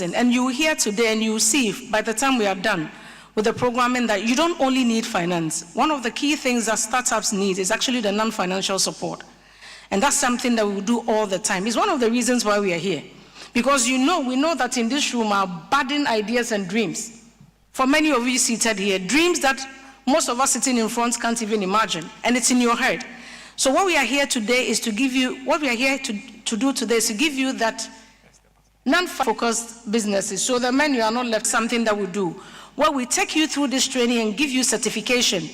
And you will hear today and you will see by the time we are done with the programming that you don't only need finance. One of the key things that startups need is actually the non-financial support. And that's something that we do all the time. It's one of the reasons why we are here. Because we know that in this room are budding ideas and dreams. For many of you seated here, dreams that most of us sitting in front can't even imagine, and it's in your head. So what we are here today is to give you, what we are here to do today is to give you that non-focused businesses, so the men you are not left something that we do, where we take you through this training and give you certification.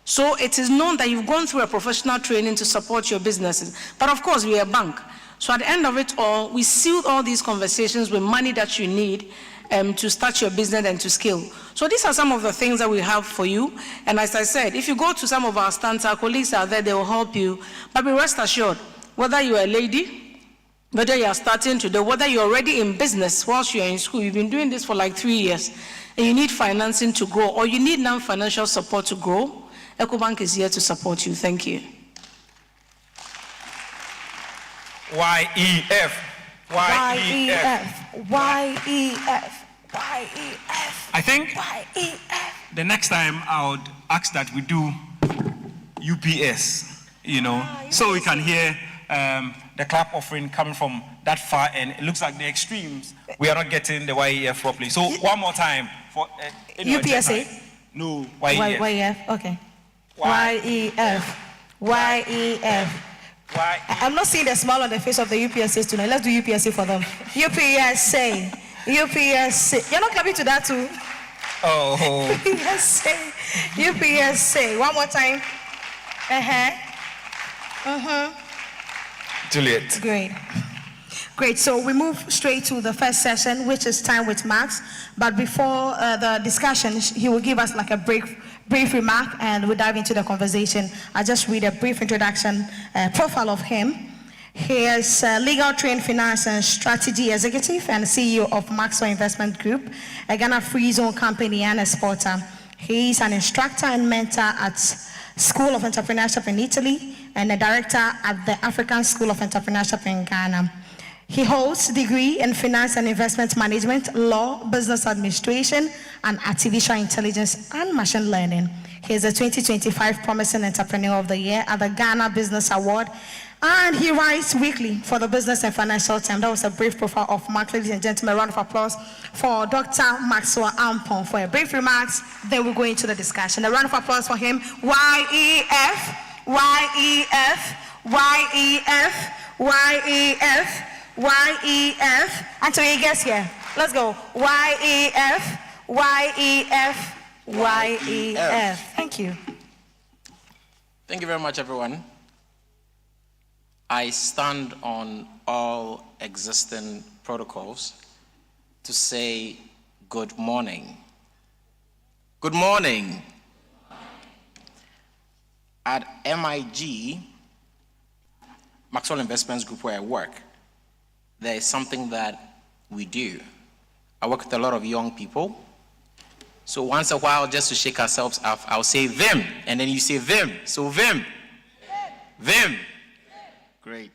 So it is known that you've gone through a professional training to support your businesses. But of course, we are a bank. So at the end of it all, we seal all these conversations with money that you need to start your business and to scale. So these are some of the things that we have for you. And as I said, if you go to some of our stands, our colleagues are there, they will help you. But be rest assured, whether you're a lady, whether you are starting today, whether you're already in business whilst you're in school, you've been doing this for like 3 years, and you need financing to grow, or you need non-financial support to grow, EcoBank is here to support you. Thank you. YEF. I think the next time I would ask that we do UPS, so we can hear the clap offering coming from that far end. It looks like the extremes, we are not getting the YEF properly. So one more time for UPSA? No, YEF. YEF, okay. YEF. I'm not seeing the smile on the face of the UPSAs tonight. Let's do UPSA for them. UPSA. UPSA. You're not clapping to that too? Oh. UPSA. UPSA. One more time. Juliet. Great. So we move straight to the first session, which is Time with Max. But before the discussion, he will give us like a brief remark, and we'll dive into the conversation. I'll just read a brief introduction profile of him. He is a legal trained finance and strategy executive and CEO of Maxwell Investment Group, a Ghana free zone company and exporter. He is an instructor and mentor at School of Entrepreneurship in Italy and a director at the African School of Entrepreneurship in Ghana. He holds a degree in finance and investment management, law, business administration, and artificial intelligence and machine learning. He is a 2025 Promising Entrepreneur of the Year at the Ghana Business Award, and he writes weekly for the Business and Financial Times. That was a brief profile of Mark. Ladies and gentlemen, a round of applause for Dr. Maxwell Ampon for a brief remarks. Then we'll go into the discussion. A round of applause for him. YEF, YEF, YEF, YEF. YEF, until he gets here. Let's go. YEF, YEF, YEF. Thank you. Thank you very much, everyone. I stand on all existing protocols to say good morning. Good morning. At MIG, Maxwell Investments Group, where I work, there is something that we do. I work with a lot of young people. So once a while, just to shake ourselves off, I'll say Vim, and then you say Vim. So Vim. Vim. Great.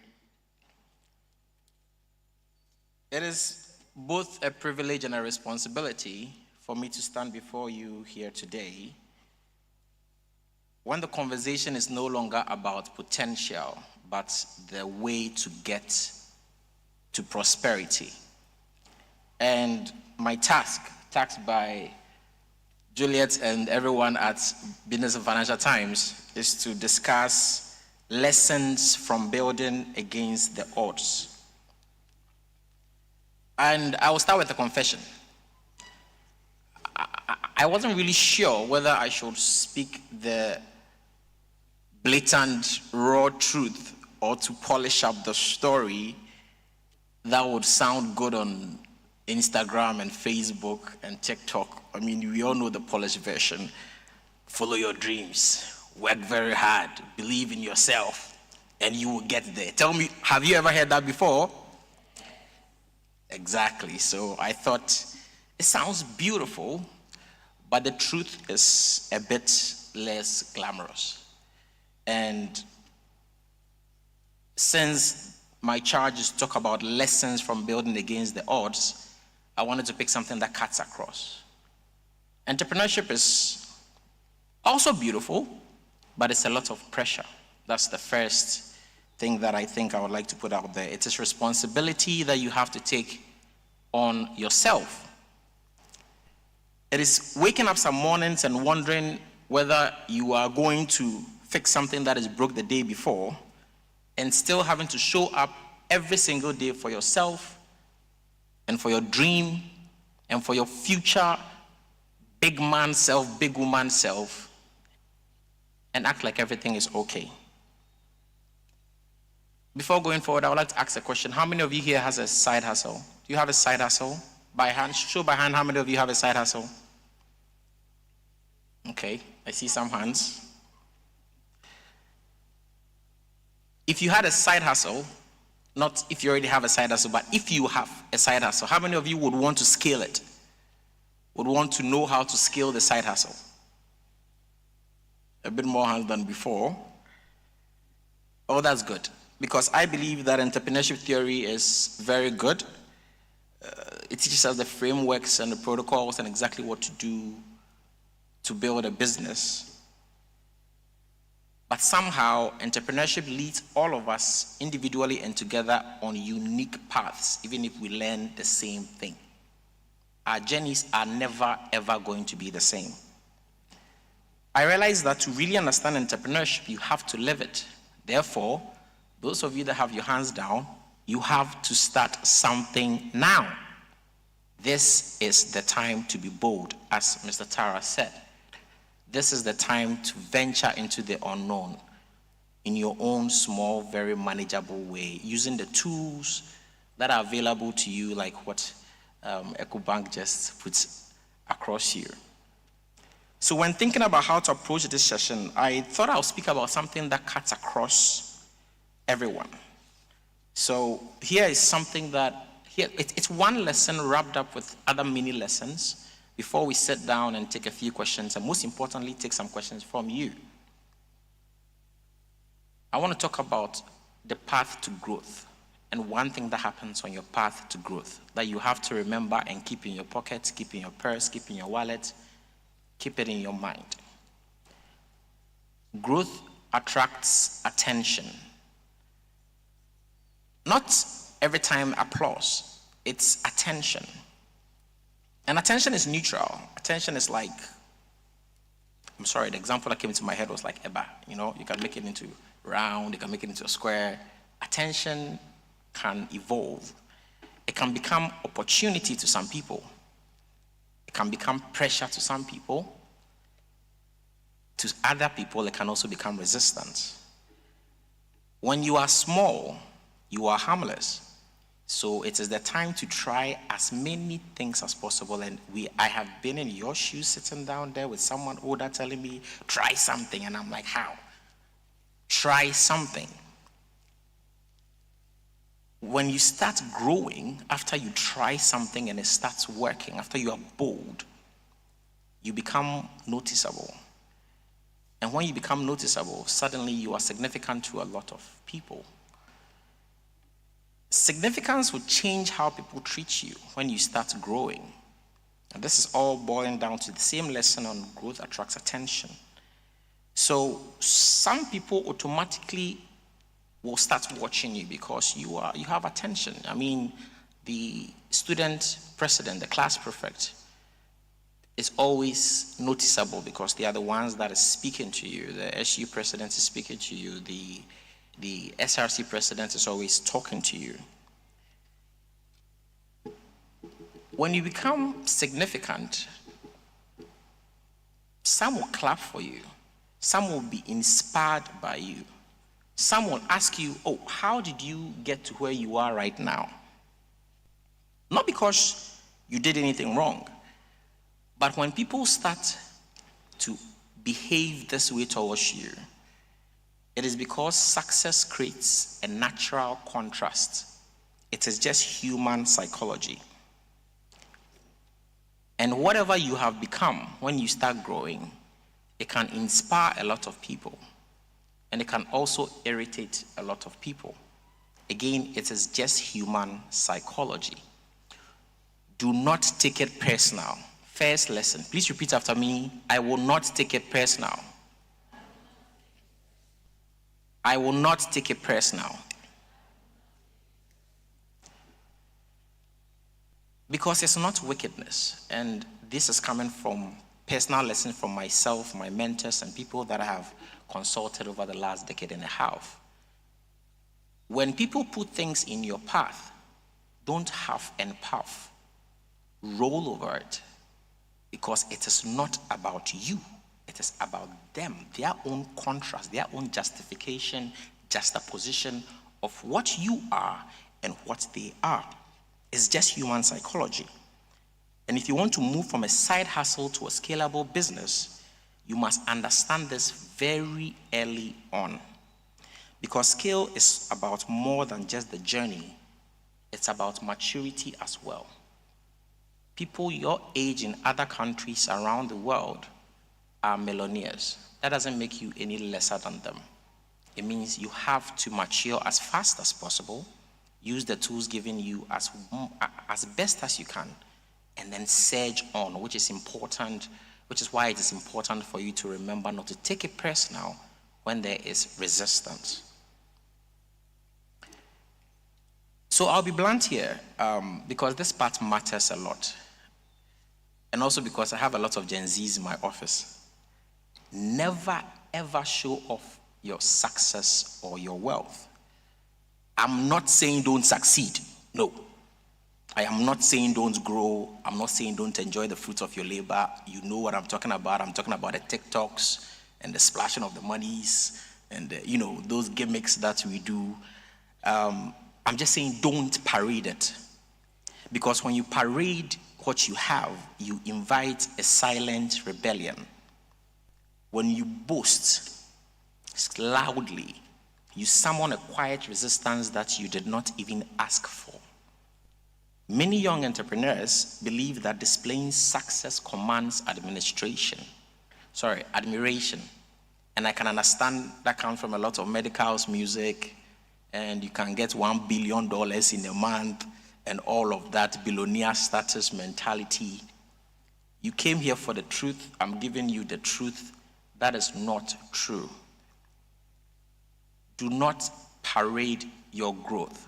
It is both a privilege and a responsibility for me to stand before you here today when the conversation is no longer about potential, but the way to get to prosperity. And my tasked by Juliet and everyone at Business and Financial Times, is to discuss lessons from building against the odds. And I will start with a confession. I wasn't really sure whether I should speak the blatant, raw truth or to polish up the story that would sound good on Instagram and Facebook and TikTok. I mean, we all know the polished version. Follow your dreams, work very hard, believe in yourself, and you will get there. Tell me, have you ever heard that before? Exactly. So I thought, it sounds beautiful, but the truth is a bit less glamorous. And since my charge is to talk about lessons from building against the odds, I wanted to pick something that cuts across. Entrepreneurship is also beautiful, but it's a lot of pressure. That's the first thing that I think I would like to put out there. It is responsibility that you have to take on yourself. It is waking up some mornings and wondering whether you are going to fix something that is broke the day before and still having to show up every single day for yourself and for your dream and for your future big man self, big woman self, and act like everything is okay. Before going forward, I would like to ask a question. How many of you here has a side hustle? Do you have a side hustle? By hand, show by hand how many of you have a side hustle. Okay, I see some hands. If you had a side hustle, not if you already have a side hustle, but if you have a side hustle, how many of you would want to scale it? Would want to know how to scale the side hustle? A bit more hands than before. Oh, that's good. Because I believe that entrepreneurship theory is very good. It teaches us the frameworks and the protocols and exactly what to do to build a business. But somehow, entrepreneurship leads all of us individually and together on unique paths, even if we learn the same thing. Our journeys are never, ever going to be the same. I realize that to really understand entrepreneurship, you have to live it. Therefore, those of you that have your hands down, you have to start something now. This is the time to be bold, as Mr. Tara said. This is the time to venture into the unknown in your own small, very manageable way, using the tools that are available to you, like what EcoBank just puts across here. So when thinking about how to approach this session, I thought I'll speak about something that cuts across everyone. So here is something that, it's one lesson wrapped up with other mini lessons before we sit down and take a few questions, and most importantly, take some questions from you. I want to talk about the path to growth, and one thing that happens on your path to growth that you have to remember and keep in your pocket, keep in your purse, keep in your wallet, keep it in your mind. Growth attracts attention. Not every time applause, it's attention. And attention is neutral. Attention is like, I'm sorry, the example that came into my head was like Eba. You know, you can make it into round, you can make it into a square. Attention can evolve. It can become opportunity to some people. It can become pressure to some people. To other people, it can also become resistance. When you are small, you are harmless. So it is the time to try as many things as possible. And I have been in your shoes sitting down there with someone older telling me, try something. And I'm like, how? Try something. When you start growing, after you try something and it starts working, after you are bold, you become noticeable. And when you become noticeable, suddenly you are significant to a lot of people. Significance will change how people treat you when you start growing. And this is all boiling down to the same lesson on growth attracts attention. So some people automatically will start watching you because you have attention. I mean, the student president, the class prefect, is always noticeable because they are the ones that are speaking to you. The SU president is speaking to you. The SRC president is always talking to you. When you become significant, some will clap for you. Some will be inspired by you. Some will ask you, oh, how did you get to where you are right now? Not because you did anything wrong, but when people start to behave this way towards you, it is because success creates a natural contrast. It is just human psychology. And whatever you have become when you start growing, it can inspire a lot of people. And it can also irritate a lot of people. Again, it is just human psychology. Do not take it personal. First lesson. Please repeat after me. I will not take it personal. I will not take it personal. Because it's not wickedness. And this is coming from personal lessons from myself, my mentors, and people that I have consulted over the last decade and a half. When people put things in your path, don't huff and puff. Roll over it. Because it is not about you. It is about them, their own contrast, their own justification, juxtaposition of what you are and what they are. It's just human psychology. And if you want to move from a side hustle to a scalable business, you must understand this very early on. Because scale is about more than just the journey. It's about maturity as well. People your age in other countries around the world are millionaires. That doesn't make you any lesser than them. It means you have to mature as fast as possible, use the tools given you as best as you can, and then surge on, which is important, which is why it is important for you to remember not to take it personal when there is resistance. So I'll be blunt here because this part matters a lot. And also because I have a lot of Gen Zs in my office. Never ever show off your success or your wealth. I'm not saying don't succeed. No. I am not saying don't grow. I'm not saying don't enjoy the fruits of your labor. You know what I'm talking about. I'm talking about the TikToks and the splashing of the monies and those gimmicks that we do. I'm just saying don't parade it. Because when you parade what you have, you invite a silent rebellion. When you boast loudly, you summon a quiet resistance that you did not even ask for. Many young entrepreneurs believe that displaying success commands admiration. And I can understand that comes from a lot of medicals, music, and you can get $1 billion in a month and all of that billionaire status mentality. You came here for the truth. I'm giving you the truth. That is not true. Do not parade your growth.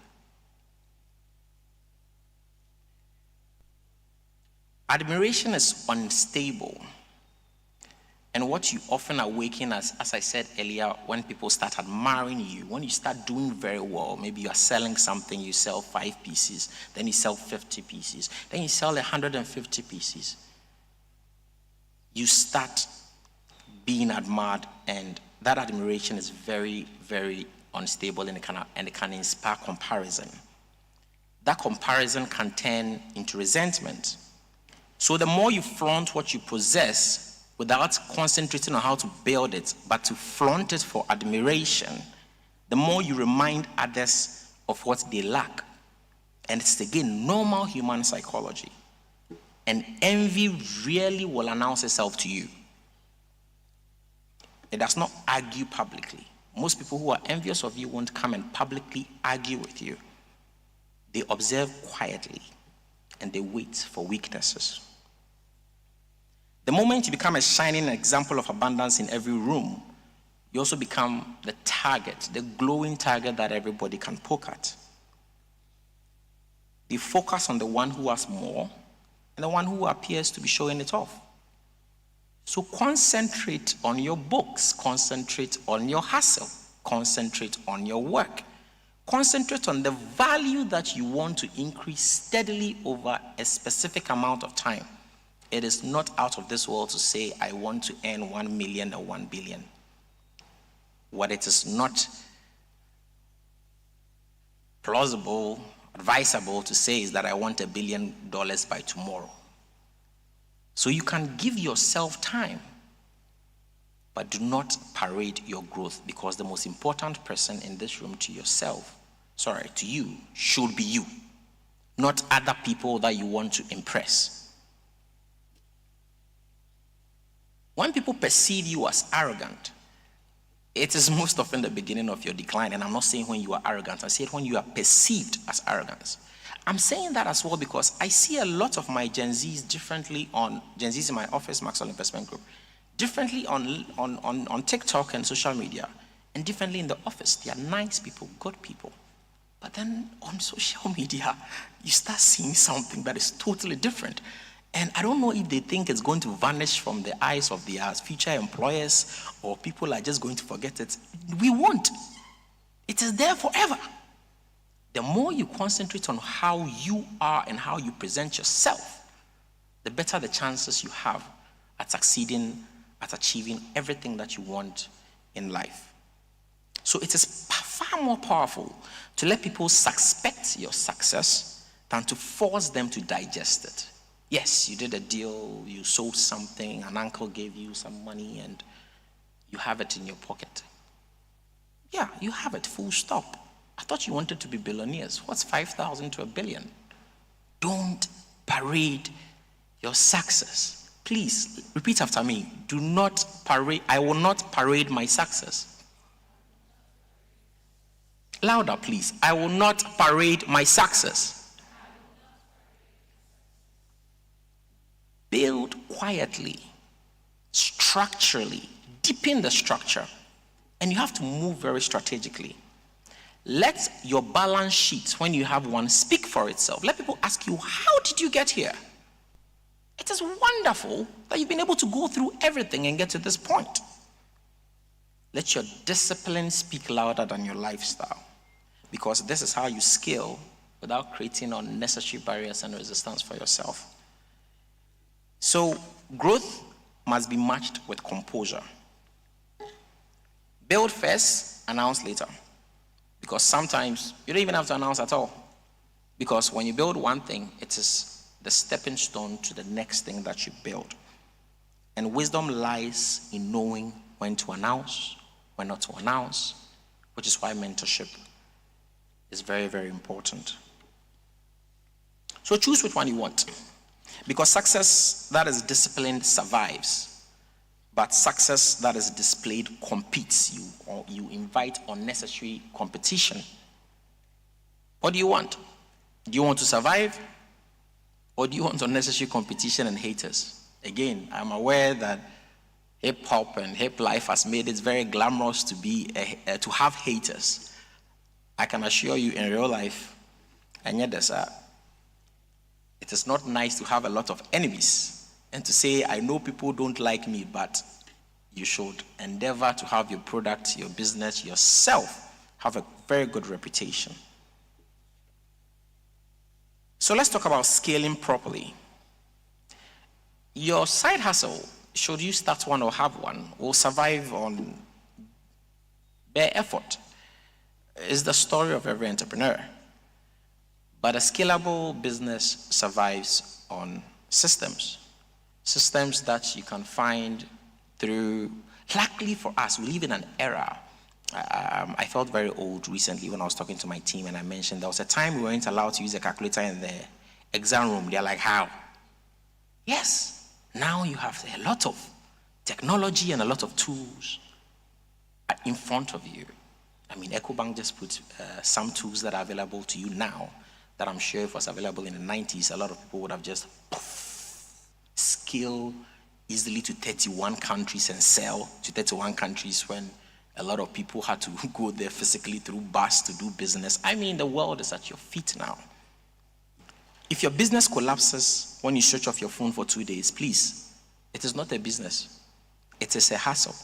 Admiration is unstable. And what you often awaken as I said earlier, when people start admiring you, when you start doing very well, maybe you are selling something, you sell 5 pieces, then you sell 50 pieces, then you sell 150 pieces. You start being admired, and that admiration is very, very unstable, and it can inspire comparison. That comparison can turn into resentment. So the more you flaunt what you possess, without concentrating on how to build it, but to flaunt it for admiration, the more you remind others of what they lack. And it's again normal human psychology. And envy really will announce itself to you. It does not argue publicly. Most people who are envious of you won't come and publicly argue with you. They observe quietly and they wait for weaknesses. The moment you become a shining example of abundance in every room, you also become the target, the glowing target that everybody can poke at. They focus on the one who has more and the one who appears to be showing it off. So concentrate on your books, concentrate on your hustle, concentrate on your work, concentrate on the value that you want to increase steadily over a specific amount of time. It is not out of this world to say, I want to earn 1 million or 1 billion. What it is not plausible, advisable to say is that I want $1 billion by tomorrow. So you can give yourself time, but do not parade your growth, because the most important person in this room to you, should be you, not other people that you want to impress. When people perceive you as arrogant, it is most often the beginning of your decline. And I'm not saying when you are arrogant, I say it when you are perceived as arrogance. I'm saying that as well because I see a lot of my Gen Zs differently on Gen Zs in my office, Maxwell Investment Group, differently on TikTok and social media, and differently in the office. They are nice people, good people. But then on social media, you start seeing something that is totally different. And I don't know if they think it's going to vanish from the eyes of their future employers or people are just going to forget it. We won't. It is there forever. The more you concentrate on how you are and how you present yourself, the better the chances you have at succeeding, at achieving everything that you want in life. So it is far more powerful to let people suspect your success than to force them to digest it. Yes, you did a deal, you sold something, an uncle gave you some money, and you have it in your pocket. Yeah, you have it, full stop. I thought you wanted to be billionaires. What's 5,000 to a billion? Don't parade your success. Please, repeat after me. Do not parade, I will not parade my success. Louder, please. I will not parade my success. Build quietly, structurally, deepen the structure, and you have to move very strategically. Let your balance sheet, when you have one, speak for itself. Let people ask you, how did you get here? It is wonderful that you've been able to go through everything and get to this point. Let your discipline speak louder than your lifestyle, because this is how you scale without creating unnecessary barriers and resistance for yourself. So growth must be matched with composure. Build first, announce later. Because sometimes you don't even have to announce at all. Because when you build one thing, it is the stepping stone to the next thing that you build. And wisdom lies in knowing when to announce, when not to announce, which is why mentorship is very, very important. So choose which one you want. Because success that is disciplined survives, but success that is displayed competes. You invite unnecessary competition. What do you want? Do you want to survive, or do you want unnecessary competition and haters? Again, I'm aware that hip hop and hip life has made it very glamorous to to have haters. I can assure you, in real life, and yet it is not nice to have a lot of enemies and to say, I know people don't like me, but you should endeavor to have your product, your business, yourself have a very good reputation. So let's talk about scaling properly. Your side hustle, should you start one or have one, will survive on bare effort. It's the story of every entrepreneur. But a scalable business survives on systems. Systems that you can find through, luckily for us, we live in an era. I felt very old recently when I was talking to my team and I mentioned there was a time we weren't allowed to use a calculator in the exam room. They're like, how? Yes, now you have a lot of technology and a lot of tools in front of you. I mean, EcoBank just put some tools that are available to you now that I'm sure if it was available in the 90s, a lot of people would have just scaled easily to 31 countries and sell to 31 countries when a lot of people had to go there physically through bus to do business. I mean, the world is at your feet now. If your business collapses when you switch off your phone for 2 days, please, it is not a business. It is a hassle.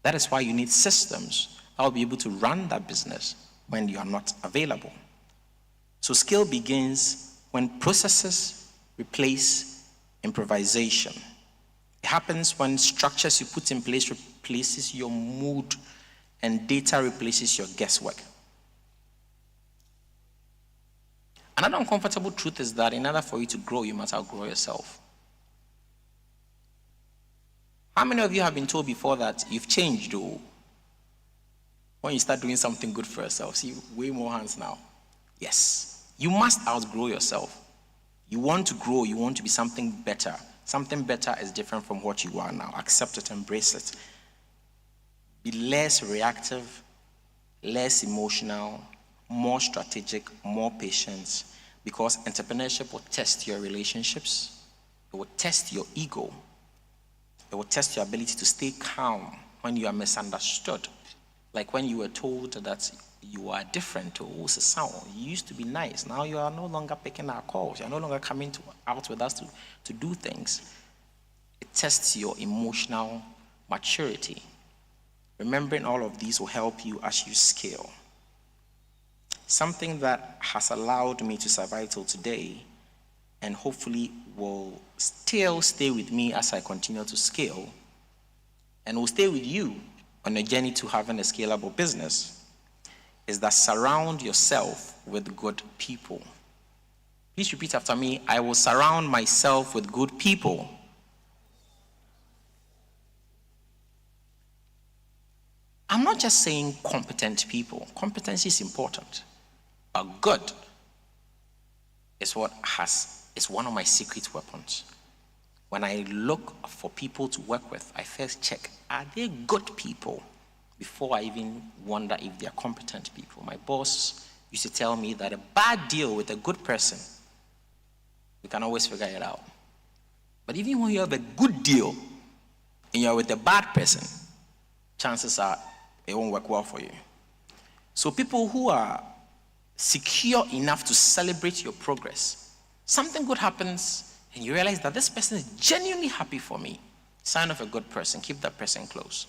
That is why you need systems that will be able to run that business when you are not available. So scale begins when processes replace improvisation. It happens when structures you put in place replaces your mood and data replaces your guesswork. Another uncomfortable truth is that in order for you to grow, you must outgrow yourself. How many of you have been told before that you've changed, though? When you start doing something good for yourself, see, way more hands now. Yes, you must outgrow yourself. You want to grow, you want to be something better. Something better is different from what you are now. Accept it, embrace it. Be less reactive, less emotional, more strategic, more patient. because entrepreneurship will test your relationships, it will test your ego, it will test your ability to stay calm when you are misunderstood. Like when you were told that you are different, oh, you used to be nice, now you are no longer picking our calls, you are no longer coming out with us to do things. It tests your emotional maturity. Remembering all of these will help you as you scale. Something that has allowed me to survive till today and hopefully will still stay with me as I continue to scale and will stay with you on a journey to having a scalable business is that surround yourself with good people. Please repeat after me. I will surround myself with good people. I'm not just saying competent people. Competency is important, but good is one of my secret weapons. When I look for people to work with, I first check, are they good people? Before I even wonder if they're competent people. My boss used to tell me that a bad deal with a good person, we can always figure it out. But even when you have a good deal and you're with a bad person, chances are it won't work well for you. So people who are secure enough to celebrate your progress, something good happens and you realize that this person is genuinely happy for me. Sign of a good person, keep that person close.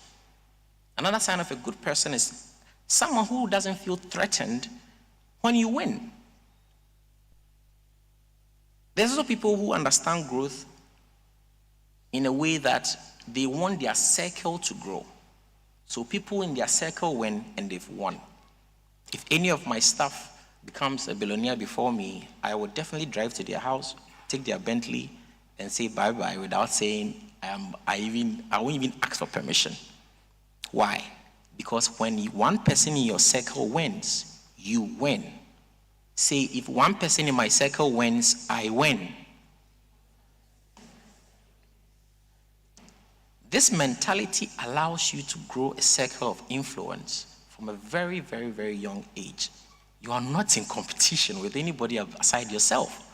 Another sign of a good person is someone who doesn't feel threatened when you win. There's also people who understand growth in a way that they want their circle to grow. So people in their circle win and they've won. If any of my staff becomes a billionaire before me, I would definitely drive to their house, take their Bentley, and say bye-bye without saying I won't even ask for permission. Why? Because when one person in your circle wins, you win. Say, if one person in my circle wins, I win. This mentality allows you to grow a circle of influence from a very, very, very young age. You are not in competition with anybody aside yourself.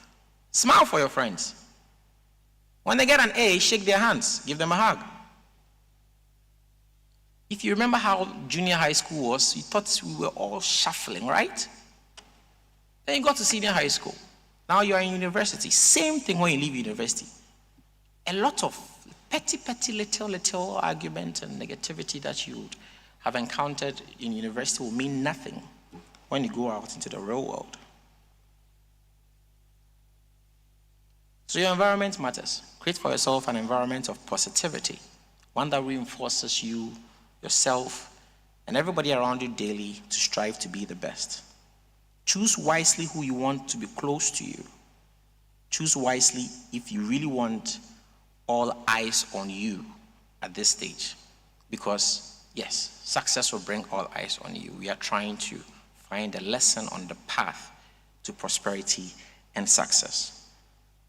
Smile for your friends. When they get an A, shake their hands, give them a hug. If you remember how junior high school was, you thought we were all shuffling, right? Then you got to senior high school. Now you are in university. Same thing when you leave university. A lot of petty, little argument and negativity that you would have encountered in university will mean nothing when you go out into the real world. So your environment matters. Create for yourself an environment of positivity, one that reinforces you, yourself, and everybody around you daily to strive to be the best. Choose wisely who you want to be close to you. Choose wisely if you really want all eyes on you at this stage. Because, yes, success will bring all eyes on you. We are trying to find a lesson on the path to prosperity and success.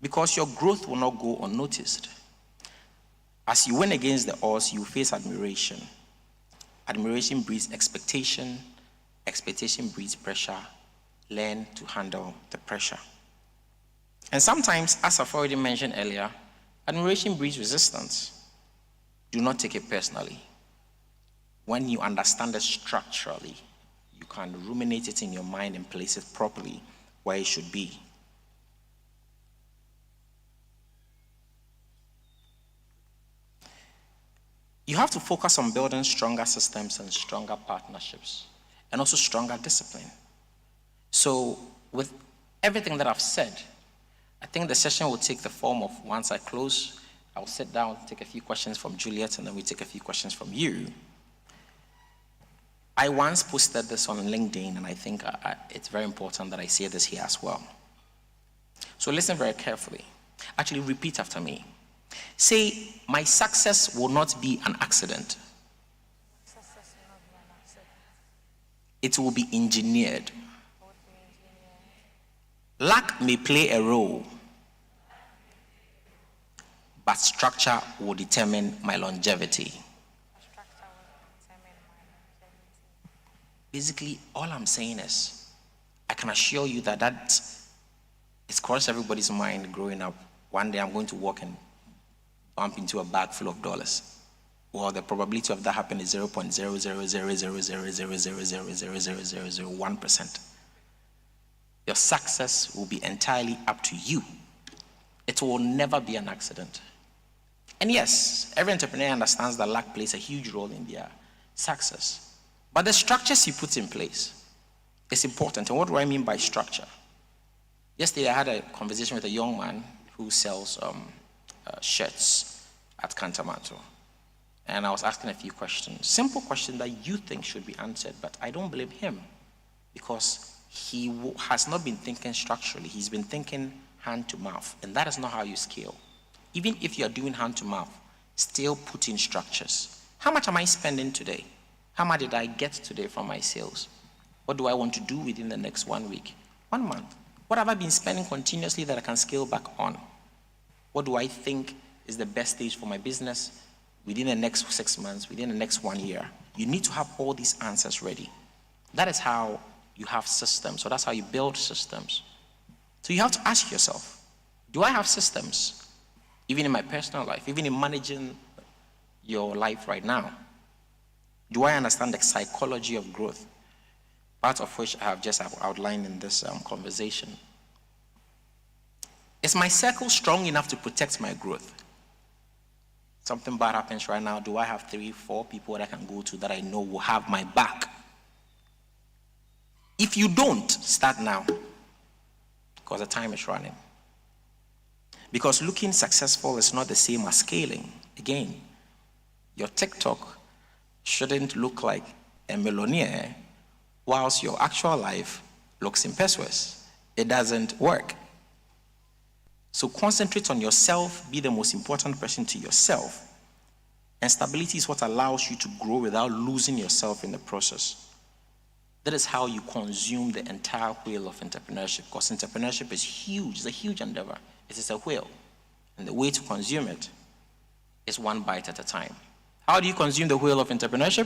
Because your growth will not go unnoticed. As you win against the odds, you face admiration. Admiration breeds expectation. Expectation breeds pressure. Learn to handle the pressure. And sometimes, as I've already mentioned earlier, admiration breeds resistance. Do not take it personally. When you understand it structurally, you can ruminate it in your mind and place it properly where it should be. You have to focus on building stronger systems and stronger partnerships, and also stronger discipline. So with everything that I've said, I think the session will take the form of, once I close, I'll sit down, take a few questions from Juliet, and then we take a few questions from you. I once posted this on LinkedIn, and I think it's very important that I say this here as well. So listen very carefully. Actually, repeat after me. Say, my success will not be an accident. It will be engineered. Luck may play a role, but structure will determine my longevity. Basically, all I'm saying is, I can assure you that It's crossed everybody's mind growing up. One day I'm going to walk and bump into a bag full of dollars. Well, the probability of that happening is 0.0000000000001%. Your success will be entirely up to you. It will never be an accident. And yes, every entrepreneur understands that luck plays a huge role in their success. But the structures you put in place is important. And what do I mean by structure? Yesterday, I had a conversation with a young man who sells shirts at Kantamanto. And I was asking a few questions, simple questions that you think should be answered, but I don't blame him because he has not been thinking structurally. He's been thinking hand to mouth, and that is not how you scale. Even if you're doing hand to mouth, still put in structures. How much am I spending today? How much did I get today from my sales? What do I want to do within the next 1 week, 1 month? What have I been spending continuously that I can scale back on? What do I think is the best stage for my business within the next 6 months, within the next 1 year? You need to have all these answers ready. That is how you have systems, so that's how you build systems. So you have to ask yourself, do I have systems? Even in my personal life, even in managing your life right now. Do I understand the psychology of growth? Part of which I have just outlined in this conversation. Is my circle strong enough to protect my growth? Something bad happens right now, do I have 3, 4 people that I can go to that I know will have my back? If you don't, start now, because the time is running. Because looking successful is not the same as scaling. Again, your TikTok shouldn't look like a millionaire whilst your actual life looks impetuous. It doesn't work. So concentrate on yourself, be the most important person to yourself. And stability is what allows you to grow without losing yourself in the process. That is how you consume the entire wheel of entrepreneurship, because entrepreneurship is huge, it's a huge endeavor. It is a wheel. And the way to consume it is one bite at a time. How do you consume the wheel of entrepreneurship?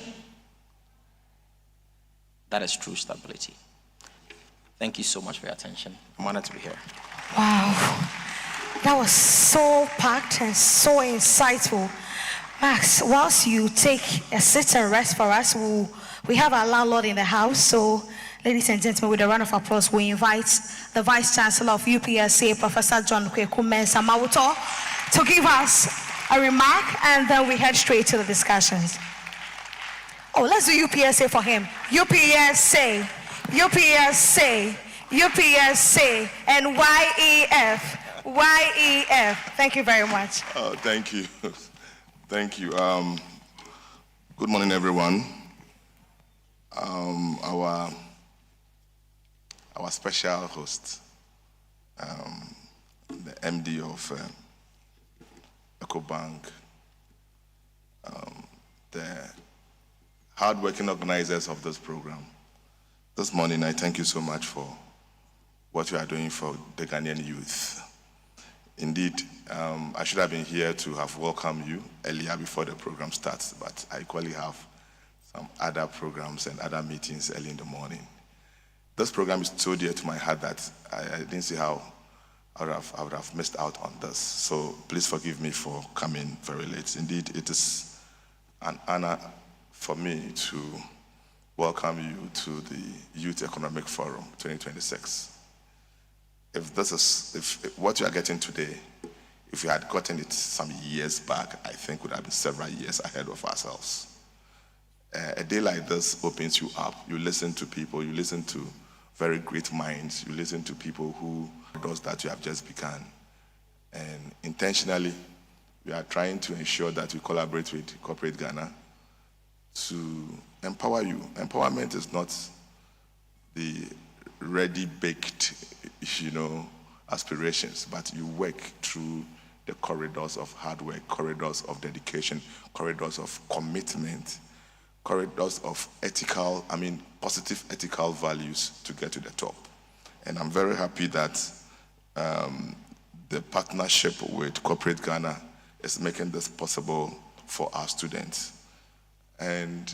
That is true stability. Thank you so much for your attention. I'm honored to be here. Wow. That was so packed and so insightful. Max, whilst you take a sit and rest for us, we have our landlord in the house. So, ladies and gentlemen, with a round of applause, we invite the Vice Chancellor of UPSA, Professor John Kweku Mensah Mawuto, to give us a remark, and then we head straight to the discussions. Oh, let's do UPSA for him. UPSA, UPSA, UPSA, and YEF. YEF. Thank you very much. Thank you. Thank you. Good morning, everyone. Our special host, the MD of EcoBank, the hardworking organizers of this program. This morning, I thank you so much for what you are doing for the Ghanaian youth. Indeed, I should have been here to have welcomed you earlier before the program starts, but I equally have some other programs and other meetings early in the morning. This program is so dear to my heart that I didn't see how I would have missed out on this. So please forgive me for coming very late. Indeed, it is an honor for me to welcome you to the Youth Economic Forum 2026. If what you are getting today, if you had gotten it some years back, I think would have been several years ahead of ourselves. A day like this opens you up. You listen to people, you listen to very great minds, you listen to people who does that you have just begun. And intentionally, we are trying to ensure that we collaborate with Corporate Ghana to empower you. Empowerment is not the ready-baked, aspirations, but you work through the corridors of hard work, corridors of dedication, corridors of commitment, corridors of positive ethical values to get to the top. And I'm very happy that the partnership with Corporate Ghana is making this possible for our students. And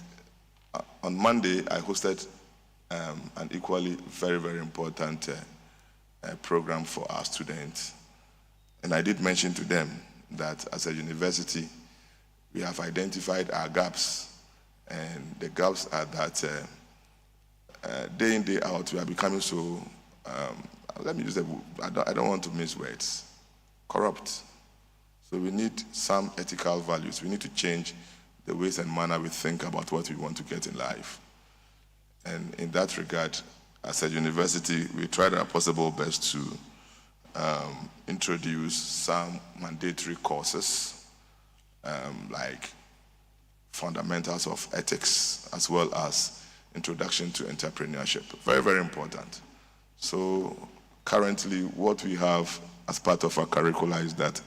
on Monday, I hosted an equally very, very important program for our students. And I did mention to them that as a university, we have identified our gaps. And the gaps are that day in, day out, we are becoming so, let me use the word, I don't want to mince words, corrupt. So we need some ethical values. We need to change the ways and manner we think about what we want to get in life. And in that regard, as a university, we tried our possible best to introduce some mandatory courses, like fundamentals of ethics, as well as introduction to entrepreneurship. Very, very important. So currently, what we have as part of our curricula is that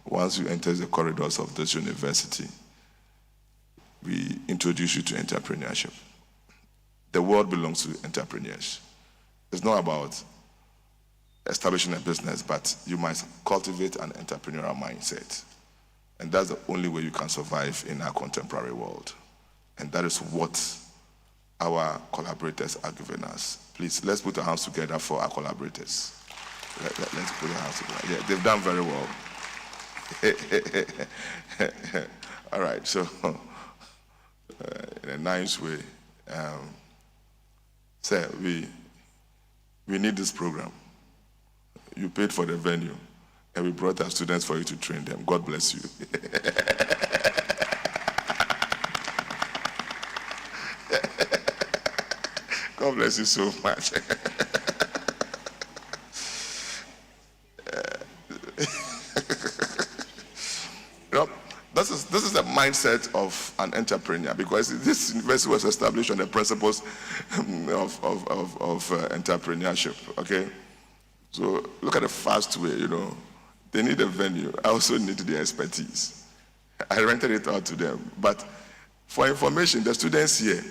once you enter the corridors of this university, we introduce you to entrepreneurship. The world belongs to entrepreneurs. It's not about establishing a business, but you must cultivate an entrepreneurial mindset. And that's the only way you can survive in our contemporary world. And that is what our collaborators are giving us. Please, let's put our hands together for our collaborators. Let's put our hands together. Yeah, they've done very well. All right, so in a nice way, sir, we need this program. You paid for the venue, and we brought our students for you to train them. God bless you. God bless you so much. This is the mindset of an entrepreneur, because this university was established on the principles of entrepreneurship. Okay, so look at the fast way. They need a venue. I also need the expertise. I rented it out to them. But for information, the students here,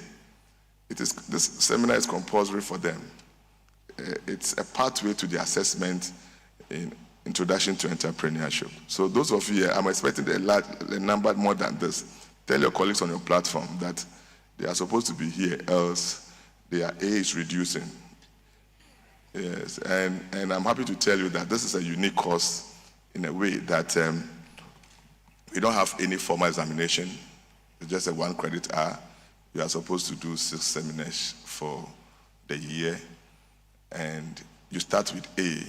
this seminar is compulsory for them. It's a pathway to the assessment in Introduction to Entrepreneurship. So those of you here, I'm expecting a number more than this. Tell your colleagues on your platform that they are supposed to be here, else their A is reducing. Yes, and I'm happy to tell you that this is a unique course in a way that we don't have any formal examination. It's just a 1 credit hour. You are supposed to do 6 seminars for the year, and you start with A.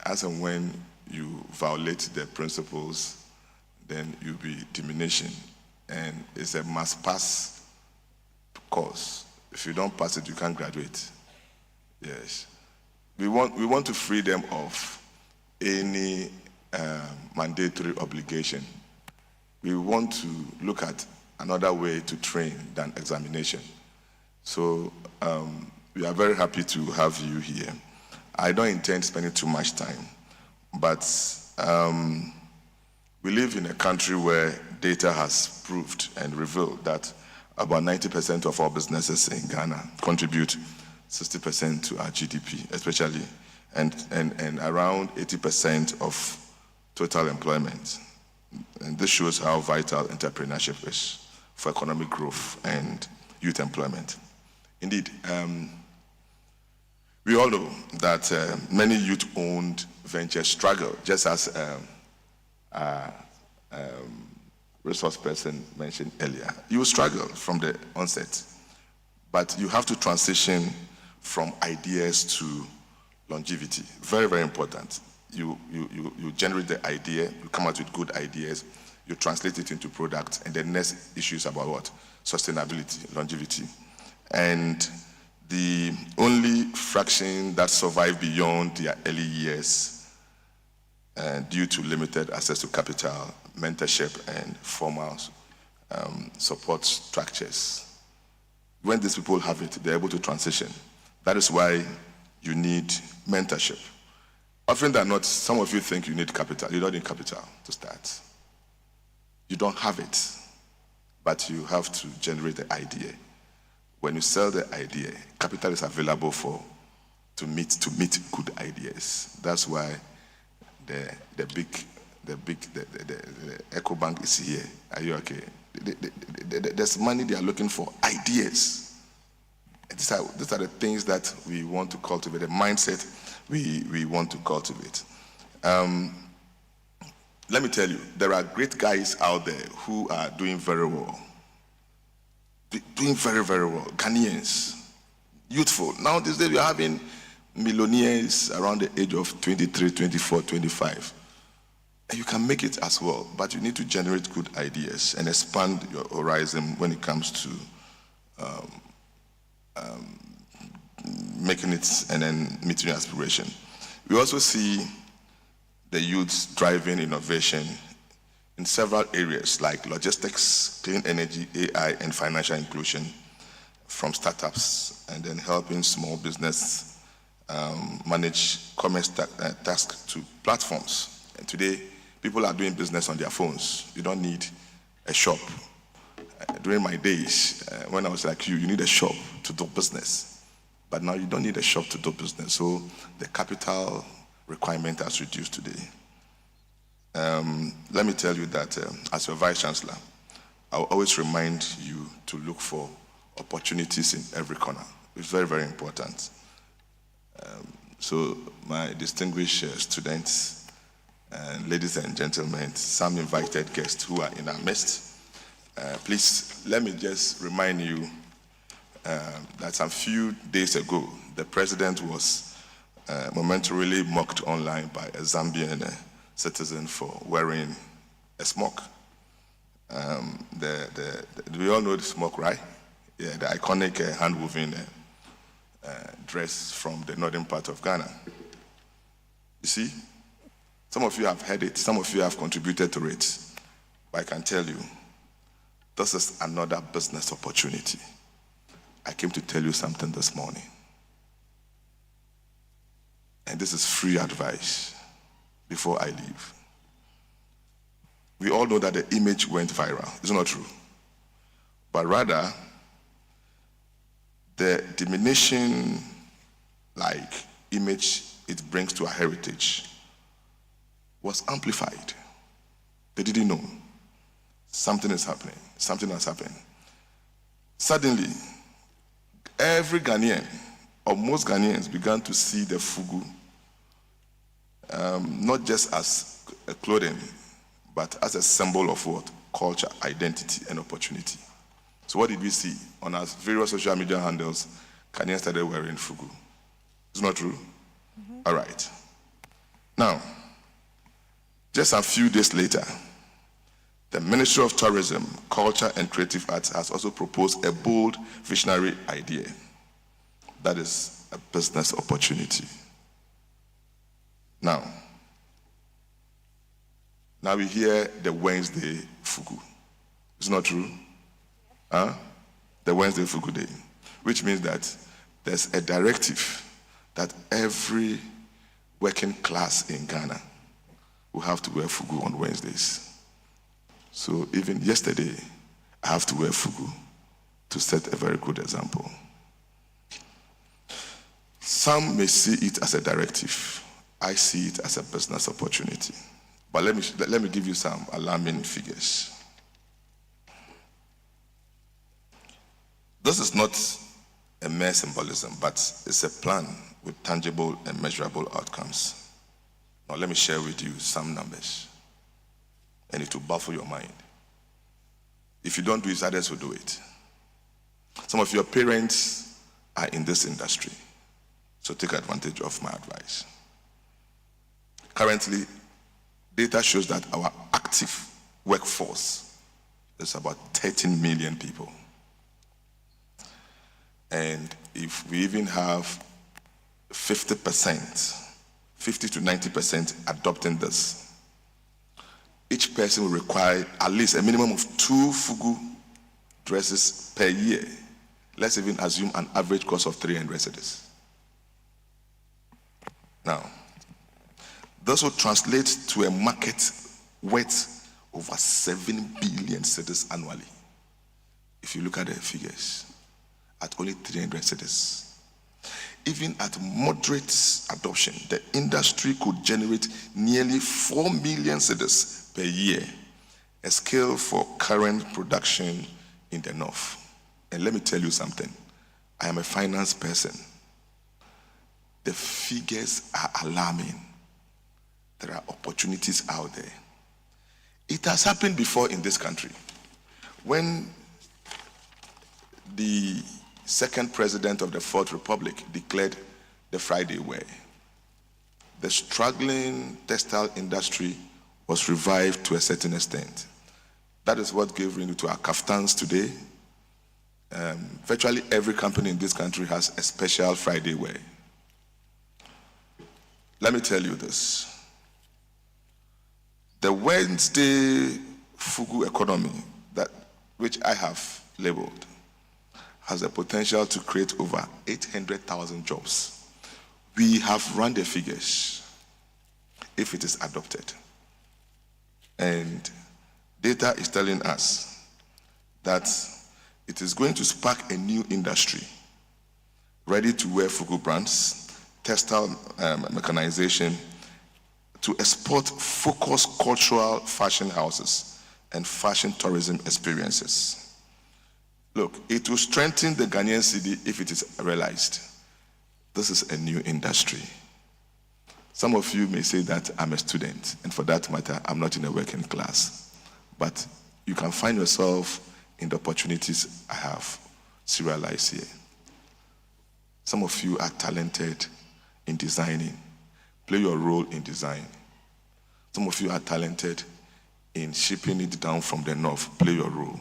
As and when you violate the principles, then you'll be diminishing. And it's a must-pass course. If you don't pass it, you can't graduate. Yes. We want to free them of any mandatory obligation. We want to look at another way to train than examination. So we are very happy to have you here. I don't intend spending too much time, but we live in a country where data has proved and revealed that about 90% of our businesses in Ghana contribute 60% to our GDP, especially, and around 80% of total employment. And this shows how vital entrepreneurship is for economic growth and youth employment. Indeed, we all know that many youth-owned ventures struggle, just as resource person mentioned earlier. You struggle from the onset, but you have to transition from ideas to longevity. Very, very important. You generate the idea, you come out with good ideas, you translate it into products, and the next issue is about what? Sustainability, longevity. And the only fraction that survive beyond their early years due to limited access to capital, mentorship, and formal support structures. When these people have it, they're able to transition. That is why you need mentorship. Often than not, some of you think you need capital. You don't need capital to start. You don't have it, but you have to generate the idea. When you sell the idea, capital is available to meet good ideas. That's why the EcoBank is here. Are you okay? There's money they are looking for, ideas. These are the things that we want to cultivate, the mindset we want to cultivate. Let me tell you, there are great guys out there who are doing very well. Doing very, very well. Ghanaians, youthful. Now these days we are having millionaires around the age of 23, 24, 25. And you can make it as well, but you need to generate good ideas and expand your horizon when it comes to making it and then meeting your aspiration. We also see the youths driving innovation in several areas like logistics, clean energy, AI, and financial inclusion from startups, and then helping small business manage commerce tasks to platforms. And today, people are doing business on their phones. You don't need a shop. During my days, when I was like you need a shop to do business. But now you don't need a shop to do business. So the capital requirement has reduced today. Let me tell you that as your Vice Chancellor, I'll always remind you to look for opportunities in every corner. It's very, very important. So my distinguished students, and ladies and gentlemen, some invited guests who are in our midst, please let me just remind you that some few days ago, the president was momentarily mocked online by a Zambian citizen for wearing a smock. We all know the smock, right? Yeah, the iconic hand-woven dress from the northern part of Ghana. You see? Some of you have heard it, some of you have contributed to it, but I can tell you, this is another business opportunity. I came to tell you something this morning. And this is free advice before I leave. We all know that the image went viral. It's not true. But rather, the diminishing image it brings to our heritage was amplified. They didn't know. Something is happening. Something has happened. Suddenly, every Ghanaian, or most Ghanaians, began to see the fugu not just as a clothing, but as a symbol of what? Culture, identity, and opportunity. So what did we see? On our various social media handles, Ghanaians started wearing fugu. It's not true? Mm-hmm. All right. Now, just a few days later, the Ministry of Tourism, Culture and Creative Arts has also proposed a bold visionary idea. That is a business opportunity. Now we hear the Wednesday Fugu. It's not true? Huh? The Wednesday Fugu Day, which means that there's a directive that every working class in Ghana will have to wear fugu on Wednesdays. So even yesterday, I have to wear fugu to set a very good example. Some may see it as a directive. I see it as a business opportunity. But let me give you some alarming figures. This is not a mere symbolism, but it's a plan with tangible and measurable outcomes. Now let me share with you some numbers, and it will baffle your mind. If you don't do it, others will do it. Some of your parents are in this industry, so take advantage of my advice. Currently, data shows that our active workforce is about 13 million people. And if we even have 50%, 50 to 90% adopting this, each person will require at least a minimum of 2 fugu dresses per year. Let's even assume an average cost of 300 cedis. Now, this will translate to a market worth over 7 billion cedis annually. If you look at the figures, at only 300 cedis. Even at moderate adoption, the industry could generate nearly 4 million cedis per year, a scale for current production in the north. And let me tell you something, I am a finance person. The figures are alarming. There are opportunities out there. It has happened before in this country. When the second president of the Fourth Republic declared the Friday Way, the struggling textile industry was revived to a certain extent. That is what gave ring to our kaftans today. Virtually every company in this country has a special Friday Way. Let me tell you this. The Wednesday Fugu economy, which I have labeled, has the potential to create over 800,000 jobs. We have run the figures if it is adopted. And data is telling us that it is going to spark a new industry, ready-to-wear Fugu brands, textile mechanization, to export focused cultural fashion houses and fashion tourism experiences. Look, it will strengthen the Ghanaian city if it is realized. This is a new industry. Some of you may say that I'm a student, and for that matter, I'm not in a working class. But you can find yourself in the opportunities I have serialized here. Some of you are talented in designing. Play your role in design. Some of you are talented in shipping it down from the north. Play your role.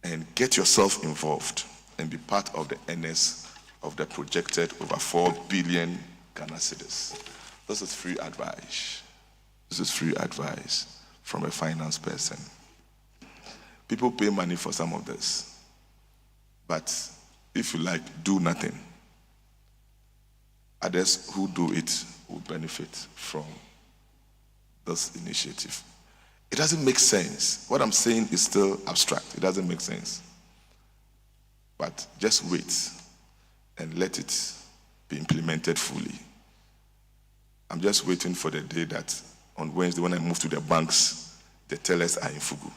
And get yourself involved and be part of the earnest of the projected over 4 billion Ghana cedis. This is free advice. This is free advice from a finance person. People pay money for some of this. But if you like, do nothing. Others who do it will benefit from this initiative. It doesn't make sense. What I'm saying is still abstract. It doesn't make sense. But just wait and let it be implemented fully. I'm just waiting for the day that on Wednesday when I move to the banks, the tellers are in Fugu.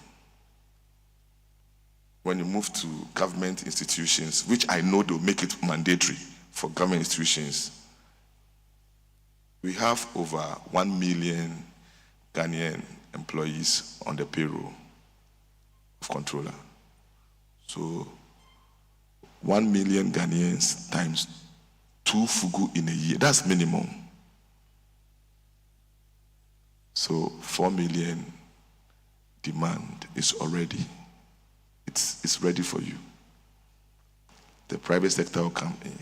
When you move to government institutions, which I know they'll make it mandatory for government institutions, we have over 1 million Ghanaian employees on the payroll of controller. So 1 million Ghanaians times 2 Fugu in a year, that's minimum. So 4 million demand is already, it's ready for you. The private sector will come in.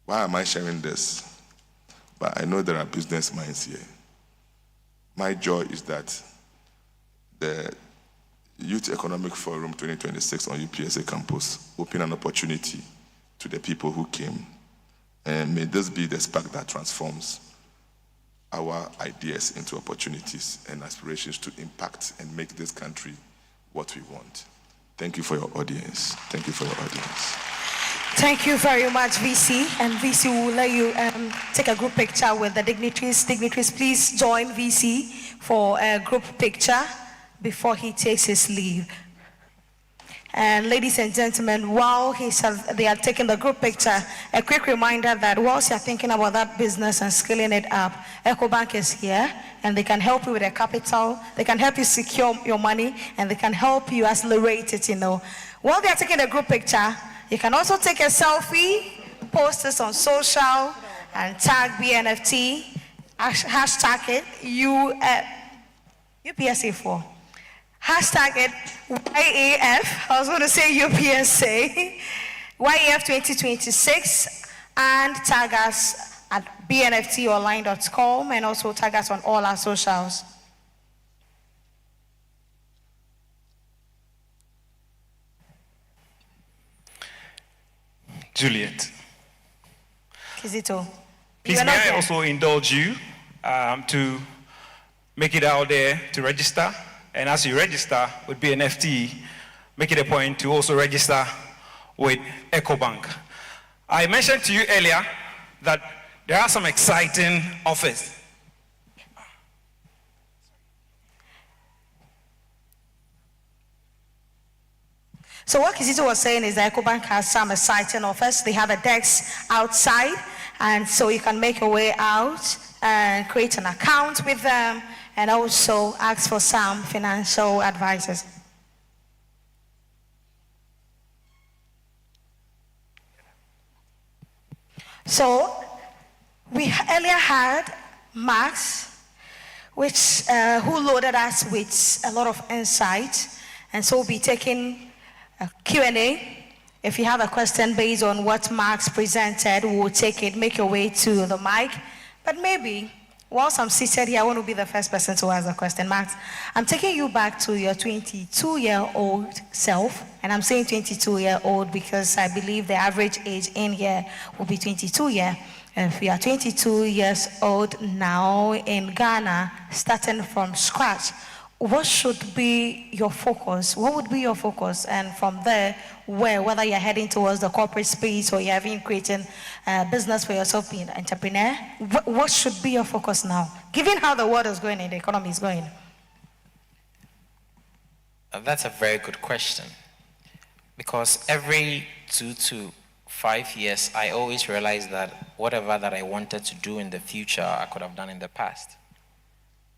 Why am I sharing this? But I know there are business minds here. My joy is that the Youth Economic Forum 2026 on UPSA campus open an opportunity to the people who came. And may this be the spark that transforms our ideas into opportunities and aspirations to impact and make this country what we want. Thank you for your audience. Thank you for your audience. Thank you very much, VC. And VC will let you take a group picture with the dignitaries. Dignitaries, please join VC for a group picture before he takes his leave. And ladies and gentlemen, while they are taking the group picture, a quick reminder that whilst you're thinking about that business and scaling it up, EcoBank is here and they can help you with a capital, they can help you secure your money, and they can help you accelerate it, While they're taking the group picture, you can also take a selfie, post this on social, and tag BNFT, hashtag it, UPSA4. Hashtag it YAF, I was going to say UPSA, YAF 2026, and tag us at bnftonline.com and also tag us on all our socials. Juliet. Kizito. Please, may I also indulge you to make it out there to register? And as you register with BNFT, make it a point to also register with EcoBank. I mentioned to you earlier that there are some exciting offers. So what Kizito was saying is that EcoBank has some exciting offers. They have a desk outside, and so you can make your way out and create an account with them, and also ask for some financial advices. So we earlier had Max, who loaded us with a lot of insight, and so we'll be taking a Q&A. If you have a question based on what Max presented, we'll take it. Make your way to the mic. But maybe, whilst I'm seated here, I want to be the first person to ask a question. Max, I'm taking you back to your 22-year-old self, and I'm saying 22-year-old because I believe the average age in here will be 22 years. If you are 22 years old now in Ghana, starting from scratch, what should be your focus? What would be your focus? And from there, whether you're heading towards the corporate space or you're having creating a business for yourself, being an entrepreneur, what should be your focus now, given how the world is going and the economy is going? That's a very good question, because every 2 to 5 years, I always realize that whatever that I wanted to do in the future, I could have done in the past.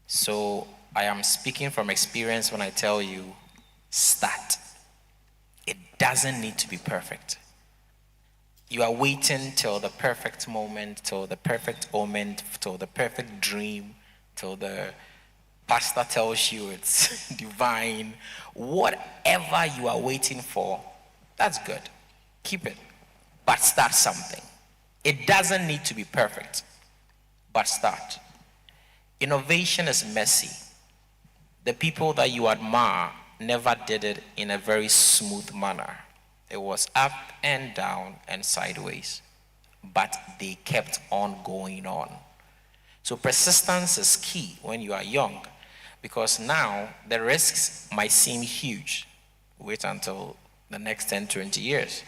So I am speaking from experience when I tell you, start. It doesn't need to be perfect. You are waiting till the perfect moment, till the perfect omen, till the perfect dream, till the pastor tells you it's divine. Whatever you are waiting for, that's good. Keep it. But start something. It doesn't need to be perfect, but start. Innovation is messy. The people that you admire never did it in a very smooth manner. It was up and down and sideways, but they kept on going on. So persistence is key when you are young, because now the risks might seem huge. Wait until the next 10, 20 years.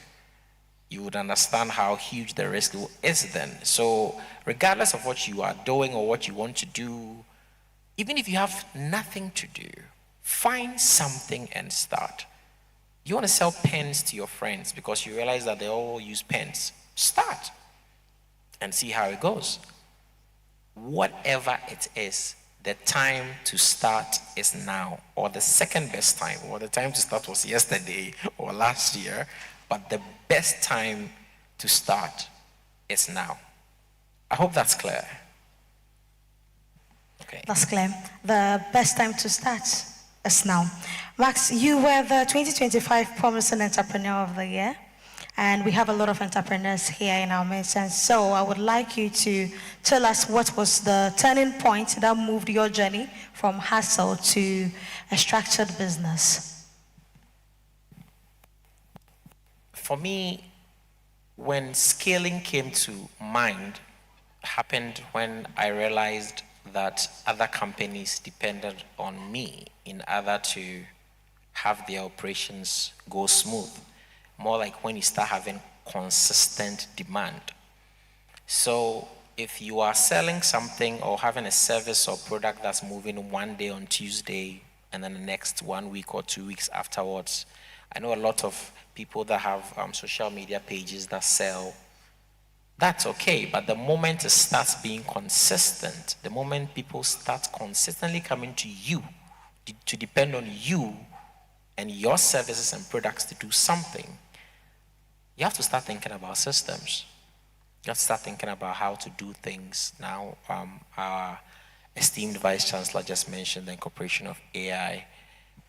You would understand how huge the risk is then. So regardless of what you are doing or what you want to do, even if you have nothing to do, find something and start. You want to sell pens to your friends because you realize that they all use pens. Start and see how it goes. Whatever it is, the time to start is now, or the second best time, or the time to start was yesterday or last year, but the best time to start is now. I hope that's clear. Okay. That's clear. The best time to start is now. Max, you were the 2025 Promising Entrepreneur of the Year, and we have a lot of entrepreneurs here in our midst. And so I would like you to tell us what was the turning point that moved your journey from hustle to a structured business. For me, when scaling came to mind, happened when I realized that other companies depended on me in order to have their operations go smooth. More like when you start having consistent demand. So if you are selling something or having a service or product that's moving one day on Tuesday and then the next 1 week or 2 weeks afterwards, I know a lot of people that have social media pages that sell. That's okay, but the moment it starts being consistent, the moment people start consistently coming to you, to depend on you and your services and products to do something, you have to start thinking about systems. You have to start thinking about how to do things. Now, our esteemed Vice Chancellor just mentioned the incorporation of AI.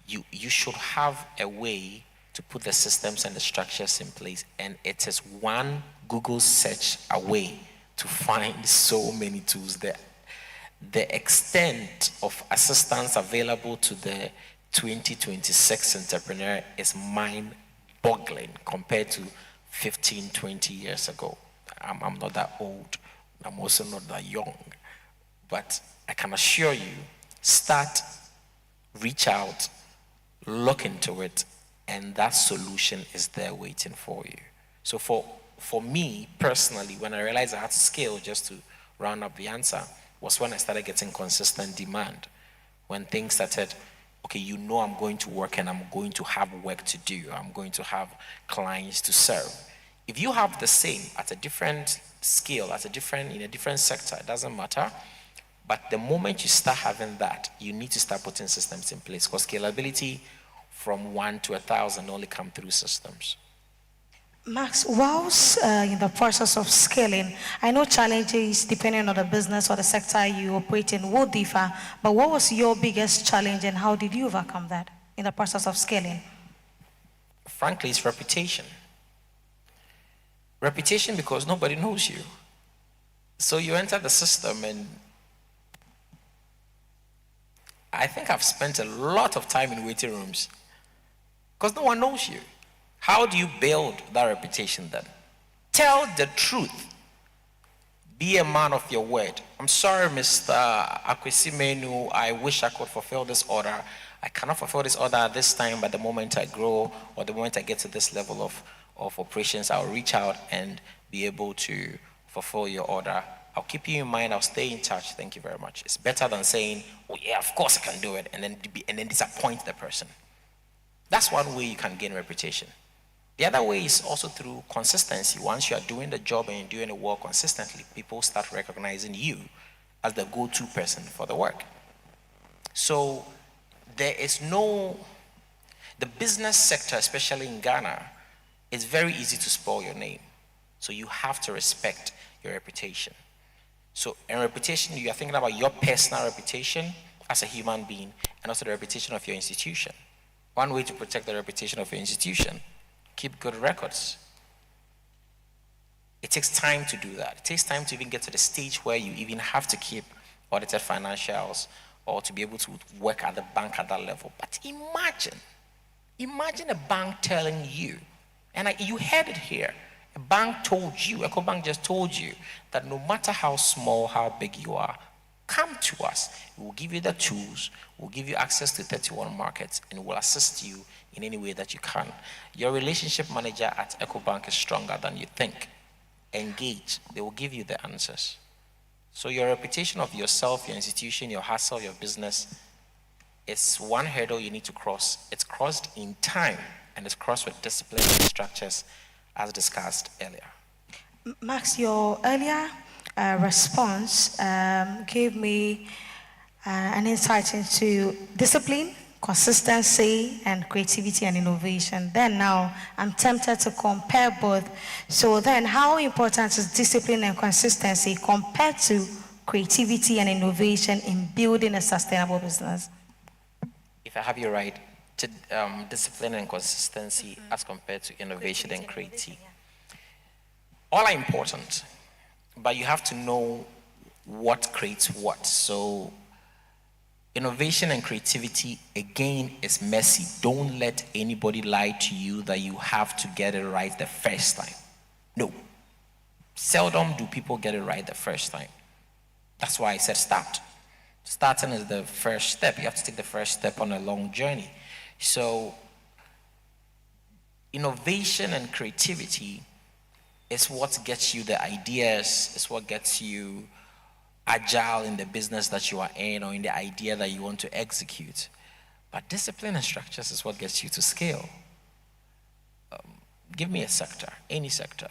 You should have a way to put the systems and the structures in place, and it is one Google search away to find so many tools there. The extent of assistance available to the 2026 entrepreneur is mind-boggling compared to 15, 20 years ago. I'm not that old. I'm also not that young. But I can assure you, start, reach out, look into it, and that solution is there waiting for you. So for me, personally, when I realized I had to scale, just to round up the answer, was when I started getting consistent demand. When things started okay, you know I'm going to work and I'm going to have work to do. I'm going to have clients to serve. If you have the same at a different scale, in a different sector, it doesn't matter. But the moment you start having that, you need to start putting systems in place, because scalability from 1 to 1,000 only come through systems. Max, whilst in the process of scaling, I know challenges depending on the business or the sector you operate in will differ, but what was your biggest challenge and how did you overcome that in the process of scaling? Frankly, it's reputation. Reputation, because nobody knows you. So you enter the system, and I think I've spent a lot of time in waiting rooms because no one knows you. How do you build that reputation then? Tell the truth. Be a man of your word. I'm sorry, Mr. Akwesimenu, I wish I could fulfill this order. I cannot fulfill this order at this time, but the moment I grow or the moment I get to this level of operations, I'll reach out and be able to fulfill your order. I'll keep you in mind. I'll stay in touch. Thank you very much. It's better than saying, oh yeah, of course I can do it, and then disappoint the person. That's one way you can gain reputation. The other way is also through consistency. Once you are doing the job and you're doing the work consistently, people start recognizing you as the go-to person for the work. So there is the business sector, especially in Ghana, it's very easy to spoil your name. So you have to respect your reputation. So in reputation, you are thinking about your personal reputation as a human being and also the reputation of your institution. One way to protect the reputation of your institution, keep good records. It takes time to do that. It takes time to even get to the stage where you even have to keep audited financials or to be able to work at the bank at that level. But imagine a bank telling you, and you heard it here, a bank told you, EcoBank just told you that no matter how small, how big you are, come to us. We will give you the tools, we'll give you access to 31 markets, and we'll assist you in any way that you can. Your relationship manager at EcoBank is stronger than you think. Engage, they will give you the answers. So your reputation of yourself, your institution, your hustle, your business, is one hurdle you need to cross. It's crossed in time, and it's crossed with discipline and structures, as discussed earlier. Max, your earlier response gave me an insight into discipline, consistency, and creativity and innovation. Then now, I'm tempted to compare both. So then, how important is discipline and consistency compared to creativity and innovation in building a sustainable business? If I have you right, to discipline and consistency as compared to innovation and creativity. All are important, but you have to know what creates what. So innovation and creativity, again, is messy. Don't let anybody lie to you that you have to get it right the first time. No. Seldom do people get it right the first time. That's why I said start. Starting is the first step. You have to take the first step on a long journey. So innovation and creativity is what gets you the ideas, is what gets you agile in the business that you are in or in the idea that you want to execute. But discipline and structures is what gets you to scale. Give me a sector, any sector.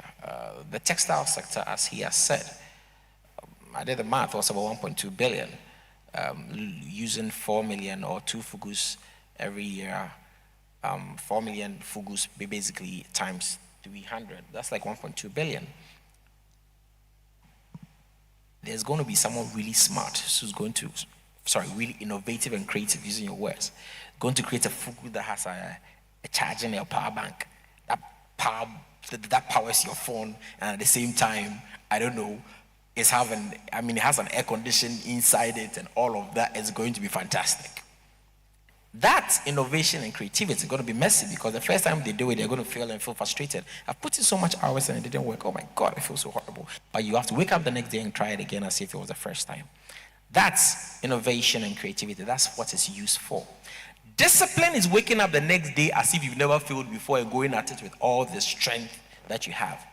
The textile sector, as he has said, I did the math, was about 1.2 billion, using 4 million or 2 fugus every year. 4 million fugus basically times 300. That's like 1.2 billion. There's going to be someone really smart who's really innovative and creative, using your words, going to create a fugu that has a charging a power bank that powers your phone, and at the same time, I don't know, it has an air condition inside it, and all of that is going to be fantastic. That innovation and creativity is going to be messy, because the first time they do it, they're going to fail and feel frustrated. I've put in so much hours and it didn't work. Oh my God, I feel so horrible. But you have to wake up the next day and try it again as if it was the first time. That's innovation and creativity. That's what it's used for. Discipline is waking up the next day as if you've never failed before and going at it with all the strength that you have.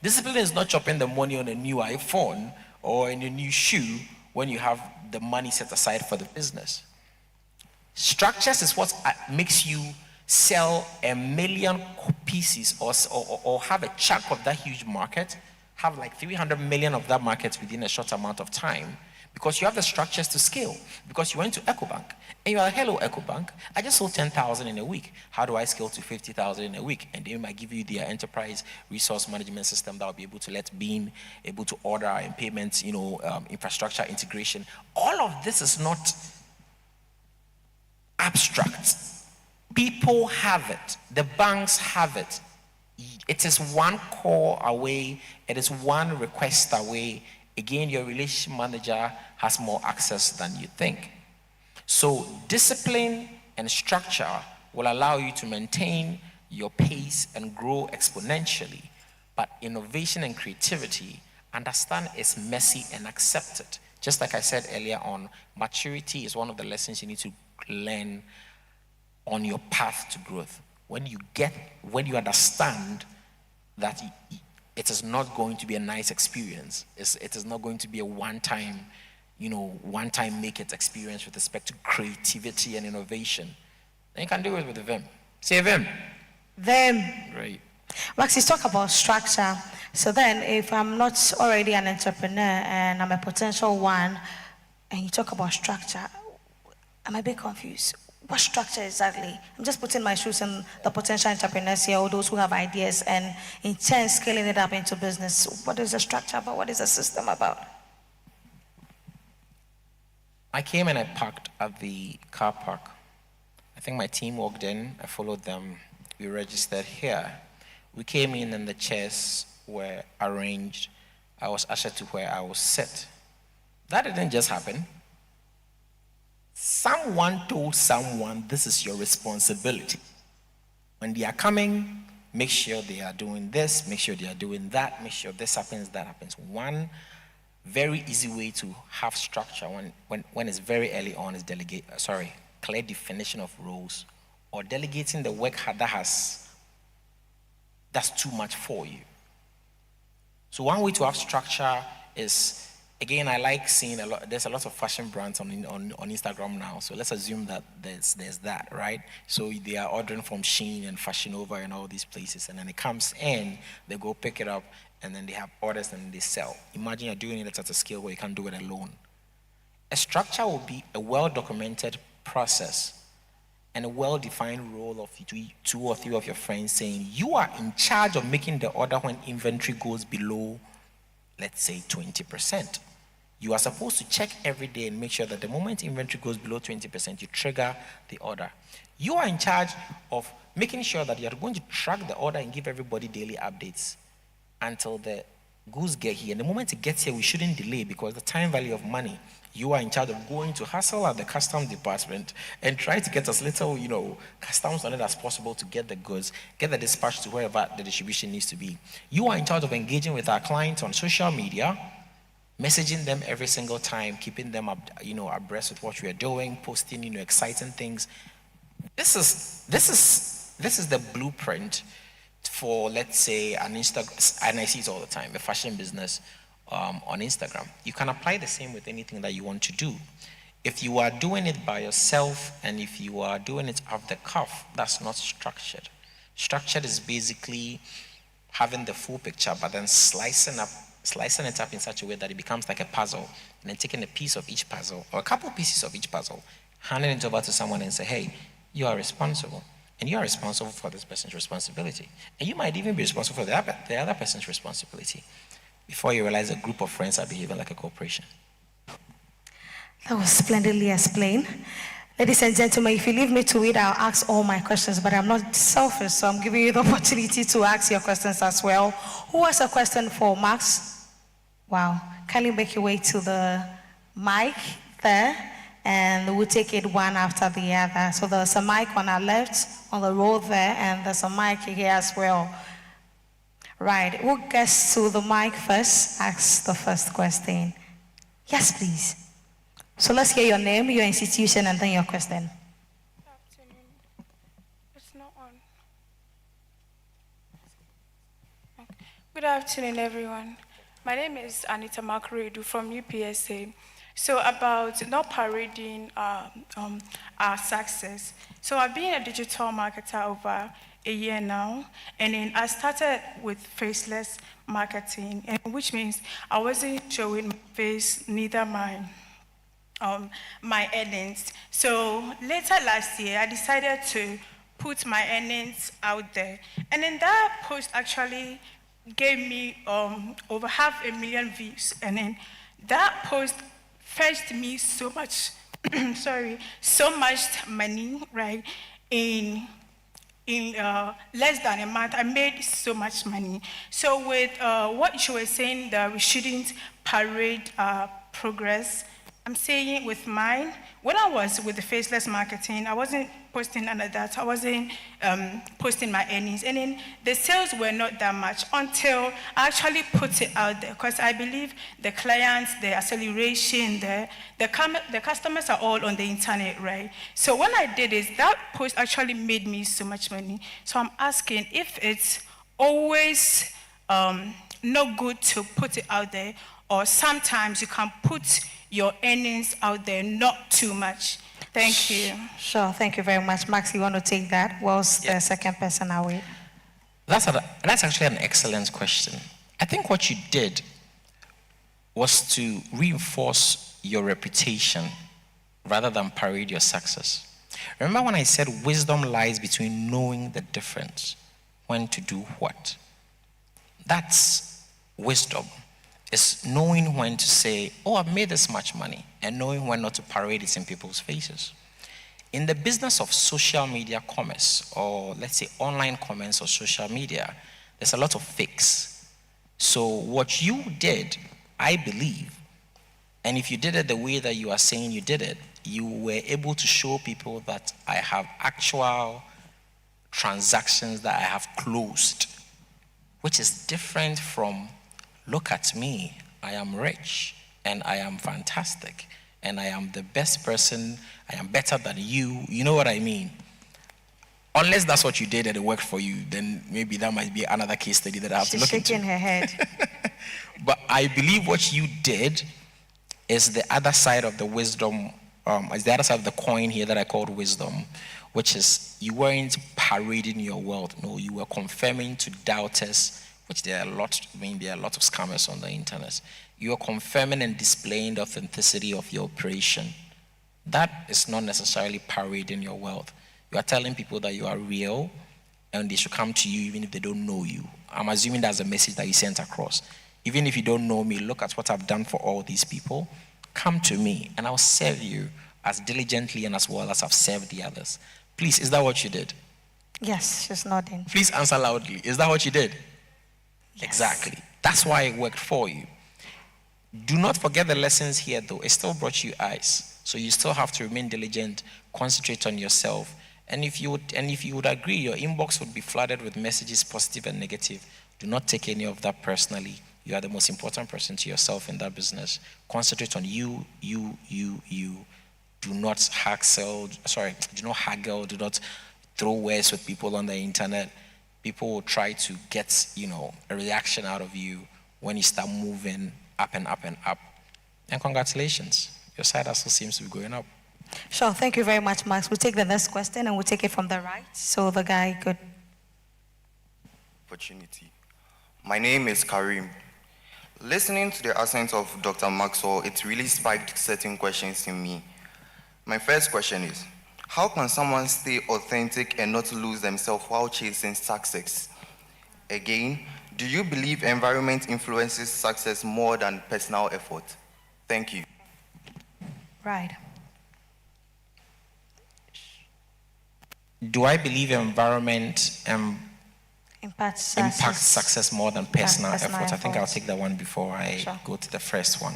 Discipline is not chopping the money on a new iPhone or in a new shoe when you have the money set aside for the business. Structures is what makes you sell 1 million pieces or have a chunk of that huge market, have like 300 million of that market within a short amount of time, because you have the structures to scale. Because you went to EcoBank and you're like, hello EcoBank, I just sold 10,000 in a week. How do I scale to 50,000 in a week? And they might give you their enterprise resource management system that will be able to let Beam, able to order and payments, infrastructure integration. All of this is not abstract. People have it. The banks have it. It is one call away. It is one request away. Again, your relationship manager has more access than you think. So discipline and structure will allow you to maintain your pace and grow exponentially. But innovation and creativity, understand, is messy and accept it. Just like I said earlier on, maturity is one of the lessons you need to learn on your path to growth. When you understand that it is not going to be a nice experience, it is not going to be a one-time make it experience with respect to creativity and innovation, then you can do it with the Vim. Say Vim. Vim. Right. Max, you talk about structure. So then if I'm not already an entrepreneur and I'm a potential one, and you talk about structure, I'm a bit confused. What structure exactly? I'm just putting my shoes in the potential entrepreneurs here, or those who have ideas, and in turn scaling it up into business. What is the structure about? What is the system about? I came and I parked at the car park. I think my team walked in, I followed them, we registered here. We came in and the chairs were arranged. I was ushered to where I was sit. That didn't just happen. Someone told someone, this is your responsibility. When they are coming, make sure they are doing this, make sure they are doing that, make sure this happens, that happens. One very easy way to have structure when it's very early on is clear definition of roles, or delegating the work that's too much for you. So one way to have structure is, again, I like seeing there's a lot of fashion brands on Instagram now. So let's assume that there's that, right? So they are ordering from Shein and Fashion Nova and all these places, and then it comes in, they go pick it up, and then they have orders and they sell. Imagine you're doing it at a scale where you can't do it alone. A structure will be a well-documented process and a well-defined role of two or three of your friends saying, you are in charge of making the order when inventory goes below, let's say, 20%. You are supposed to check every day and make sure that the moment inventory goes below 20%, you trigger the order. You are in charge of making sure that you are going to track the order and give everybody daily updates until the goods get here. And the moment it gets here, we shouldn't delay, because the time value of money. You are in charge of going to hustle at the customs department and try to get as little, customs on it as possible to get the goods, get the dispatch to wherever the distribution needs to be. You are in charge of engaging with our clients on social media, messaging them every single time, keeping them abreast with what we are doing, posting, exciting things. This is the blueprint for, let's say, an Instagram, and I see it all the time, a fashion business on Instagram. You can apply the same with anything that you want to do. If you are doing it by yourself and if you are doing it off the cuff, that's not structured. Structured is basically having the full picture, but then slicing it up in such a way that it becomes like a puzzle, and then taking a piece of each puzzle, or a couple pieces of each puzzle, handing it over to someone and say, hey, you are responsible. And you are responsible for this person's responsibility. And you might even be responsible for the other person's responsibility. Before you realize a group of friends are behaving like a corporation. That was splendidly explained. Ladies and gentlemen, if you leave me to it, I'll ask all my questions, but I'm not selfish, so I'm giving you the opportunity to ask your questions as well. Who has a question for Max? Wow. Kindly make your way to the mic there, and we'll take it one after the other. So there's a mic on our left, on the row there, and there's a mic here as well. Right, who gets to the mic first? Ask the first question. Yes, please. So let's hear your name, your institution, and then your question. Good afternoon. It's not on. Okay. Good afternoon, everyone. My name is Anita Makredu from UPSA. So about not parading our success. So I've been a digital marketer over a year now, and then I started with faceless marketing, and which means I wasn't showing my face, neither my earnings. So later last year, I decided to put my earnings out there, and then that post actually gave me over 500,000 views, and then that post fetched me so much, sorry, so much money, right? In less than a month, I made so much money. So with what you were saying, that we shouldn't parade progress, I'm saying with mine, when I was with the faceless marketing, I wasn't posting none of that. I wasn't posting my earnings. And then the sales were not that much until I actually put it out there, because I believe the clients, the acceleration, the customers are all on the internet, right? So when I did this, that post actually made me so much money. So I'm asking if it's always not good to put it out there, or sometimes you can put your earnings out there, not too much. Thank you. Sure, thank you very much. Max, you want to take that? Whilst the second person away. That's actually an excellent question. I think what you did was to reinforce your reputation rather than parade your success. Remember when I said wisdom lies between knowing the difference, when to do what? That's wisdom. It's knowing when to say, oh, I've made this much money, and knowing when not to parade it in people's faces. In the business of social media commerce, or let's say online commerce or social media, there's a lot of fakes. So what you did, I believe, and if you did it the way that you are saying you did it, you were able to show people that I have actual transactions that I have closed, which is different from, look at me, I am rich, and I am fantastic, and I am the best person, I am better than you. You know what I mean? Unless that's what you did and it worked for you, then maybe that might be another case study that I have to look into. She's shaking her head. But I believe what you did is the other side of the wisdom, is the other side of the coin here that I called wisdom, which is you weren't parading your wealth. No, you were confirming to doubters, which there are a lot of scammers on the internet. You are confirming and displaying the authenticity of your operation. That is not necessarily parading your wealth. You are telling people that you are real and they should come to you even if they don't know you. I'm assuming that's a message that you sent across. Even if you don't know me, look at what I've done for all these people. Come to me and I'll serve you as diligently and as well as I've served the others. Please, is that what you did? Yes, she's nodding. Please answer loudly. Is that what you did? Yes. Exactly. That's why it worked for you. Do not forget the lessons here, though. It still brought you eyes. So you still have to remain diligent, concentrate on yourself. And if you would agree, your inbox would be flooded with messages, positive and negative. Do not take any of that personally. You are the most important person to yourself in that business. Concentrate on you. Do not haggle, do not throw words with people on the internet. People will try to get, a reaction out of you when you start moving up and up and up. And congratulations, your side hustle seems to be going up. Sure, thank you very much, Max. We'll take the next question and we'll take it from the right. So the guy could. Opportunity. My name is Karim. Listening to the accent of Dr. Maxwell, it really spiked certain questions in me. My first question is, how can someone stay authentic and not lose themselves while chasing success? Again, do you believe environment influences success more than personal effort? Thank you. Right. Do I believe environment impacts success more than personal effort? I think I'll effort. take that one before I Sure. go to the first one.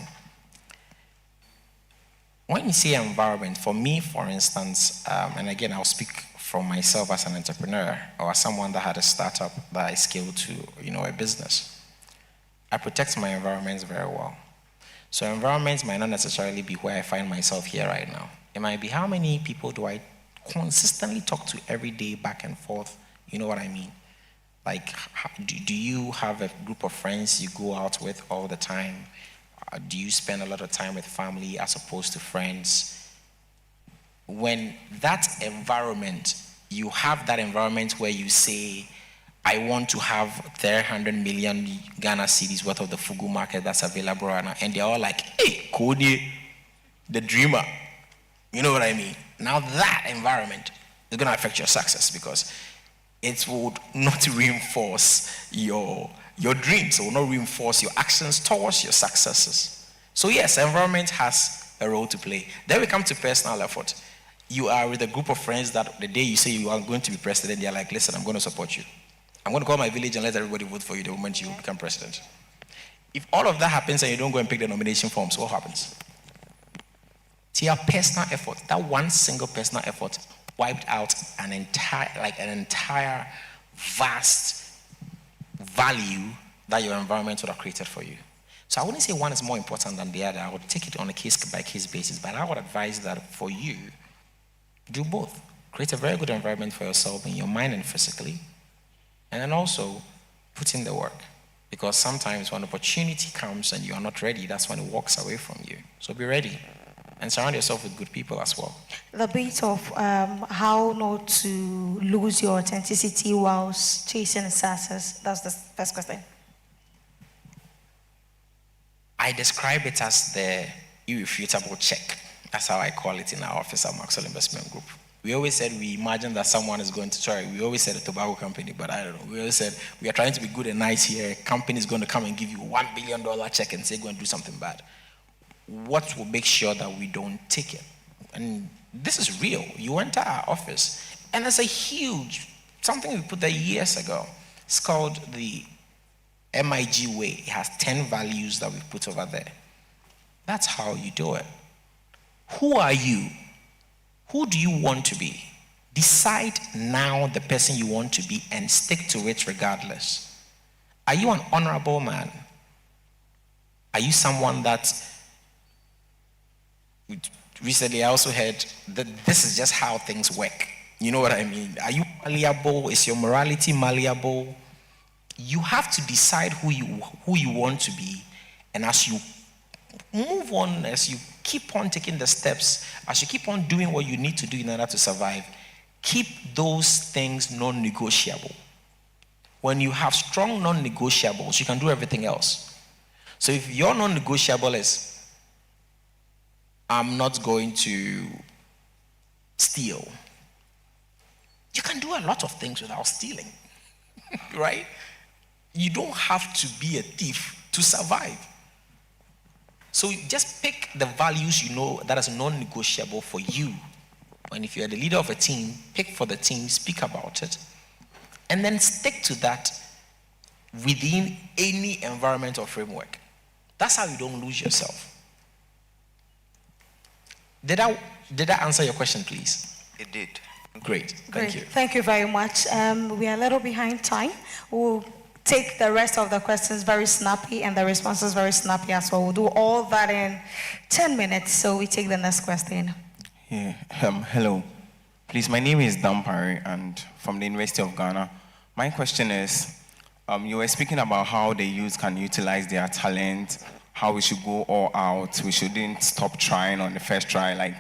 When you say environment, for me, for instance, and again, I'll speak from myself as an entrepreneur or as someone that had a startup that I scaled to, a business. I protect my environments very well. So environments might not necessarily be where I find myself here right now. It might be how many people do I consistently talk to every day back and forth? You know what I mean? Like, do you have a group of friends you go out with all the time? Do you spend a lot of time with family as opposed to friends? When that environment, you have that environment where you say, I want to have 300 million Ghana cedis worth of the Fugu market that's available right now. And they're all like, hey, Kony, the dreamer. You know what I mean? Now that environment is going to affect your success because it would not reinforce your dreams. It will not reinforce your actions towards your successes. So yes, environment has a role to play. Then we come to personal effort. You are with a group of friends that the day you say you are going to be president, they're like, listen, I'm going to support you. I'm going to call my village and let everybody vote for you the moment you become president. If all of that happens and you don't go and pick the nomination forms, what happens? See, your personal effort, that one single personal effort wiped out an entire vast value that your environment would have created for you. So I wouldn't say one is more important than the other. I would take it on a case-by-case basis, but I would advise that for you, do both. Create a very good environment for yourself in your mind and physically, and then also put in the work. Because sometimes when opportunity comes and you are not ready, that's when it walks away from you. So be ready and surround yourself with good people as well. The bit of how not to lose your authenticity whilst chasing success. That's the first question. I describe it as the irrefutable check. That's how I call it in our office at Maxwell Investment Group. We always said we imagine that someone is going to, we always said a tobacco company, but I don't know. We always said we are trying to be good and nice here. A company is going to come and give you $1 billion check and say go and do something bad. What will make sure that we don't take it? And this is real. You enter our office and there's a huge, something we put there years ago. It's called the MIG way. It has 10 values that we put over there. That's how you do it. Who are you? Who do you want to be? Decide now the person you want to be and stick to it regardless. Are you an honorable man? Are you someone that, recently I also heard that this is just how things work. You know what I mean? Are you malleable? Is your morality malleable? You have to decide who you want to be, and as you move on, as you keep on taking the steps, as you keep on doing what you need to do in order to survive, keep those things non-negotiable. When you have strong non-negotiables, you can do everything else. So if your non-negotiable is, I'm not going to steal, you can do a lot of things without stealing, right? You don't have to be a thief to survive. So just pick the values you know that is non-negotiable for you. And if you're the leader of a team, pick for the team, speak about it, and then stick to that within any environment or framework. That's how you don't lose yourself. Did I answer your question, please? It did. Great. Thank you. Thank you very much. We are a little behind time. We'll take the rest of the questions very snappy and the responses very snappy as well. We'll do all that in 10 minutes. So we take the next question. Yeah. Hello. Please, my name is Dampari and from the University of Ghana. My question is, you were speaking about how the youth can utilize their talent, how we should go all out. We shouldn't stop trying on the first try. Like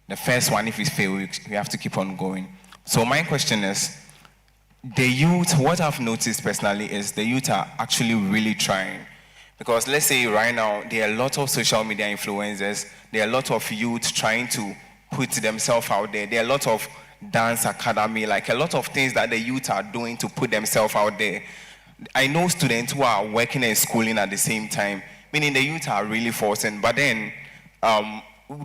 the first one, if we fail, we have to keep on going. So my question is, the youth, what I've noticed personally is the youth are actually really trying. Because let's say right now, there are a lot of social media influencers, there are a lot of youth trying to put themselves out there. There are a lot of dance academy, like a lot of things that the youth are doing to put themselves out there. I know students who are working and schooling at the same time, meaning the youth are really forcing. But then,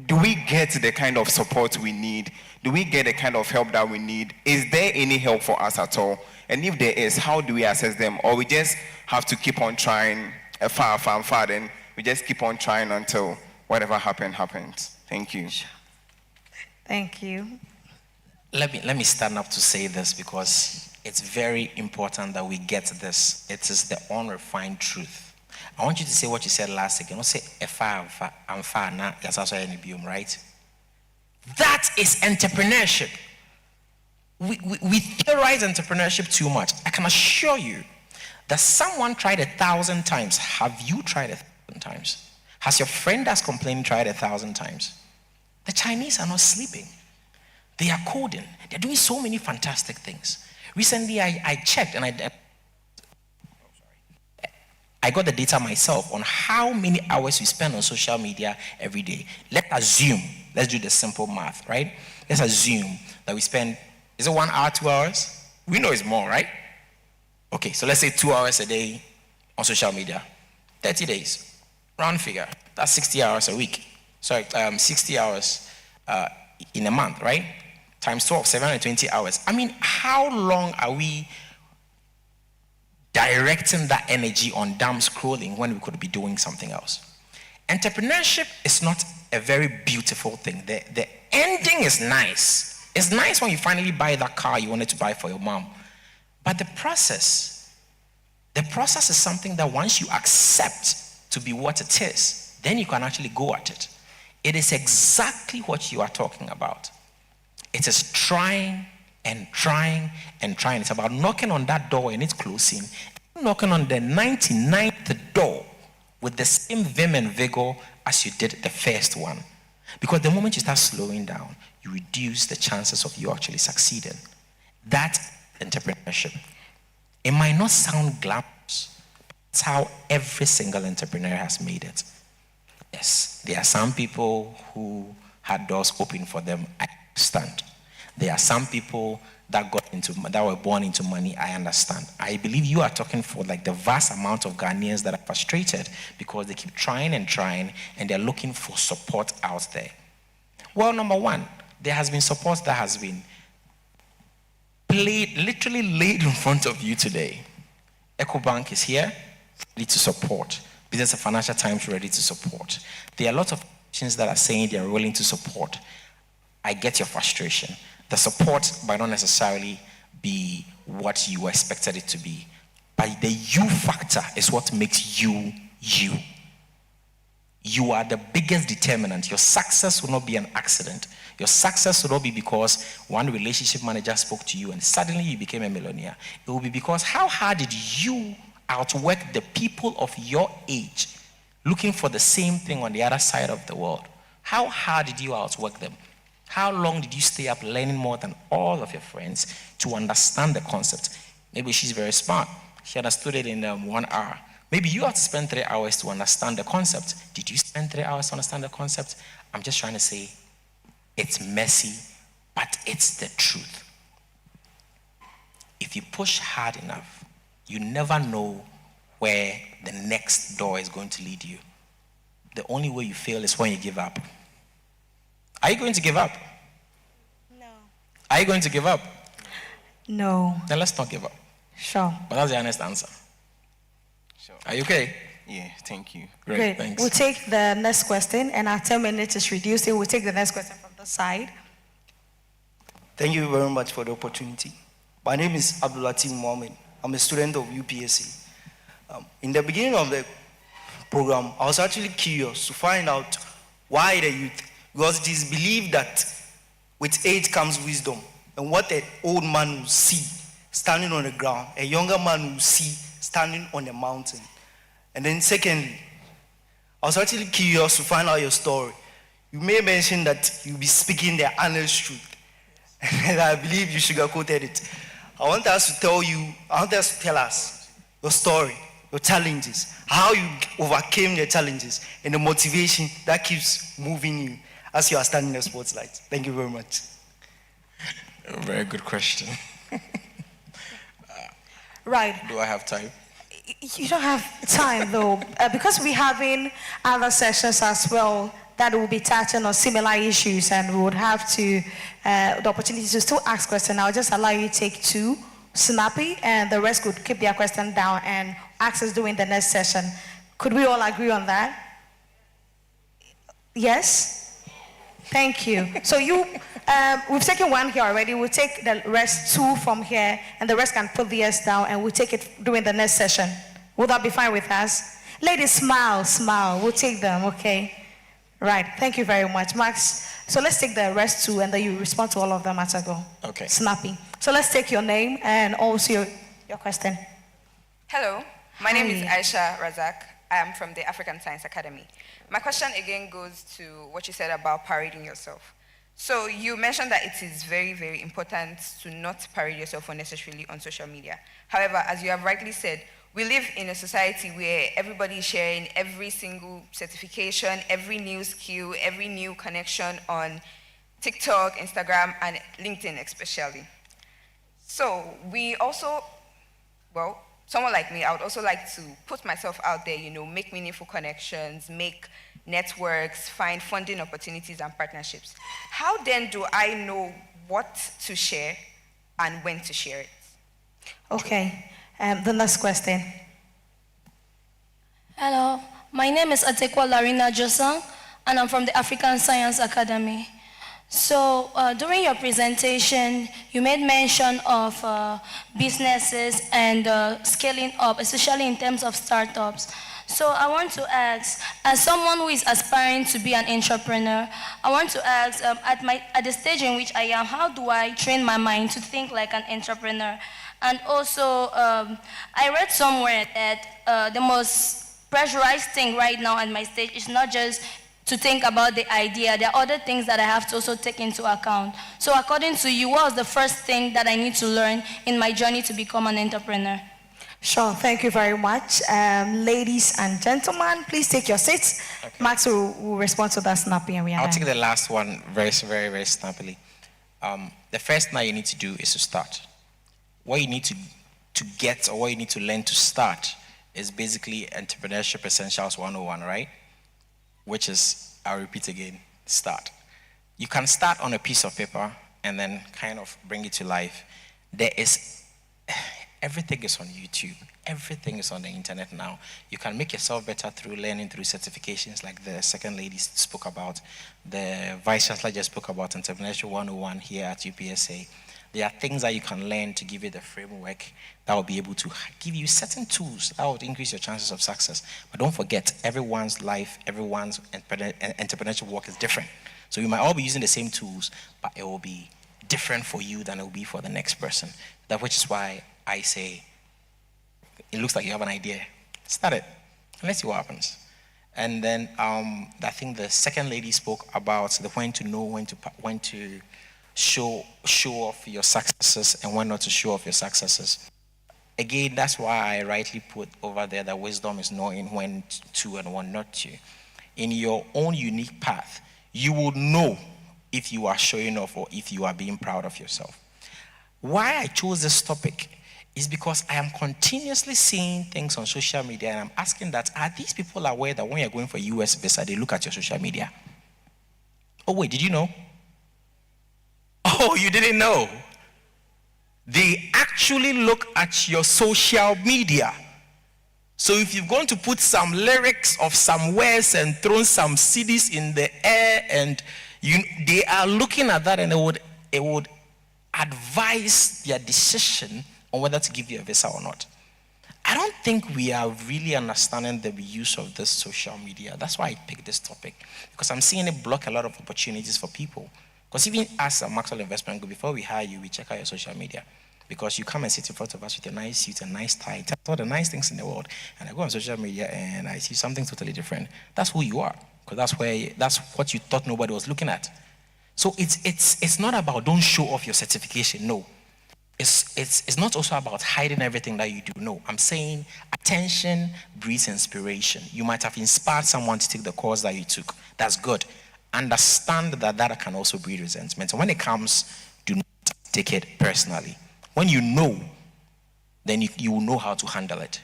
do we get the kind of support we need? Do we get the kind of help that we need? Is there any help for us at all? And if there is, how do we assess them? Or we just have to keep on trying far, and we just keep on trying until whatever happens. Thank you. Thank you. Let me stand up to say this because it's very important that we get this. It is the unrefined truth. I want you to say what you said last week. You don't say I'm far now. That's also any biome, right? That is entrepreneurship. We theorize entrepreneurship too much. I can assure you that someone tried 1,000 times. Have you tried 1,000 times? Has your friend that's complaining tried 1,000 times? The Chinese are not sleeping. They are coding. They're doing so many fantastic things. Recently, I checked and I got the data myself on how many hours we spend on social media every day. Let's do the simple math, right? Let's assume that we spend, is it 1 hour, 2 hours? We know it's more, right? Okay, so let's say 2 hours a day on social media. 30 days, round figure, that's 60 hours a week. Sorry, 60 hours in a month, right? Times 12, 720 hours. I mean, how long are we directing that energy on damn scrolling when we could be doing something else? Entrepreneurship is not a very beautiful thing. The ending is nice. It's nice when you finally buy that car you wanted to buy for your mom. But the process is something that once you accept to be what it is, then you can actually go at it. It is exactly what you are talking about. It is trying and trying and trying. It's about knocking on that door and it's closing, knocking on the 99th door with the same vim and vigor as you did the first one. Because the moment you start slowing down, you reduce the chances of you actually succeeding. That's entrepreneurship. It might not sound glamorous. It's how every single entrepreneur has made it. Yes, there are some people who had doors open for them. I understand. There are some people that were born into money. I understand. I believe you are talking for like the vast amount of Ghanaians that are frustrated because they keep trying and trying and they're looking for support out there. Well, number one, there has been support that has been literally laid in front of you today. EcoBank is here, ready to support. Business and Financial Times ready to support. There are a lot of institutions that are saying they are willing to support. I get your frustration. The support might not necessarily be what you expected it to be, but the you factor is what makes you you. You are the biggest determinant. Your success will not be an accident. Your success will not be because one relationship manager spoke to you and suddenly you became a millionaire. It will be because how hard did you outwork the people of your age looking for the same thing on the other side of the world? How hard did you outwork them? How long did you stay up learning more than all of your friends to understand the concept? Maybe she's very smart. She understood it in 1 hour. Maybe you have to spend 3 hours to understand the concept. Did you spend 3 hours to understand the concept? I'm just trying to say it's messy, but it's the truth. If you push hard enough, you never know where the next door is going to lead you. The only way you fail is when you give up. Are you going to give up? No. Are you going to give up? No. Then let's not give up. Sure. But that's the honest answer. Sure. Are you okay? Yeah, thank you. Great, thanks. We'll take the next question, and our 10 minutes is reduced. We'll take the next question from the side. Thank you very much for the opportunity. My name is Abdulatif Mohammed. I'm a student of UPSC. In the beginning of the program, I was actually curious to find out why the youth, because it is believed that with age comes wisdom, and what an old man will see standing on the ground, a younger man will see standing on a mountain. And then secondly, I was actually curious to find out your story. You may mention that you'll be speaking the honest truth, and I believe you sugarcoated it. I want us to tell us your story, your challenges, how you overcame the challenges, and the motivation that keeps moving you as you are standing in the spotlight. Thank you very much. A very good question. Right. Do I have time? You don't have time though, because we're having other sessions as well that will be touching on similar issues, and we would have to the opportunity to still ask questions. I'll just allow you to take 2 snappy, and the rest could keep their question down and ask us during the next session. Could we all agree on that? Yes? Thank you. So we've taken 1 here already. We'll take the rest 2 from here, and the rest can put theirs down, and we'll take it during the next session. Will that be fine with us? Ladies, smile. We'll take them, okay? Right. Thank you very much, Max. So let's take the rest 2, and then you respond to all of them as I go. Okay. Snappy. So let's take your name and also your question. Hello, my name is Aisha Razak. I am from the African Science Academy. My question again goes to what you said about parading yourself. So you mentioned that it is very, very important to not parade yourself unnecessarily on social media. However, as you have rightly said, we live in a society where everybody is sharing every single certification, every new skill, every new connection on TikTok, Instagram, and LinkedIn especially. So we also, well, someone like me, I would also like to put myself out there, make meaningful connections, make networks, find funding opportunities and partnerships. How then do I know what to share and when to share it? Okay, the next question. Hello, my name is Atekwa Larina Josang, and I'm from the African Science Academy. So during your presentation, you made mention of businesses and scaling up, especially in terms of startups. So I want to ask, as someone who is aspiring to be an entrepreneur, I want to ask, at the stage in which I am, how do I train my mind to think like an entrepreneur? And also, I read somewhere that the most pressurized thing right now at my stage is not just to think about the idea. There are other things that I have to also take into account. So according to you, what was the first thing that I need to learn in my journey to become an entrepreneur? Sure, thank you very much. Ladies and gentlemen, please take your seats. Okay. Max will respond to that snappy and we are I'll done. take the last one very, very, very snappily. The first thing you need to do is to start. What you need to get or what you need to learn to start is basically Entrepreneurship Essentials 101, right? Which is, I'll repeat again, start. You can start on a piece of paper and then kind of bring it to life. Everything is on YouTube. Everything is on the internet now. You can make yourself better through learning through certifications like the second lady spoke about. The Vice Chancellor just spoke about Entrepreneurship 101 here at UPSA. There are things that you can learn to give you the framework that will be able to give you certain tools that will increase your chances of success. But don't forget, everyone's life, everyone's entrepreneurship work is different. So you might all be using the same tools, but it will be different for you than it will be for the next person. That which is why I say, it looks like you have an idea. Start it, and let's see what happens. And then I think the second lady spoke about the when to know when to show off your successes and when not to show off your successes. Again, that's why I rightly put over there that wisdom is knowing when to and when not to. In your own unique path, you will know if you are showing off or if you are being proud of yourself. Why I chose this topic is because I am continuously seeing things on social media and I'm asking that, are these people aware that when you're going for US visa, they look at your social media? Oh wait, did you know? Oh, you didn't know? They actually look at your social media. So if you're going to put some lyrics of some words and throw some CDs in the air and they are looking at that and it would advise their decision on whether to give you a visa or not. I don't think we are really understanding the use of this social media. That's why I picked this topic, because I'm seeing it block a lot of opportunities for people. Because even as a Maxwell Investment Group, before we hire you, we check out your social media. Because you come and sit in front of us with a nice suit and nice tie, all the nice things in the world, and I go on social media and I see something totally different. That's who you are, because that's what you thought nobody was looking at. So it's not about don't show off your certification, no. It's not also about hiding everything that you do, no. I'm saying attention breeds inspiration. You might have inspired someone to take the course that you took. That's good. Understand that can also breed resentment. And when it comes, do not take it personally. When you know, then you will know how to handle it.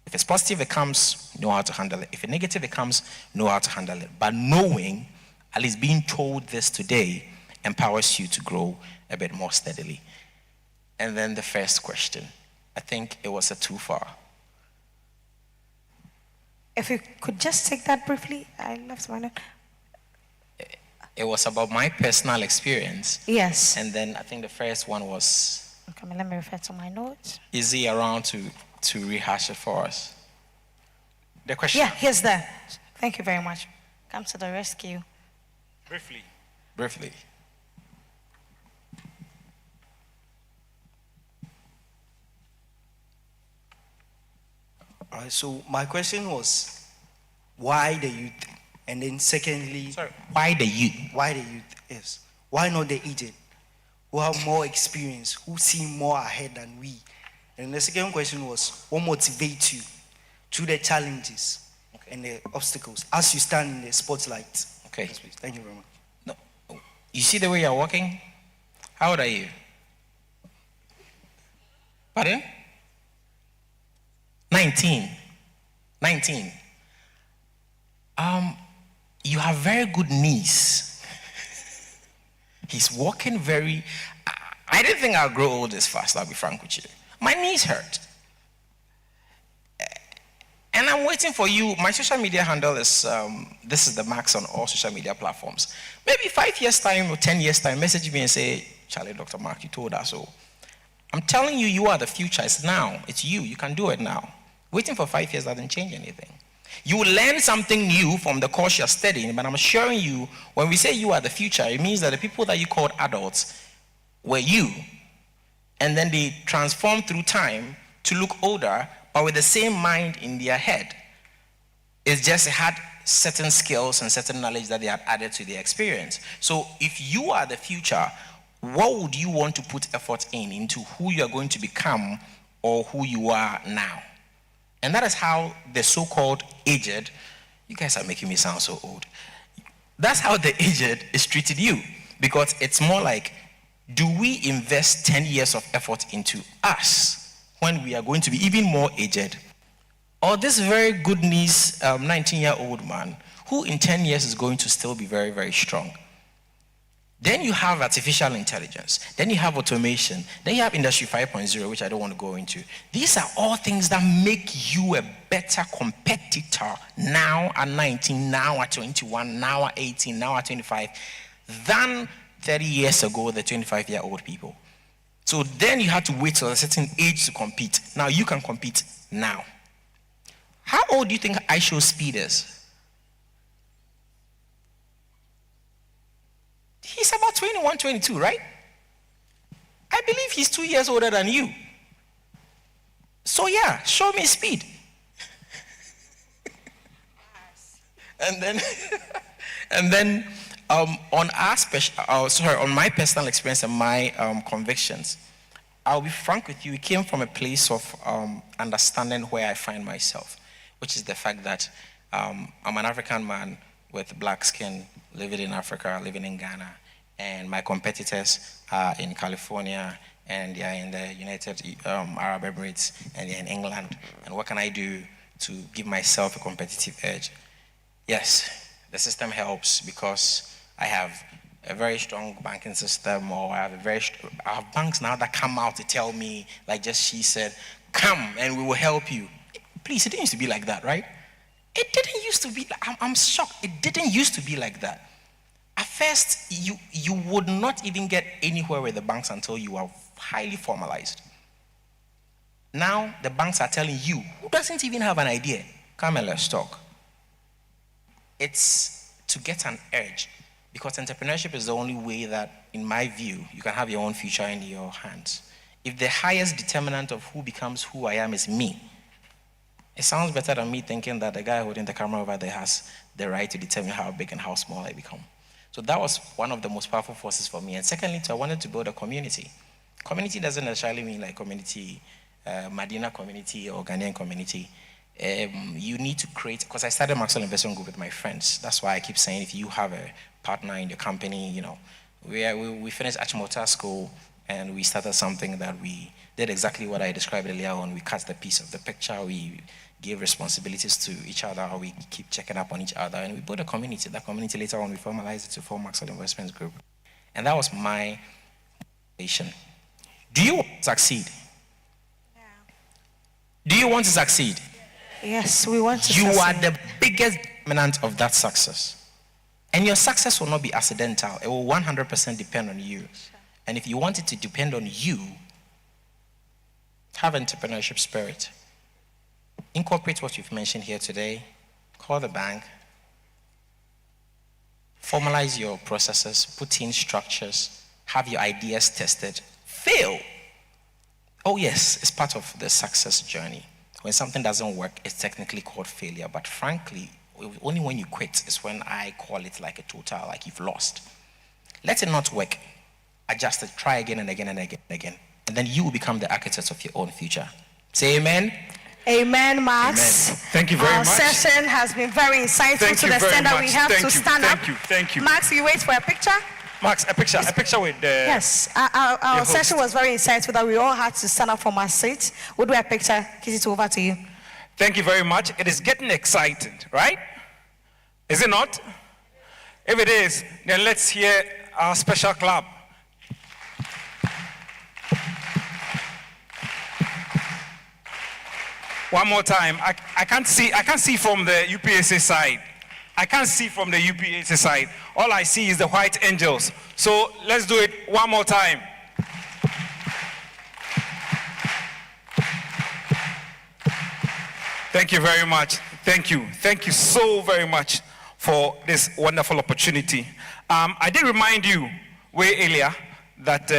If it's positive, it comes, know how to handle it. If it's negative, it comes, know how to handle it. But knowing, at least being told this today, empowers you to grow a bit more steadily. And then the first question, I think it was a too far. If you could just take that briefly, I left my note. It was about my personal experience. Yes. And then I think the first one was... Okay, let me refer to my notes. Is he around to rehash it for us? The question? Yeah, here's that. Thank you very much. Come to the rescue. Briefly. All right, so my question was, why the youth? And then secondly, Sorry, why the youth? why the youth? Yes. Why not the aged, who have more experience, who see more ahead than we? And the second question was, what motivates you through the challenges and the obstacles as you stand in the spotlight? Okay. Yes, please. Thank you very much. No. You see the way you're walking? How old are you? Pardon? 19. 19. You have very good knees. He's walking very. I didn't think I'll grow old this fast, I'll be frank with you. My knees hurt. And I'm waiting for you. My social media handle is, this is the max on all social media platforms. Maybe 5 years' time or 10 years' time, message me and say, Charlie, Dr. Mark, you told us so. I'm telling you, you are the future. It's now. It's you. You can do it now. Waiting for 5 years doesn't change anything. You will learn something new from the course you're studying, but I'm assuring you, when we say you are the future, it means that the people that you called adults were you, and then they transformed through time to look older, but with the same mind in their head. It's just had certain skills and certain knowledge that they had added to their experience. So if you are the future, what would you want to put effort into who you are going to become or who you are now? And that is how the so-called aged, you guys are making me sound so old. That's how the aged is treated you, because it's more like, do we invest 10 years of effort into us when we are going to be even more aged? Or this very good knees 19-year-old man who in 10 years is going to still be very, very strong? Then you have artificial intelligence. Then you have automation. Then you have Industry 5.0, which I don't want to go into. These are all things that make you a better competitor now at 19, now at 21, now at 18, now at 25, than 30 years ago, the 25-year-old people. So then you have to wait till a certain age to compete. Now you can compete now. How old do you think iShow Speed is? He's about 21, 22, right? I believe he's 2 years older than you. So yeah, show me speed. and then on my personal experience and my convictions, I'll be frank with you, it came from a place of understanding where I find myself, which is the fact that I'm an African man with black skin, living in Africa, living in Ghana, and my competitors are in California, and they are in the United Arab Emirates, and they're in England. And what can I do to give myself a competitive edge? Yes, the system helps because I have a very strong banking system, or I have banks now that come out to tell me, like just she said, come and we will help you. Please, it didn't used to be like that, right? It didn't used to be, I'm shocked. It didn't used to be like that. At first, you would not even get anywhere with the banks until you are highly formalized. Now, the banks are telling you, who doesn't even have an idea, come and let's talk. It's to get an edge, because entrepreneurship is the only way that, in my view, you can have your own future in your hands. If the highest determinant of who becomes who I am is me, it sounds better than me thinking that the guy holding the camera over there has the right to determine how big and how small I become. So that was one of the most powerful forces for me. And secondly, I wanted to build a community. Community doesn't necessarily mean like community, Madina community or Ghanaian community. You need to create, because I started Maxwell Investment Group with my friends. That's why I keep saying, if you have a partner in your company, you know, we finished Achimota School, and we started something that we did exactly what I described earlier on. We cut the piece of the picture, we give responsibilities to each other, we keep checking up on each other, and we built a community. That community later on, we formalized it to form Maxwell Investments Group. And that was my motivation. Do you want to succeed? Yeah. Do you want to succeed? Yes, we want to You succeed. are the biggest determinant of that success. And your success will not be accidental. It will 100% depend on you. Sure. And if you want it to depend on you, have entrepreneurship spirit. Incorporate what you've mentioned here today. Call the bank. Formalize your processes. Put in structures. Have your ideas tested. Fail. Oh yes, it's part of the success journey. When something doesn't work, it's technically called failure. But frankly, only when you quit is when I call it like a total, like you've lost. Let it not work. Adjust it. Try again and again and again and again. And then you will become the architect of your own future. Say amen. Amen, Max. Amen. Thank you very much. Our session has been very insightful to the extent that we have to stand up. Thank you. Max, you wait for a picture? Max, a picture with the... Yes, our session was very insightful that we all had to stand up from our seats. We'll do a picture. Kiss it over to you. Thank you very much. It is getting exciting, right? Is it not? If it is, then let's hear our special clap. One more time. I can't see from the UPSA side. I can't see from the UPSA side. All I see is the white angels. So let's do it one more time. Thank you very much. Thank you. Thank you so very much for this wonderful opportunity. I did remind you way earlier that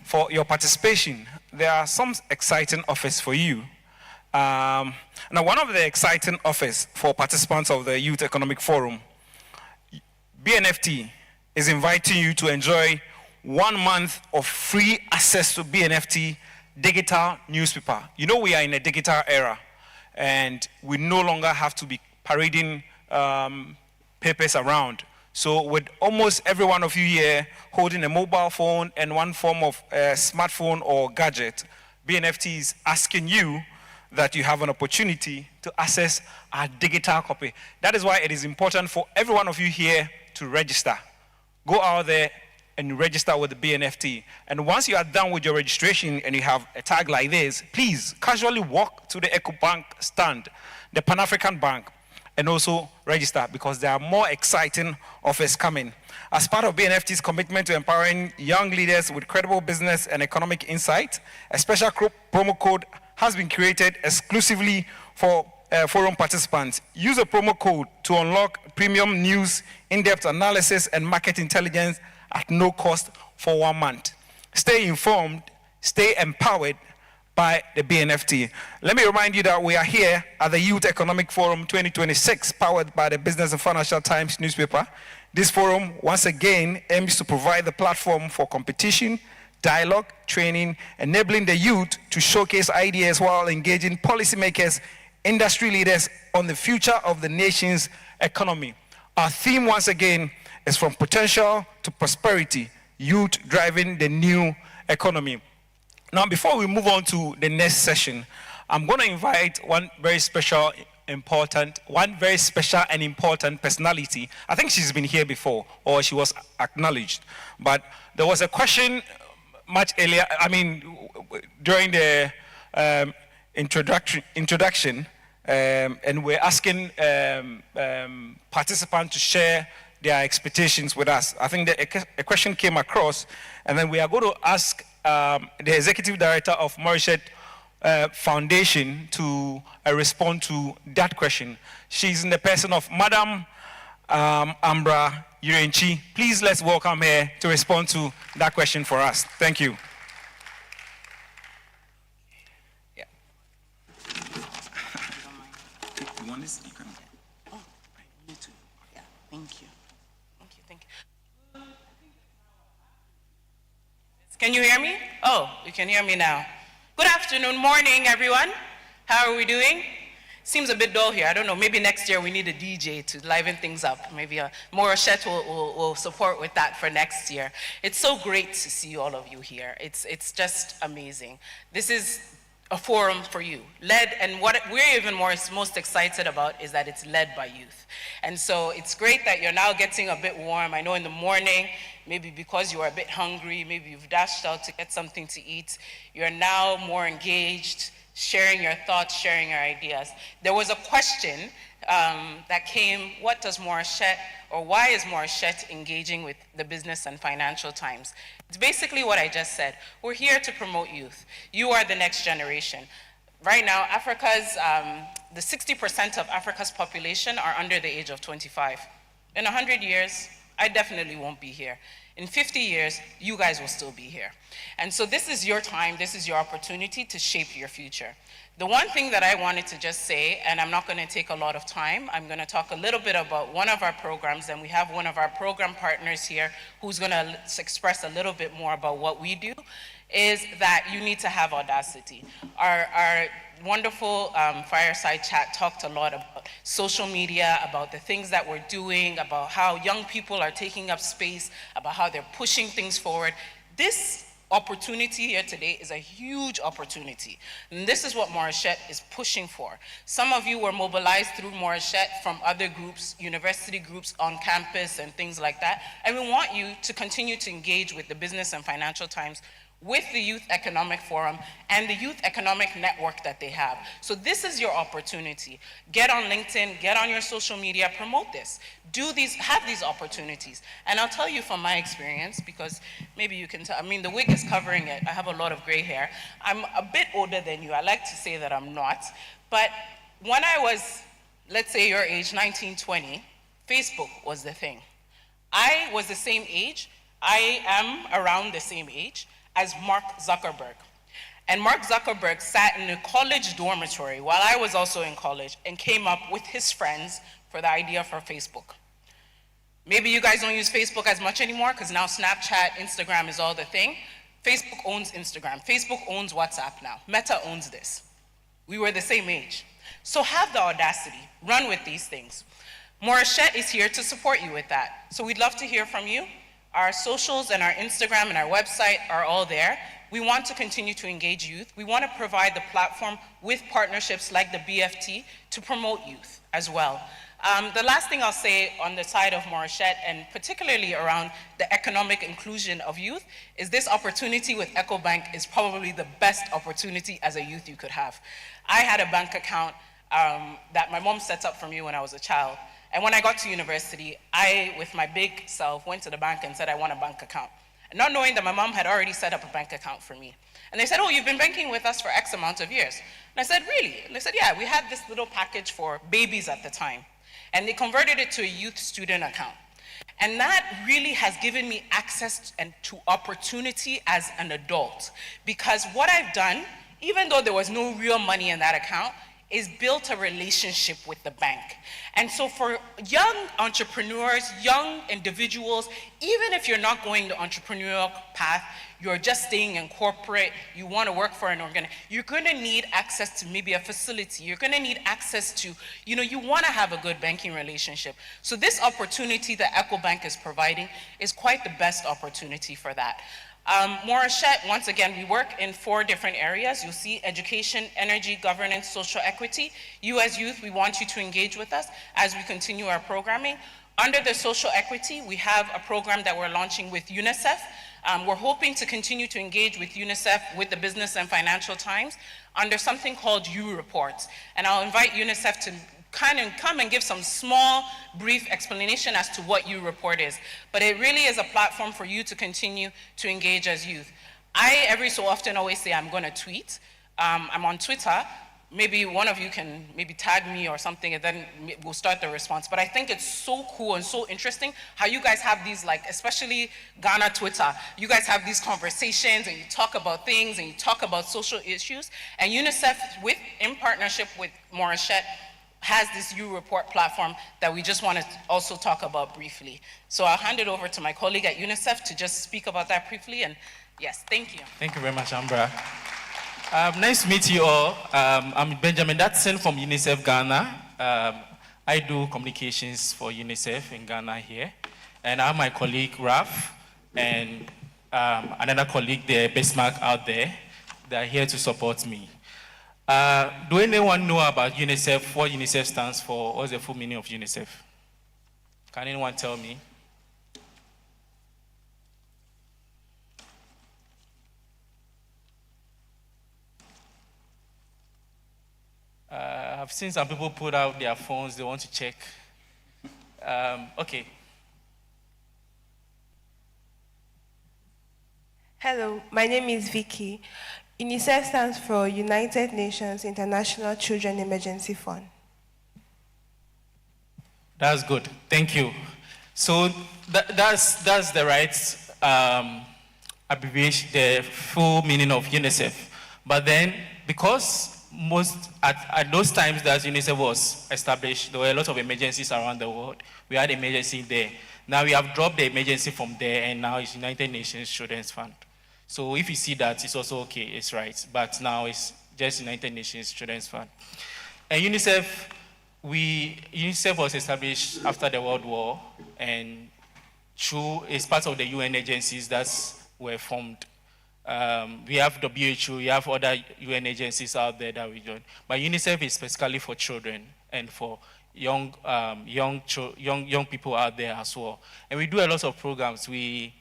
for your participation, there are some exciting offers for you. Now, one of the exciting offers for participants of the Youth Economic Forum, BNFT is inviting you to enjoy 1 month of free access to BNFT digital newspaper. You know we are in a digital era, and we no longer have to be parading papers around. So with almost every one of you here holding a mobile phone and one form of smartphone or gadget, BNFT is asking you that you have an opportunity to access our digital copy. That is why it is important for every one of you here to register. Go out there and register with the BNFT. And once you are done with your registration and you have a tag like this, please casually walk to the EcoBank stand, the Pan-African Bank, and also register, because there are more exciting offers coming. As part of BNFT's commitment to empowering young leaders with credible business and economic insight, a special promo code has been created exclusively for forum participants. Use a promo code to unlock premium news, in-depth analysis, and market intelligence at no cost for 1 month. Stay informed, stay empowered by the BNFT. Let me remind you that we are here at the Youth Economic Forum 2026, powered by the Business and Financial Times newspaper. This forum, once again, aims to provide the platform for competition, dialogue, training, enabling the youth to showcase ideas while engaging policymakers, industry leaders on the future of the nation's economy. Our theme, once again, is from potential to prosperity, youth driving the new economy. Now, before we move on to the next session, I'm going to invite one very special and important personality. I think she's been here before, or she was acknowledged. But there was a question much earlier, during the introduction, and we're asking participants to share their expectations with us. I think a question came across, and then we are going to ask the Executive Director of Morishet Foundation to respond to that question. She's in the person of Madam Ambra Yurenchi. Please let's welcome her to respond to that question for us. Thank you. Yeah. You want this? You can. Oh, you too. Yeah. Thank you. Thank you. Can you hear me? Oh, you can hear me now. Good afternoon, morning, everyone. How are we doing? Seems a bit dull here. I don't know. Maybe next year we need a DJ to liven things up. Maybe Morishet will support with that for next year. It's so great to see all of you here. It's just amazing. This is a forum for you, led, and what we're even most excited about is that it's led by youth. And so it's great that you're now getting a bit warm. I know in the morning, maybe because you are a bit hungry, maybe you've dashed out to get something to eat, you're now more engaged, sharing your thoughts, sharing your ideas. There was a question that came, what does Morishet, or why is Morishet engaging with the Business and Financial Times? It's basically what I just said. We're here to promote youth. You are the next generation. Right now, the 60% of Africa's population are under the age of 25. In 100 years, I definitely won't be here. In 50 years, you guys will still be here. And so this is your time, this is your opportunity to shape your future. The one thing that I wanted to just say, and I'm not going to take a lot of time, I'm going to talk a little bit about one of our programs, and we have one of our program partners here who's going to express a little bit more about what we do, is that you need to have audacity. Our wonderful fireside chat talked a lot about social media, about the things that we're doing, about how young people are taking up space, about how they're pushing things forward. This opportunity here today is a huge opportunity. And this is what Morishette is pushing for. Some of you were mobilized through Morishette from other groups, university groups on campus and things like that. And we want you to continue to engage with the Business and Financial Times, with the Youth Economic Forum and the Youth Economic Network that they have. So this is your opportunity. Get on LinkedIn, get on your social media, promote this. Have these opportunities. And I'll tell you from my experience, because maybe you can tell, I mean, the wig is covering it. I have a lot of gray hair. I'm a bit older than you. I like to say that I'm not. But when I was, let's say your age, 19, 20, Facebook was the thing. I was the same age. I am around the same age as Mark Zuckerberg. And Mark Zuckerberg sat in a college dormitory while I was also in college and came up with his friends for the idea for Facebook. Maybe you guys don't use Facebook as much anymore because now Snapchat, Instagram is all the thing. Facebook owns Instagram. Facebook owns WhatsApp now. Meta owns this. We were the same age. So have the audacity, run with these things. Morishette is here to support you with that. So we'd love to hear from you. Our socials and our Instagram and our website are all there. We want to continue to engage youth. We want to provide the platform with partnerships like the BFT to promote youth as well. The last thing I'll say on the side of Morishette, and particularly around the economic inclusion of youth, is this opportunity with EcoBank is probably the best opportunity as a youth you could have. I had a bank account that my mom set up for me when I was a child. And when I got to university, I, with my big self, went to the bank and said, I want a bank account. And not knowing that my mom had already set up a bank account for me. And they said, oh, you've been banking with us for X amount of years. And I said, really? And they said, yeah, we had this little package for babies at the time. And they converted it to a youth student account. And that really has given me access to opportunity as an adult. Because what I've done, even though there was no real money in that account, is built a relationship with the bank. And so for young entrepreneurs, young individuals, even if you're not going the entrepreneurial path, you're just staying in corporate, you want to work for an organization, you're going to need access to maybe a facility. You're going to need access to, you want to have a good banking relationship. So this opportunity that EcoBank is providing is quite the best opportunity for that. Morishette, once again, we work in 4 different areas. You'll see education, energy, governance, social equity. You as youth, we want you to engage with us as we continue our programming. Under the social equity, we have a program that we're launching with UNICEF. We're hoping to continue to engage with UNICEF, with the Business and Financial Times, under something called U Reports. And I'll invite UNICEF to kind of come and give some small, brief explanation as to what U Report is. But it really is a platform for you to continue to engage as youth. I, every so often, always say I'm going to tweet. I'm on Twitter. Maybe one of you can maybe tag me or something, and then we'll start the response. But I think it's so cool and so interesting how you guys have these, like, especially Ghana Twitter, you guys have these conversations and you talk about things and you talk about social issues. And UNICEF, in partnership with Morishette, has this U Report platform that we just want to also talk about briefly. So I'll hand it over to my colleague at UNICEF to just speak about that briefly. And yes, thank you. Thank you very much, Ambra. Nice to meet you all. I'm Benjamin Datson from UNICEF Ghana. I do communications for UNICEF in Ghana here. And I have my colleague, Raf, and another colleague there, Bismarck, out there. They are here to support me. Do anyone know about UNICEF, what UNICEF stands for? What's the full meaning of UNICEF? Can anyone tell me? I've seen some people put out their phones, they want to check. Okay. Hello, my name is Vicky. UNICEF stands for United Nations International Children Emergency Fund. That's good. Thank you. So that's the right abbreviation, the full meaning of UNICEF. But then, because at those times that UNICEF was established, there were a lot of emergencies around the world. We had emergency there. Now we have dropped the emergency from there, and now it's United Nations Children's Fund. So if you see that, it's also okay, it's right. But now it's just United Nations Children's Fund. And UNICEF was established after the World War, and it's part of the UN agencies that were formed. We have WHO, we have other UN agencies out there that we join. But UNICEF is specifically for children and for young people out there as well. And we do a lot of programs. We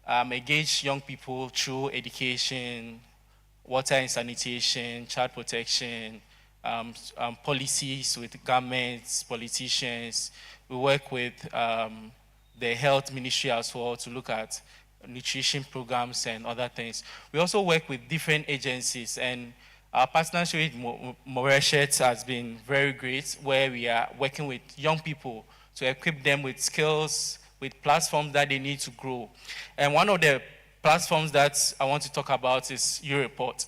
engage young people through education, water and sanitation, child protection, policies with governments, politicians. We work with the health ministry as well to look at nutrition programs and other things. We also work with different agencies, and our partnership with Moreshet has been very great, where we are working with young people to equip them with skills, with platforms that they need to grow. And one of the platforms that I want to talk about is YouReport.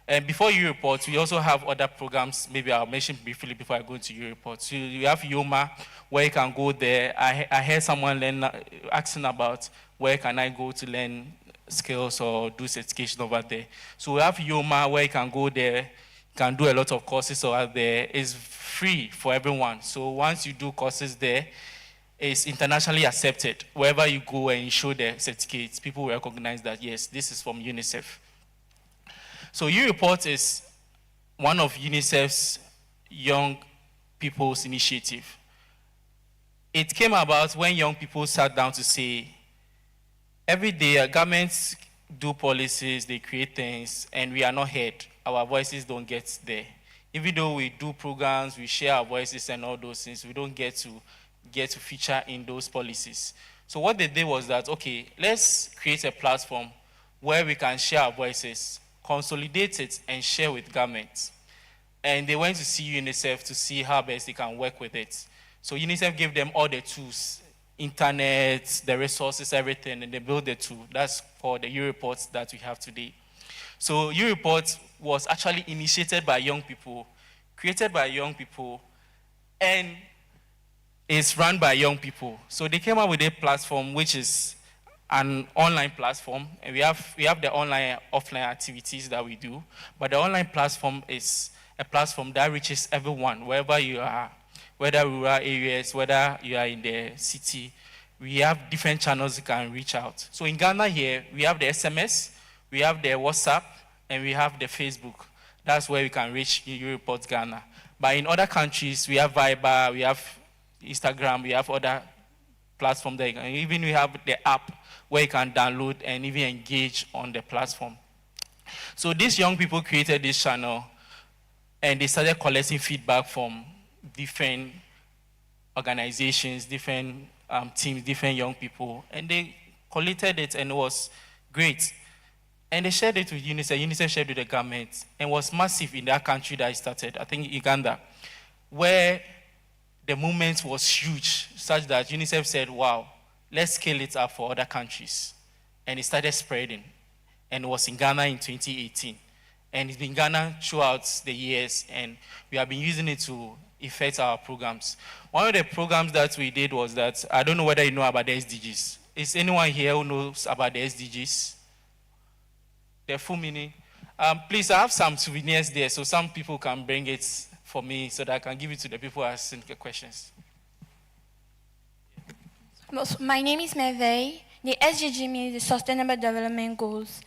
And before YouReport, we also have other programs. Maybe I'll mention briefly before I go into YouReport. So we have Yoma, where you can go there. I heard someone asking about where can I go to learn skills or do certification over there. So we have Yoma, where you can go there, you can do a lot of courses over there. It's free for everyone. So once you do courses there, it's internationally accepted. Wherever you go and you show the certificates, people will recognize that, yes, this is from UNICEF. So YouReport is one of UNICEF's young people's initiative. It came about when young people sat down to say, every day governments do policies, they create things, and we are not heard. Our voices don't get there. Even though we do programs, we share our voices and all those things, we don't get to feature in those policies. So what they did was that, okay, let's create a platform where we can share our voices, consolidate it, and share with governments. And they went to see UNICEF to see how best they can work with it. So UNICEF gave them all the tools, internet, the resources, everything, and they built the tool. That's called the YouReport that we have today. So YouReport was actually initiated by young people, created by young people, and it's run by young people. So they came up with a platform which is an online platform, and we have the online, offline activities that we do, but the online platform is a platform that reaches everyone, wherever you are, whether rural areas, whether you are in the city. We have different channels you can reach out. So in Ghana here, we have the SMS, we have the WhatsApp, and we have the Facebook. That's where we can reach YouReport Ghana. But in other countries, we have Viber, we have Instagram, we have other platforms there. And even we have the app where you can download and even engage on the platform. So these young people created this channel, and they started collecting feedback from different organizations, different teams, different young people, and they collected it, and it was great. And they shared it with UNICEF. UNICEF shared it with the government, and was massive in that country that it started, I think Uganda, where the movement was huge, such that UNICEF said, wow, let's scale it up for other countries. And it started spreading, and it was in Ghana in 2018. And it's been in Ghana throughout the years, and we have been using it to affect our programs. One of the programs that we did was that, I don't know whether you know about the SDGs. Is anyone here who knows about the SDGs? The full meaning? Please, I have some souvenirs there, so some people can bring it for me so that I can give it to the people asking the questions. My name is Mevey. The SDG means the Sustainable Development Goals,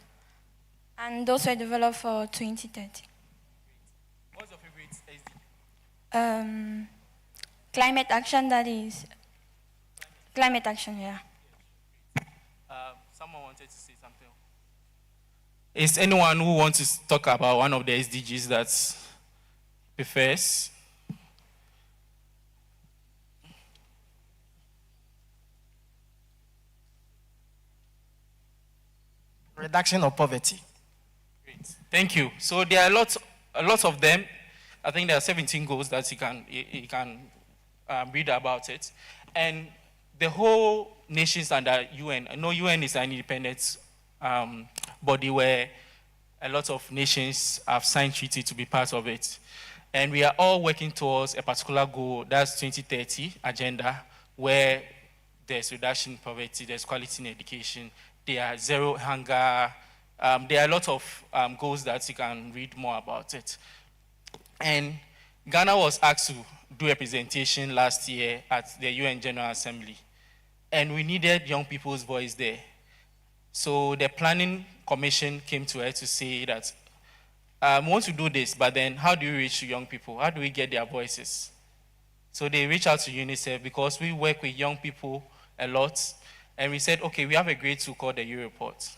and those were developed for 2030. What's your favorite SDG? Climate action, that is. Climate action, yeah. Someone wanted to say something. Is anyone who wants to talk about one of the SDGs that prefers? Reduction of poverty. Great. Thank you. So there are a lot of them. I think there are 17 goals that you can read about it. And the whole nations under UN. I know UN is an independent body where a lot of nations have signed treaty to be part of it. And we are all working towards a particular goal, that's 2030 agenda, where there's reduction in poverty, there's quality in education, there are zero hunger. There are a lot of goals that you can read more about it. And Ghana was asked to do a presentation last year at the UN General Assembly. And we needed young people's voice there. So the Planning Commission came to us to say that we want to do this, but then how do we reach young people? How do we get their voices? So they reached out to UNICEF because we work with young people a lot. And we said, okay, we have a great tool called the U Report.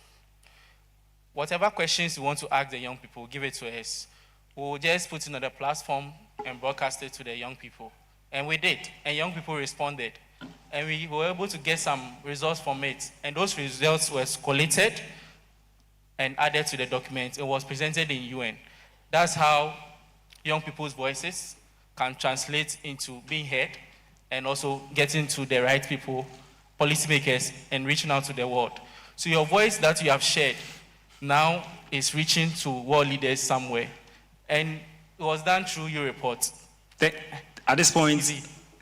Whatever questions you want to ask the young people, give it to us. We'll just put it on the platform and broadcast it to the young people. And we did, and young people responded. And we were able to get some results from it. And those results were collated and added to the document. It was presented in UN. That's how young people's voices can translate into being heard and also getting to the right people, policymakers, and reaching out to the world. So your voice that you have shared now is reaching to world leaders somewhere. And it was done through your report. At this point,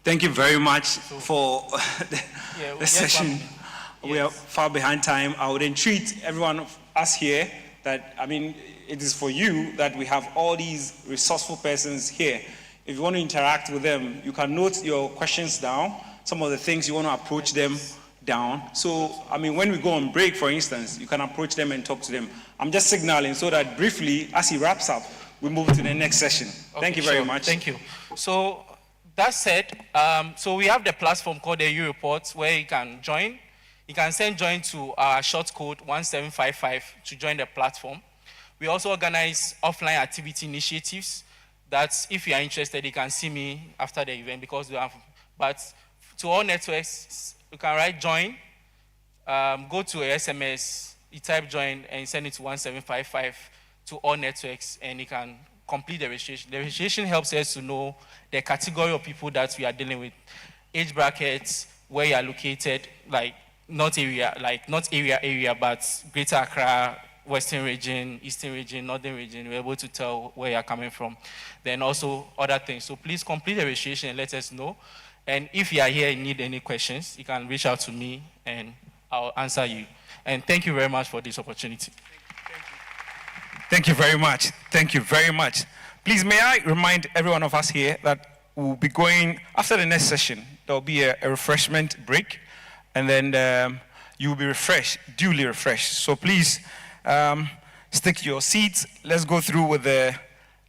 thank you very much for the session. Yes. We are far behind time. I would entreat everyone of us here that, I mean, it is for you that we have all these resourceful persons here. If you want to interact with them, you can note your questions down, some of the things you want to approach them down. So, I mean, when we go on break, for instance, you can approach them and talk to them. I'm just signaling so that briefly, as he wraps up, we move to the next session. Okay, thank you very much. Thank you. So, that said, so we have the platform called the U Report where you can join. You can send join to our short code 1755 to join the platform. We also organize offline activity initiatives that if you are interested, you can see me after the event because we have, but to all networks, you can write join, go to a SMS, you type join and send it to 1755 to all networks and you can complete the registration. The registration helps us to know the category of people that we are dealing with, age brackets, where you are located, like not area, but Greater Accra, Western region, Eastern region, Northern region. We're able to tell where you're coming from. Then also other things. So please complete the registration and let us know. And if you are here and need any questions, you can reach out to me and I'll answer you. And thank you very much for this opportunity. Thank you very much. Thank you very much. Please, may I remind every one of us here that we'll be going, after the next session, there'll be a refreshment break, and then you'll be refreshed, duly refreshed. So please, stick to your seats. Let's go through with the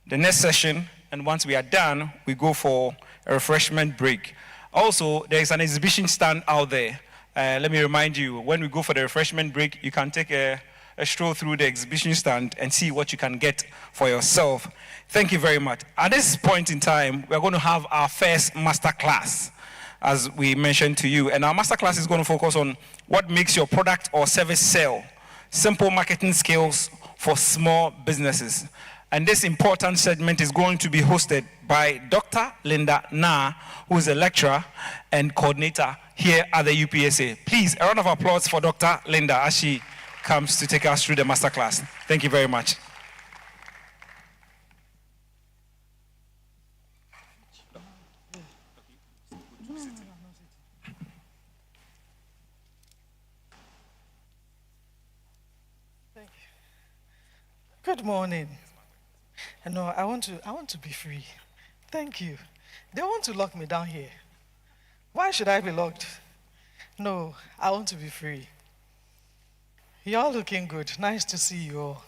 next session, and once we are done, we go for a refreshment break. Also, there's an exhibition stand out there. Let me remind you, when we go for the refreshment break, you can take a stroll through the exhibition stand and see what you can get for yourself. Thank you very much. At this point in time, we're going to have our first master class, as we mentioned to you. And our master class is going to focus on what makes your product or service sell. Simple marketing skills for small businesses. And this important segment is going to be hosted by Dr. Linda Na, who is a lecturer and coordinator here at the UPSA. Please, a round of applause for Dr. Linda as she comes to take us through the masterclass. Thank you very much. Good morning. No, I want to be free. Thank you. They want to lock me down here. Why should I be locked? No, I want to be free. You're all looking good. Nice to see you all.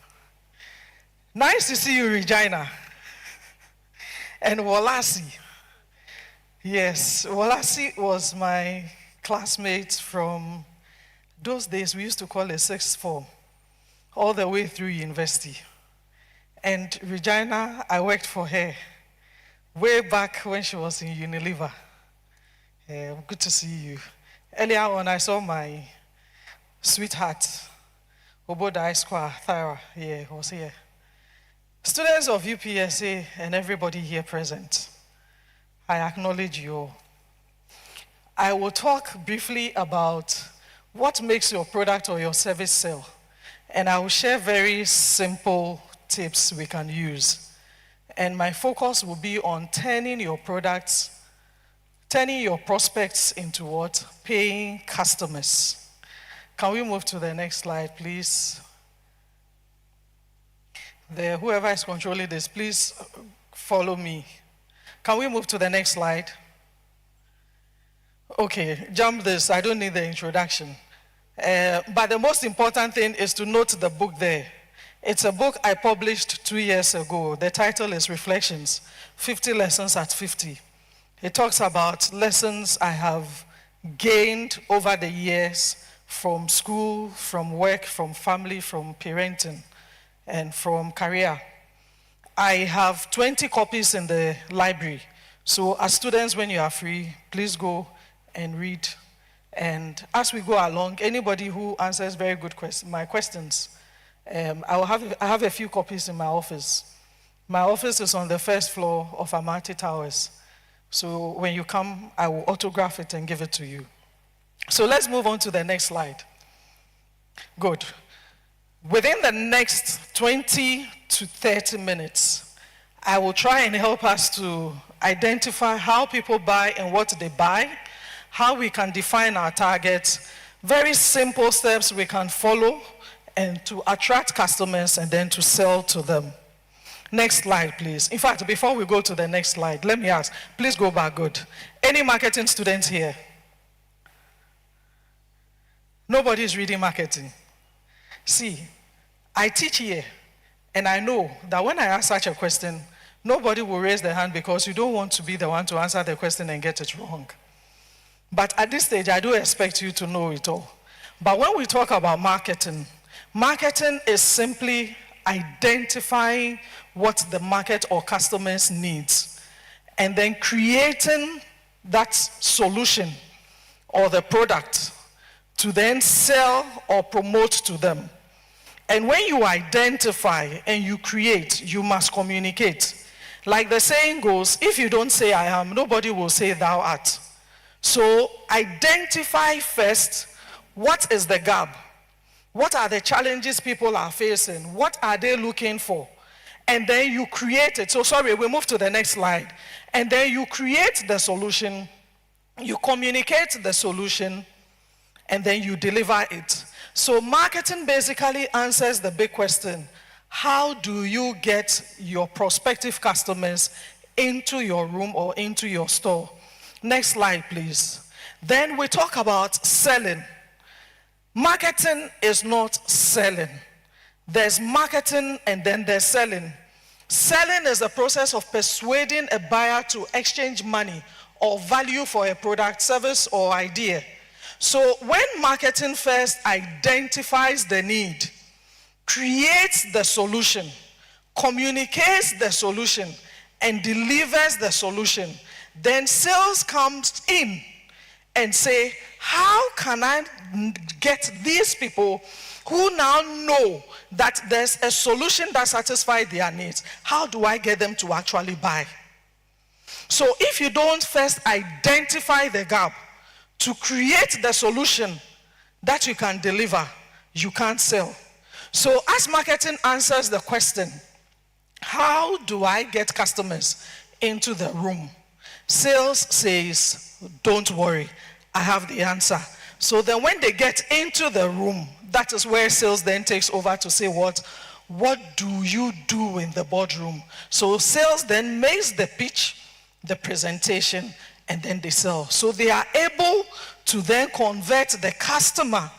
Nice to see you, Regina. And Walasi. Yes, Walasi was my classmate from those days we used to call it sixth form, all the way through university. And Regina, I worked for her way back when she was in Unilever. Good to see you. Earlier on, I saw my sweetheart, Oboda Square, Thyra, was here. Students of UPSA and everybody here present, I acknowledge you all. I will talk briefly about what makes your product or your service sell. And I will share very simple tips we can use. And my focus will be on turning your prospects into what? Paying customers. Can we move to the next slide, please? Whoever is controlling this, please follow me. Can we move to the next slide? Okay, jump this. I don't need the introduction. But the most important thing is to note the book there. It's a book I published 2 years ago. The title is Reflections, 50 Lessons at 50. It talks about lessons I have gained over the years from school, from work, from family, from parenting, and from career. I have 20 copies in the library. So as students, when you are free, please go and read. And as we go along, anybody who answers very good my questions, I have a few copies in my office. My office is on the first floor of Amati Towers. So when you come, I will autograph it and give it to you. So let's move on to the next slide. Good. Within the next 20 to 30 minutes, I will try and help us to identify how people buy and what they buy, how we can define our targets, very simple steps we can follow, and to attract customers and then to sell to them. Next slide, please. In fact, before we go to the next slide, let me ask, please go back, good. Any marketing students here? Nobody is reading marketing. See, I teach here, and I know that when I ask such a question, nobody will raise their hand because you don't want to be the one to answer the question and get it wrong. But at this stage, I do expect you to know it all. But when we talk about marketing, marketing is simply identifying what the market or customers needs and then creating that solution or the product to then sell or promote to them. And when you identify and you create, you must communicate. Like the saying goes, if you don't say I am, nobody will say thou art. So identify first, what is the gap? What are the challenges people are facing? What are they looking for? And then you create it. So sorry, we move to the next slide. And then you create the solution, you communicate the solution, and then you deliver it. So marketing basically answers the big question, how do you get your prospective customers into your room or into your store? Next slide, please. Then we talk about selling. Marketing is not selling. There's marketing and then there's selling. Selling is the process of persuading a buyer to exchange money or value for a product, service, or idea. So when marketing first identifies the need, creates the solution, communicates the solution, and delivers the solution, then sales comes in and say, how can I get these people who now know that there's a solution that satisfies their needs? How do I get them to actually buy? So if you don't first identify the gap to create the solution that you can deliver, you can't sell. So as marketing answers the question, how do I get customers into the room? Sales says, don't worry, I have the answer. So then when they get into the room, that is where sales then takes over to say what do you do in the boardroom? So sales then makes the pitch, the presentation, and then they sell. So they are able to then convert the customer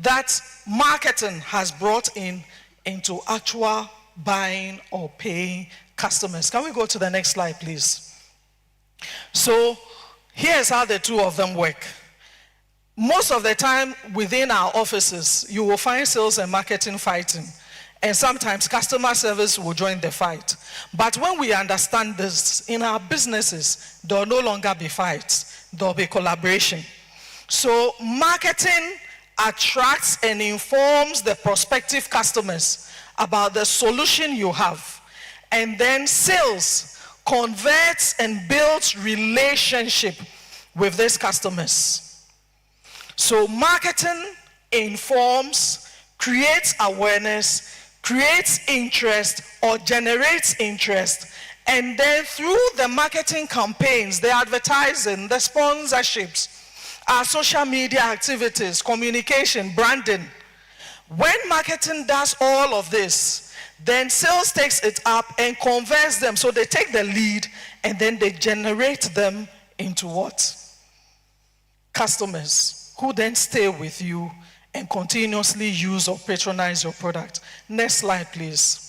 that marketing has brought in into actual buying or paying customers. Can we go to the next slide, please? So here's how the two of them work. Most of the time within our offices, you will find sales and marketing fighting. And sometimes customer service will join the fight. But when we understand this, in our businesses, there will no longer be fights. There will be collaboration. So marketing attracts and informs the prospective customers about the solution you have. And then sales converts and builds relationship with these customers. So marketing informs, creates awareness, creates interest or generates interest, and then through the marketing campaigns, the advertising, the sponsorships, our social media activities, communication, branding, when marketing does all of this, then sales takes it up and converts them. So they take the lead and then they generate them into what? Customers who then stay with you and continuously use or patronize your product. Next slide, please.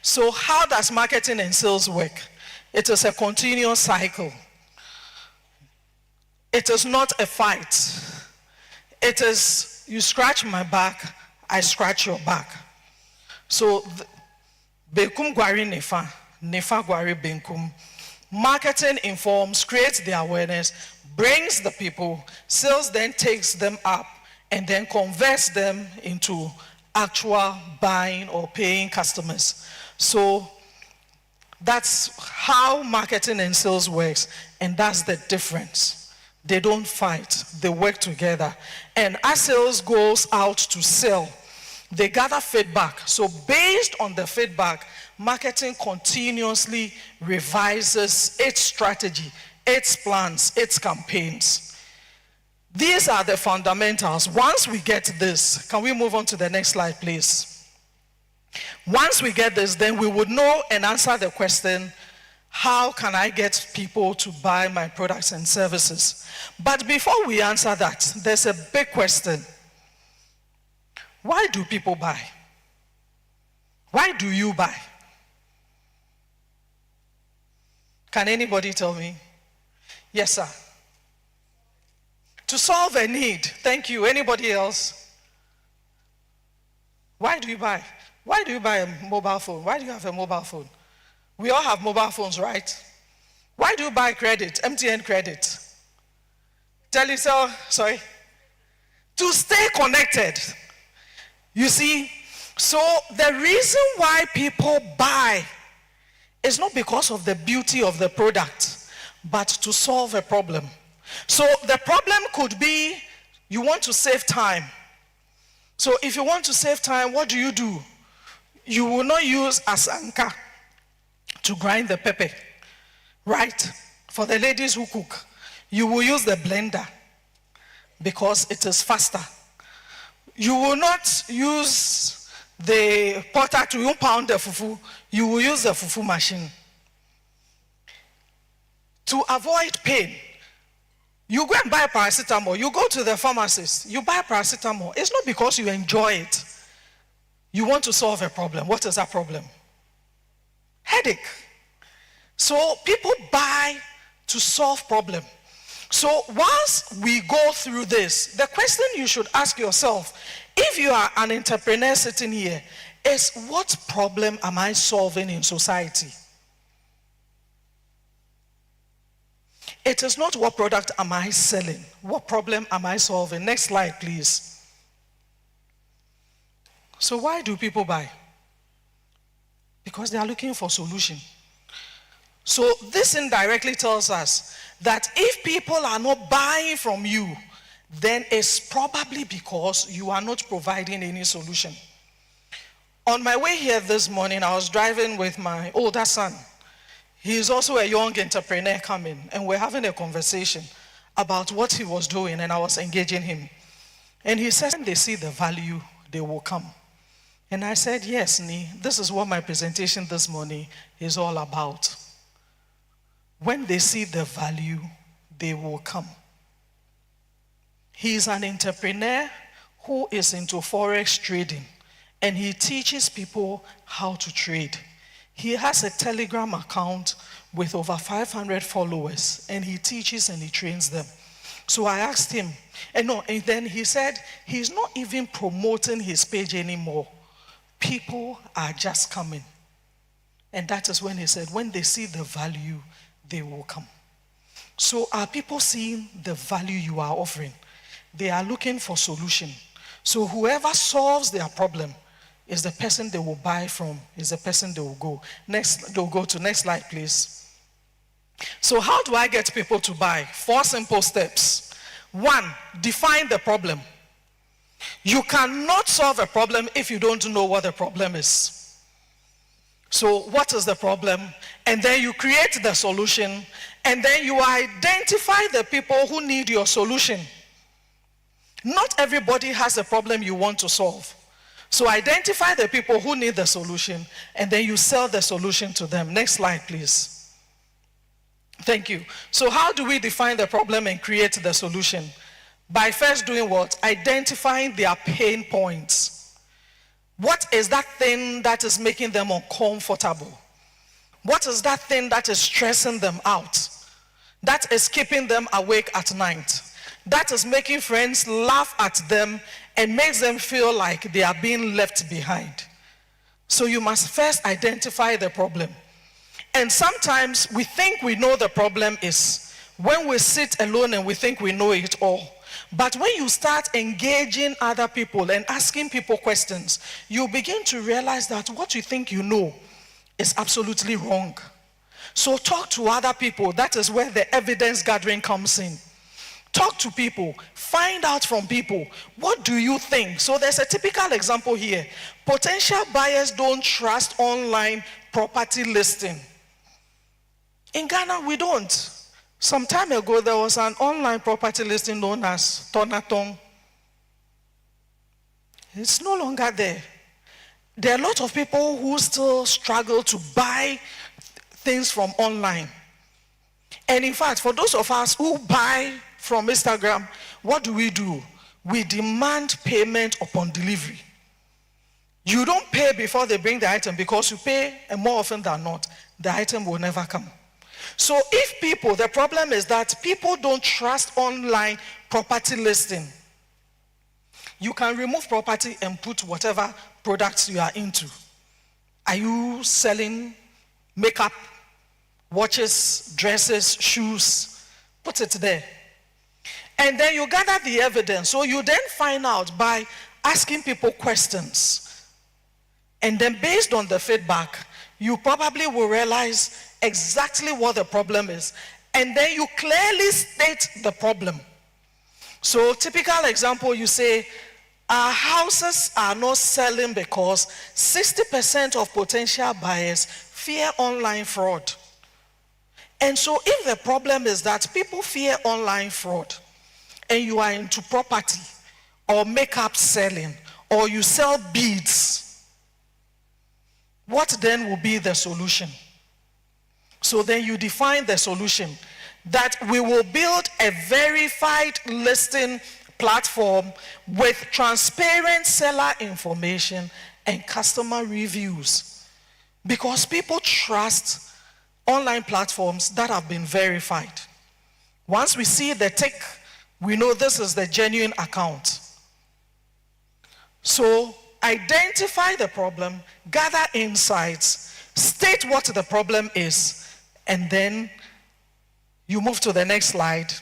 So how does marketing and sales work? It is a continuous cycle. It is not a fight. It is, you scratch my back, I scratch your back. So, bekum gwari nefa, nefa gwari benkum. Marketing informs, creates the awareness, brings the people, sales then takes them up and then converts them into actual buying or paying customers. So that's how marketing and sales works, and that's the difference. They don't fight, they work together. And as sales goes out to sell, they gather feedback. So based on the feedback, marketing continuously revises its strategy, its plans, its campaigns. These are the fundamentals. Once we get this, can we move on to the next slide, please? Once we get this, then we would know and answer the question, how can I get people to buy my products and services? But before we answer that, there's a big question. Why do people buy? Why do you buy? Can anybody tell me? Yes, sir. To solve a need. Thank you. Anybody else? Why do you buy? Why do you buy a mobile phone? Why do you have a mobile phone? We all have mobile phones, right? Why do you buy credit, MTN credit? Sorry. To stay connected. You see, so the reason why people buy is not because of the beauty of the product, but to solve a problem. So the problem could be you want to save time. So if you want to save time, what do? You will not use asanka to grind the pepper, right? For the ladies who cook, you will use the blender because it is faster. You will not use the potter to pound the fufu. You will use the fufu machine. To avoid pain, you go and buy paracetamol. You go to the pharmacist, you buy paracetamol. It's not because you enjoy it. You want to solve a problem. What is that problem? Headache. So people buy to solve problem. So once we go through this, the question you should ask yourself, if you are an entrepreneur sitting here, is what problem am I solving in society? It is not what product am I selling, what problem am I solving? Next slide, please. So why do people buy? Because they are looking for solution. So this indirectly tells us that if people are not buying from you, then it's probably because you are not providing any solution. On my way here this morning, I was driving with my older son. He is also a young entrepreneur coming, and we're having a conversation about what he was doing, and I was engaging him. And he said, when they see the value, they will come. And I said, yes, Ni, this is what my presentation this morning is all about. When they see the value, they will come. He is an entrepreneur who is into forex trading, and he teaches people how to trade. He has a Telegram account with over 500 followers, and he teaches and he trains them. So I asked him, and then he said he's not even promoting his page anymore. People are just coming. And that is when he said, when they see the value, they will come. So are people seeing the value you are offering? They are looking for solution. So whoever solves their problem is the person they will buy from, is the person they will go. They'll go to next slide, please. So how do I get people to buy? 4 simple steps. 1, define the problem. You cannot solve a problem if you don't know what the problem is. So what is the problem? And then you create the solution, and then you identify the people who need your solution. Not everybody has a problem you want to solve. So identify the people who need the solution, and then you sell the solution to them. Next slide, please. Thank you. So how do we define the problem and create the solution? By first doing what? Identifying their pain points. What is that thing that is making them uncomfortable? What is that thing that is stressing them out? That is keeping them awake at night? That is making friends laugh at them and makes them feel like they are being left behind. So you must first identify the problem. And sometimes we think we know the problem is when we sit alone and we think we know it all. But when you start engaging other people and asking people questions, you begin to realize that what you think you know is absolutely wrong. So talk to other people. That is where the evidence gathering comes in. Talk to people. Find out from people. What do you think? So there's a typical example here. Potential buyers don't trust online property listing. In Ghana, we don't. Some time ago, there was an online property listing known as Tonatong. It's no longer there. There are a lot of people who still struggle to buy things from online. And in fact, for those of us who buy from Instagram, what do? We demand payment upon delivery. You don't pay before they bring the item, because you pay, and more often than not, the item will never come. So if people, the problem is that people don't trust online property listing. You can remove property and put whatever products you are into. Are you selling makeup, watches, dresses, shoes? Put it there. And then you gather the evidence. So you then find out by asking people questions. And then based on the feedback, you probably will realize exactly what the problem is. And then you clearly state the problem. So typical example, you say, our houses are not selling because 60% of potential buyers fear online fraud. And so if the problem is that people fear online fraud, and you are into property or makeup selling, or you sell beads, what then will be the solution? So then you define the solution, that we will build a verified listing platform with transparent seller information and customer reviews. Because people trust online platforms that have been verified. Once we see the tick, we know this is the genuine account. So identify the problem, gather insights, state what the problem is, and then you move to the next slide.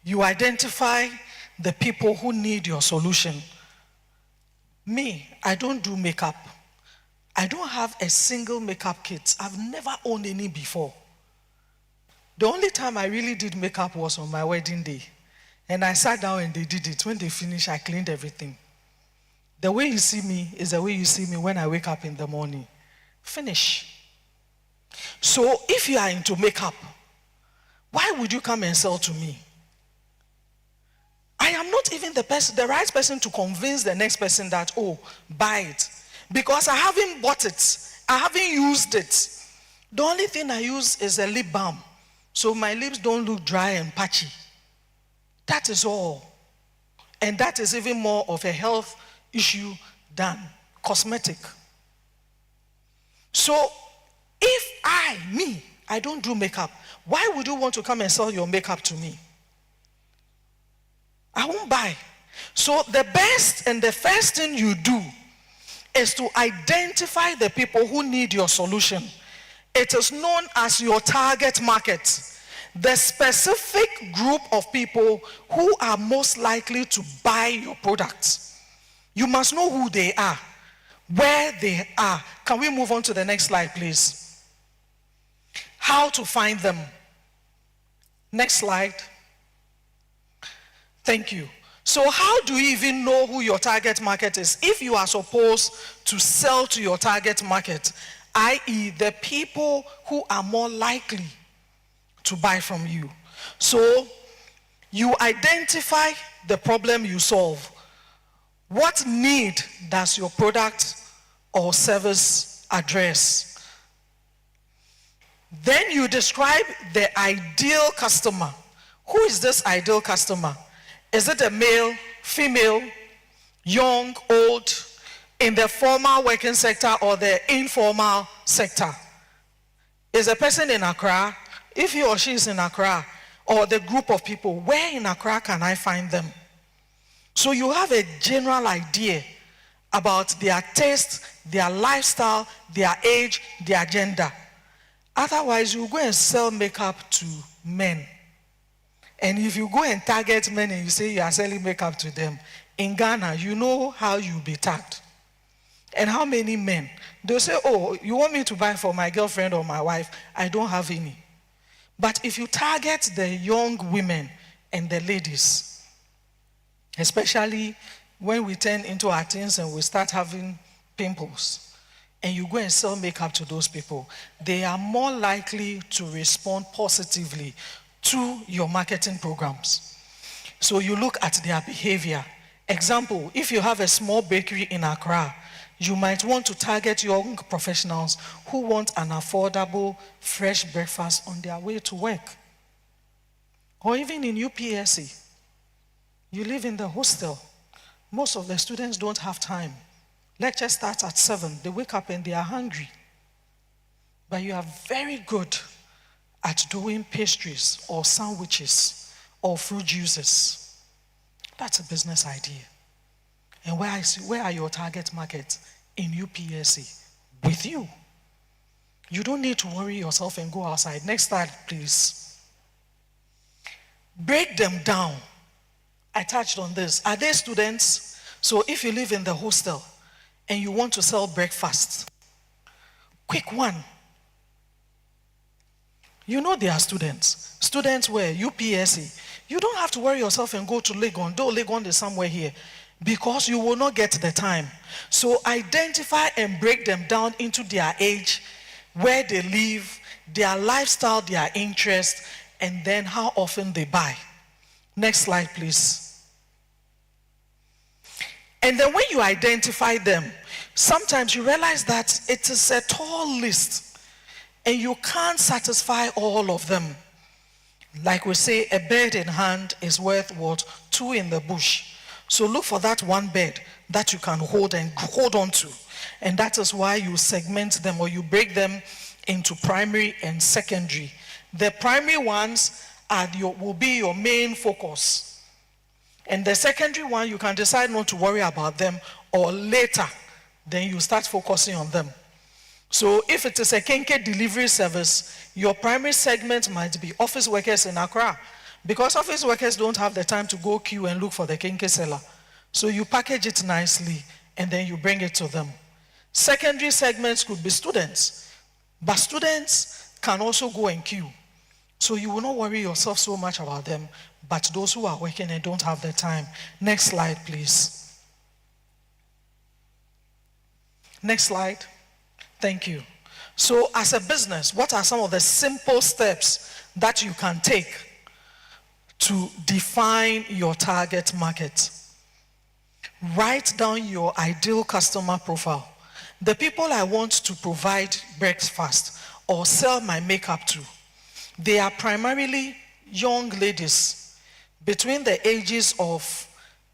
You identify the people who need your solution. Me, I don't do makeup. I don't have a single makeup kit. I've never owned any before. The only time I really did makeup was on my wedding day. And I sat down and they did it. When they finished, I cleaned everything. The way you see me is the way you see me when I wake up in the morning. Finish. So if you are into makeup, why would you come and sell to me? I am not even the right person to convince the next person that, oh, buy it. Because I haven't bought it. I haven't used it. The only thing I use is a lip balm. So my lips don't look dry and patchy. That is all. And that is even more of a health issue than cosmetic. So if I don't do makeup, why would you want to come and sell your makeup to me? I won't buy. So the best and the first thing you do is to identify the people who need your solution. It is known as your target market, the specific group of people who are most likely to buy your products. You must know who they are, where they are. Can we move on to the next slide, please? how to find them. Next slide. Thank you. So how do you even know who your target market is? If you are supposed to sell to your target market, i.e. the people who are more likely to buy from you. So you identify the problem you solve. What need does your product or service address? Then you describe the ideal customer. Who is this ideal customer? Is it a male, female, young, old, in the formal working sector or the informal sector? Is a person in Accra? If he or she is in Accra, or the group of people, where in Accra can I find them? So you have a general idea about their taste, their lifestyle, their age, their gender. Otherwise, you go and sell makeup to men. And if you go and target men and you say you are selling makeup to them, in Ghana, you know how you'll be tagged. And how many men? They'll say, oh, you want me to buy for my girlfriend or my wife? I don't have any. But if you target the young women and the ladies, especially when we turn into our teens and we start having pimples, and you go and sell makeup to those people, they are more likely to respond positively to your marketing programs. So you look at their behavior. Example, if you have a small bakery in Accra, you might want to target young professionals who want an affordable, fresh breakfast on their way to work. Or even in UPSC, you live in the hostel. Most of the students don't have time. Lecture starts at 7. They wake up and they are hungry. But you are very good at doing pastries or sandwiches or fruit juices. That's a business idea. And where are your target markets? In UPSC, with you. You don't need to worry yourself and go outside. Next slide, please. Break them down. I touched on this. Are they students? So if you live in the hostel and you want to sell breakfast, quick one. You know they are students. Students where? UPSC. You don't have to worry yourself and go to Legon, though Legon is somewhere here, because you will not get the time. So identify and break them down into their age, where they live, their lifestyle, their interest, and then how often they buy. Next slide, please. And then when you identify them, sometimes you realize that it is a tall list and you can't satisfy all of them. Like we say, a bird in hand is worth what? 2 in the bush. So look for that one bird that you can hold and hold on to. And that is why you segment them or you break them into primary and secondary. The primary ones will be your main focus. And the secondary one, you can decide not to worry about them, or later, then you start focusing on them. So if it is a Kenke delivery service, your primary segment might be office workers in Accra, because office workers don't have the time to go queue and look for the Kenke seller. So you package it nicely, and then you bring it to them. Secondary segments could be students, but students can also go and queue. So you will not worry yourself so much about them, but those who are working and don't have the time. Next slide, please. Next slide. Thank you. So as a business, what are some of the simple steps that you can take to define your target market? Write down your ideal customer profile. The people I want to provide breakfast or sell my makeup to, they are primarily young ladies between the ages of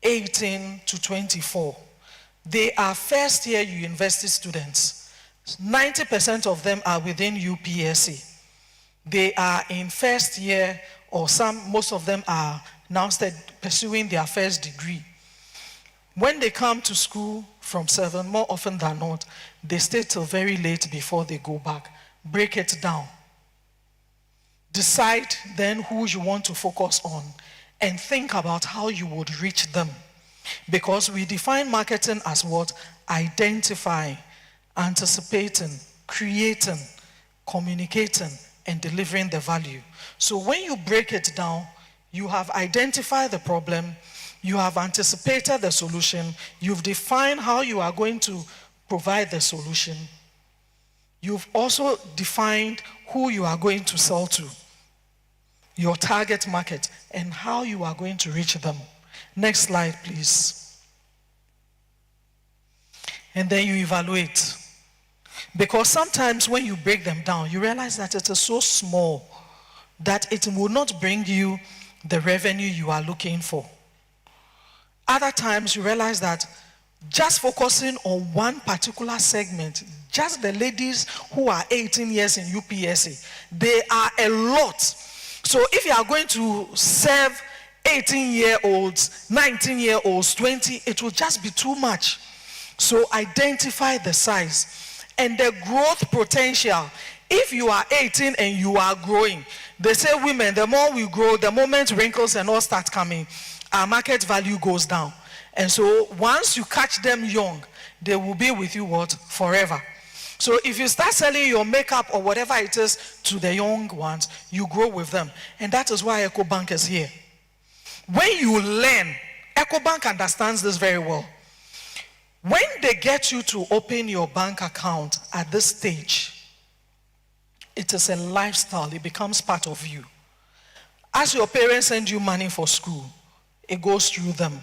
18 to 24. They are first year university students. 90% of them are within UPSC. They are in first year, or most of them are now pursuing their first degree. When they come to school from 7, more often than not, they stay till very late before they go back. Break it down. Decide then who you want to focus on and think about how you would reach them. Because we define marketing as what? Identifying, anticipating, creating, communicating, and delivering the value. So when you break it down, you have identified the problem, you have anticipated the solution, you've defined how you are going to provide the solution. You've also defined who you are going to sell to, your target market, and how you are going to reach them. Next slide, please. And then you evaluate. Because sometimes when you break them down, you realize that it is so small that it will not bring you the revenue you are looking for. Other times you realize that just focusing on one particular segment, just the ladies who are 18 years in UPSA, they are a lot. So if you are going to serve 18-year-olds, 19-year-olds, 20, it will just be too much. So identify the size and the growth potential. If you are 18 and you are growing, they say women, the more we grow, the moment wrinkles and all start coming, our market value goes down. And so once you catch them young, they will be with you what? Forever. So if you start selling your makeup or whatever it is to the young ones, you grow with them. And that is why EcoBank is here. When you learn, EcoBank understands this very well. When they get you to open your bank account at this stage, it is a lifestyle. It becomes part of you. As your parents send you money for school, it goes through them.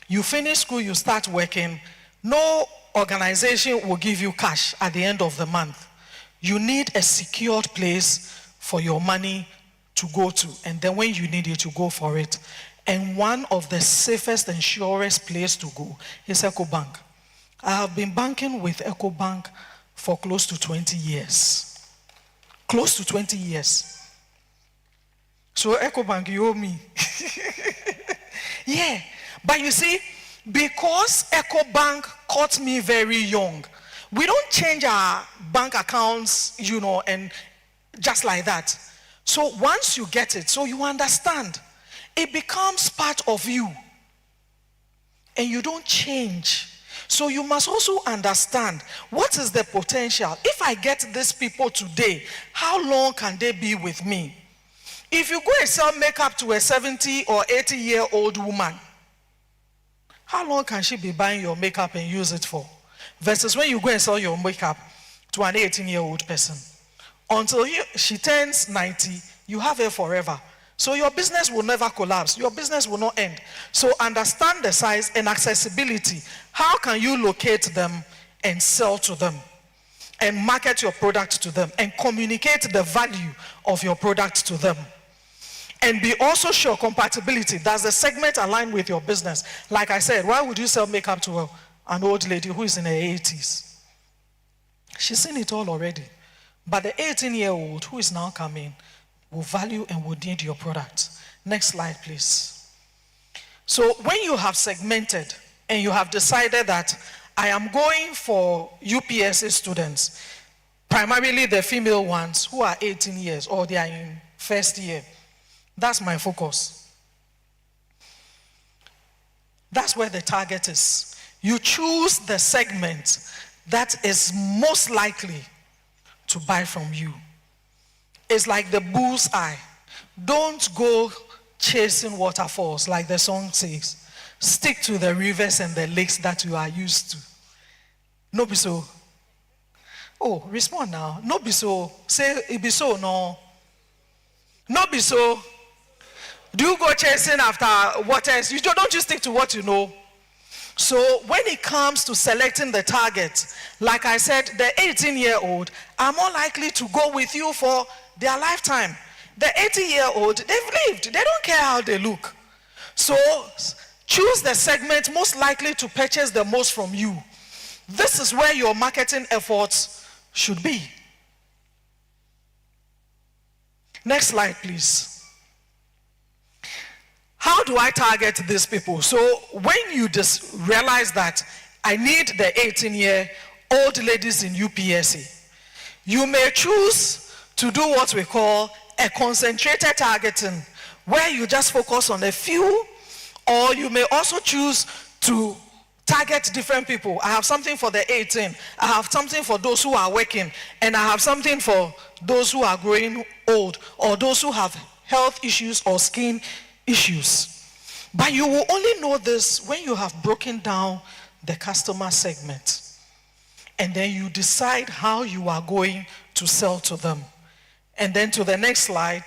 You finish school, you start working. No organization will give you cash at the end of the month. You need a secured place for your money to go to. And then when you need it, you go for it. And one of the safest and surest place to go is EcoBank. I have been banking with EcoBank for close to 20 years. Close to 20 years. So EcoBank, you owe me. Yeah. But you see, because EcoBank caught me very young, we don't change our bank accounts, and just like that. So once you get it, so you understand, it becomes part of you. And you don't change. So you must also understand, what is the potential? If I get these people today, how long can they be with me? If you go and sell makeup to a 70 or 80-year-old woman, how long can she be buying your makeup and use it for? Versus when you go and sell your makeup to an 18-year-old person. Until she turns 90, you have her forever. So your business will never collapse. Your business will not end. So understand the size and accessibility. How can you locate them and sell to them? And market your product to them. And communicate the value of your product to them. And be also sure compatibility. Does the segment align with your business? Like I said, why would you sell makeup to an old lady who is in her 80s? She's seen it all already. But the 18-year-old who is now coming will value and will need your product. Next slide, please. So when you have segmented and you have decided that I am going for UPSA students, primarily the female ones who are 18 years or they are in first year, that's my focus. That's where the target is. You choose the segment that is most likely to buy from you. It's like the bull's eye. Don't go chasing waterfalls like the song says. Stick to the rivers and the lakes that you are used to. No be so. Oh, respond now. No be so. Say it be so, no. No be so. Do you go chasing after what else? Don't you stick to what you know? So when it comes to selecting the target, like I said, the 18-year-old are more likely to go with you for their lifetime. The 80-year-old, they've lived. They don't care how they look. So choose the segment most likely to purchase the most from you. This is where your marketing efforts should be. Next slide, please. How do I target these people? So when you just realize that I need the 18-year-old ladies in UPSA, you may choose to do what we call a concentrated targeting, where you just focus on a few, or you may also choose to target different people. I have something for the 18. I have something for those who are working. And I have something for those who are growing old or those who have health issues or skin issues. But you will only know this when you have broken down the customer segment. And then you decide how you are going to sell to them. And then to the next slide.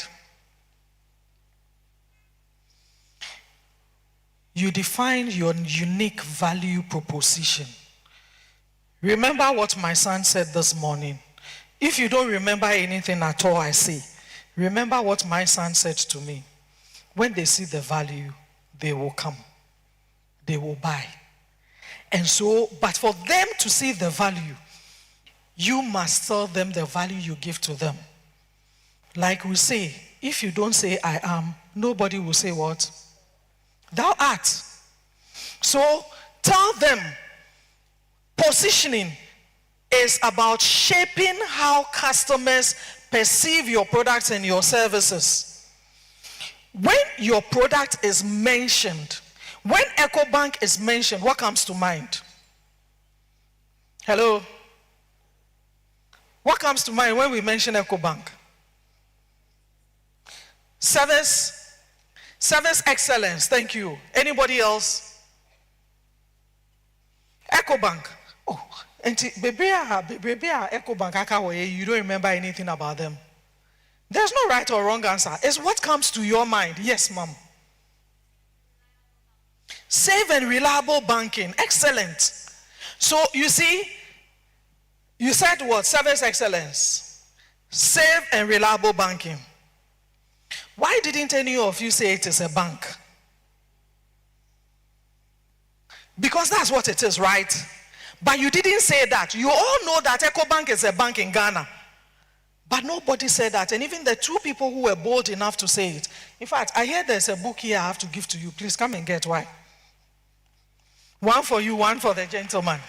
You define your unique value proposition. Remember what my son said this morning. If you don't remember anything at all I say, remember what my son said to me. When they see the value, they will come. They will buy. And so, but for them to see the value, you must tell them the value you give to them. Like we say, if you don't say I am, nobody will say what? Thou art. So tell them positioning is about shaping how customers perceive your products and your services. When your product is mentioned, when EcoBank is mentioned, what comes to mind? Hello? What comes to mind when we mention EcoBank? Service excellence, thank you. Anybody else? EcoBank. Oh, and baby, EcoBank, you don't remember anything about them. There's no right or wrong answer. It's what comes to your mind. Yes, ma'am. Safe and reliable banking. Excellent. So you see, you said what? Service excellence. Safe and reliable banking. Why didn't any of you say it is a bank? Because that's what it is, right? But you didn't say that. You all know that EcoBank is a bank in Ghana. But nobody said that. And even the two people who were bold enough to say it. In fact, I hear there's a book here I have to give to you. Please come and get one. One for you, one for the gentleman.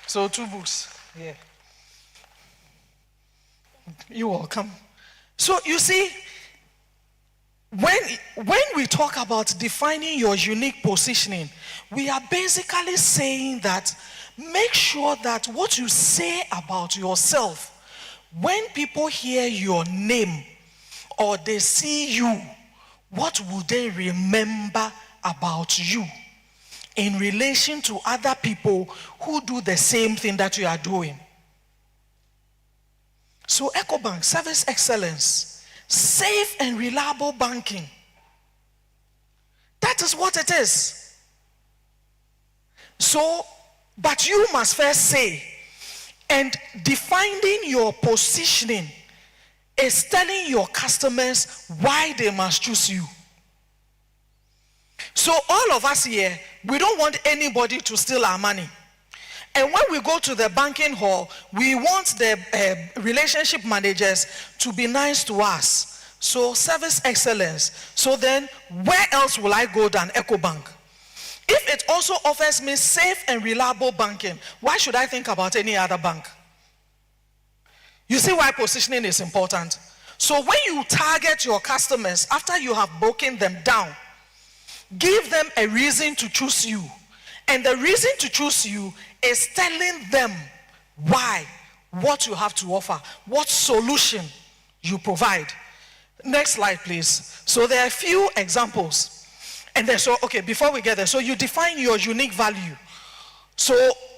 So 2 books. Yeah. You're welcome. So you see, when we talk about defining your unique positioning, we are basically saying that make sure that what you say about yourself, when people hear your name or they see you, what will they remember about you in relation to other people who do the same thing that you are doing? So EcoBank, service excellence, safe and reliable banking. That is what it is. So, but you must first say, and defining your positioning is telling your customers why they must choose you. So all of us here, we don't want anybody to steal our money. And when we go to the banking hall, we want the relationship managers to be nice to us. So service excellence. So then where else will I go than EcoBank? If it also offers me safe and reliable banking, why should I think about any other bank? You see why positioning is important. So when you target your customers after you have broken them down, give them a reason to choose you. And the reason to choose you is telling them why, what you have to offer, what solution you provide. Next slide, please. So there are a few examples. And then, so, okay, before we get there, so you define your unique value. So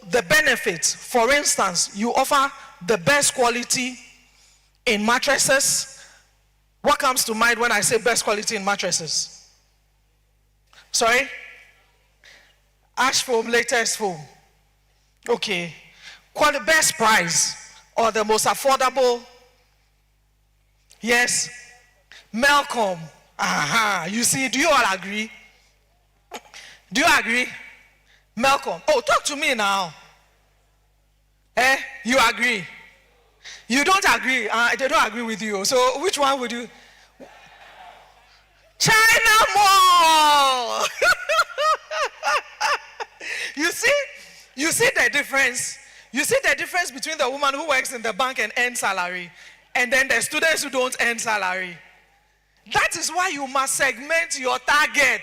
the benefits, for instance, you offer the best quality in mattresses. What comes to mind when I say best quality in mattresses? Sorry? Ash foam, latest foam. Okay. The best price or the most affordable? Yes. Malcolm. Aha. You see, do you all agree? Do you agree? Malcolm. Oh, talk to me now. Eh? You agree? You don't agree. They don't agree with you. So which one would you? China Mall. You see the difference? You see the difference between the woman who works in the bank and earns salary and then the students who don't earn salary. That is why you must segment your target.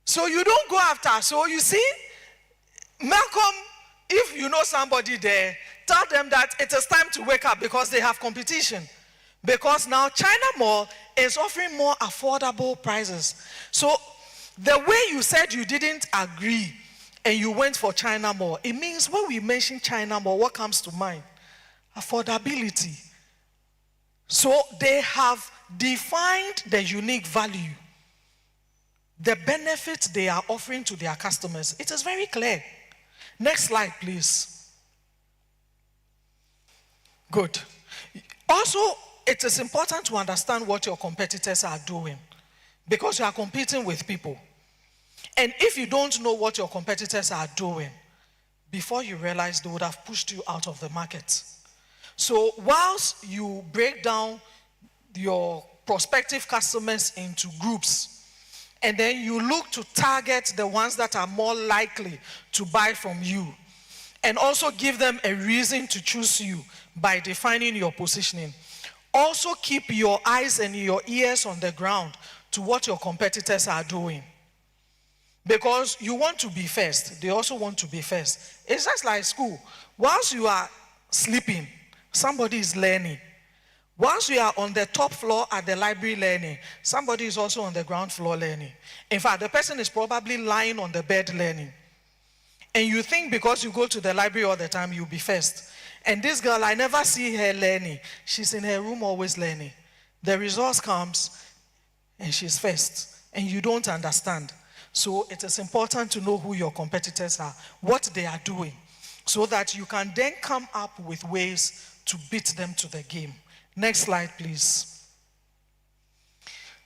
So you don't go after. So you see, Malcolm, if you know somebody there, tell them that it is time to wake up because they have competition. Because now China Mall is offering more affordable prices. So the way you said you didn't agree and you went for China Mall, it means when we mention China Mall, what comes to mind? Affordability. So they have defined the unique value, the benefits they are offering to their customers. It is very clear. Next slide, please. Good. Also, it is important to understand what your competitors are doing because you are competing with people. And if you don't know what your competitors are doing, before you realize they would have pushed you out of the market. So whilst you break down your prospective customers into groups, and then you look to target the ones that are more likely to buy from you, and also give them a reason to choose you by defining your positioning. Also keep your eyes and your ears on the ground to what your competitors are doing. Because you want to be first, they also want to be first. It's just like school. Once you are sleeping, somebody is learning. Once you are on the top floor at the library learning, somebody is also on the ground floor learning. In fact, the person is probably lying on the bed learning. And you think because you go to the library all the time, you'll be first. And this girl, I never see her learning. She's in her room always learning. The results comes and she's first. And you don't understand. So it is important to know who your competitors are, what they are doing, so that you can then come up with ways to beat them to the game. Next slide, please.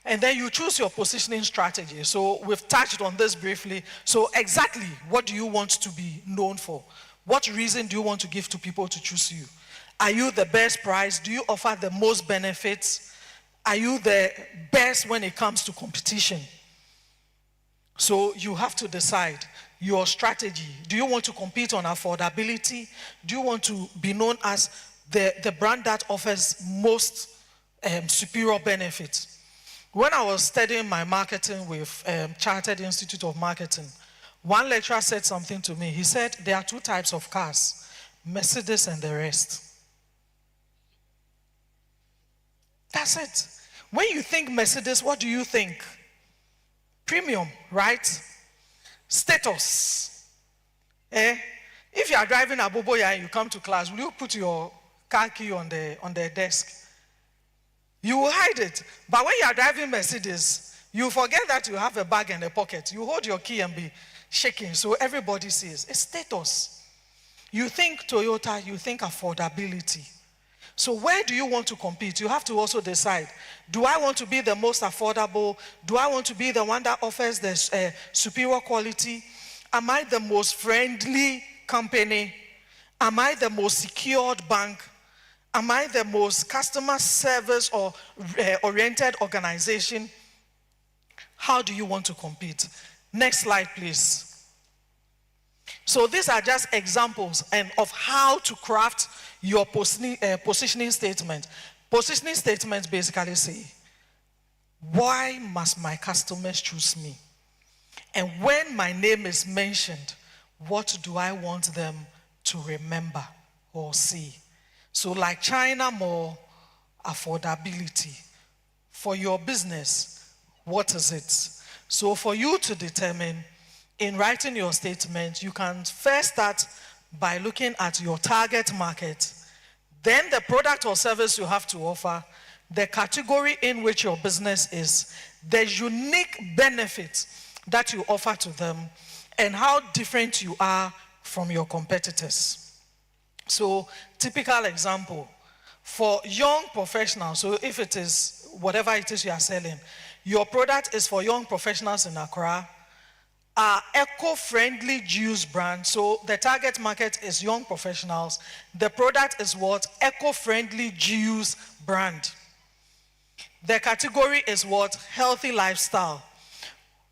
And then you choose your positioning strategy. So we've touched on this briefly. So exactly what do you want to be known for? What reason do you want to give to people to choose you? Are you the best price? Do you offer the most benefits? Are you the best when it comes to competition? So you have to decide your strategy. Do you want to compete on affordability? Do you want to be known as the brand that offers most superior benefits? When I was studying my marketing with Chartered Institute of Marketing, one lecturer said something to me. He said, there are two types of cars, Mercedes and the rest. That's it. When you think Mercedes, what do you think? Premium, right? Status. If you are driving a Boboya and you come to class, will you put your car key on the desk? You will hide it. But when you are driving Mercedes, you forget that you have a bag in the pocket. You hold your key and be shaking so everybody sees. It's status. You think Toyota, you think affordability. So where do you want to compete? You have to also decide, do I want to be the most affordable? Do I want to be the one that offers the superior quality? Am I the most friendly company? Am I the most secured bank? Am I the most customer service or oriented organization? How do you want to compete? Next slide, please. So these are just examples of how to craft your positioning statement. Positioning statements basically say, why must my customers choose me? And when my name is mentioned, what do I want them to remember or see? So like China Mall, affordability. For your business, what is it? So for you to determine, in writing your statement, you can first start by looking at your target market, then the product or service you have to offer, the category in which your business is, the unique benefits that you offer to them, and how different you are from your competitors. So, typical example, for young professionals, so if it is whatever it is you are selling, your product is for young professionals in Accra, eco-friendly juice brand. So the target market is young professionals. The product is what? Eco-friendly juice brand. The category is what? Healthy lifestyle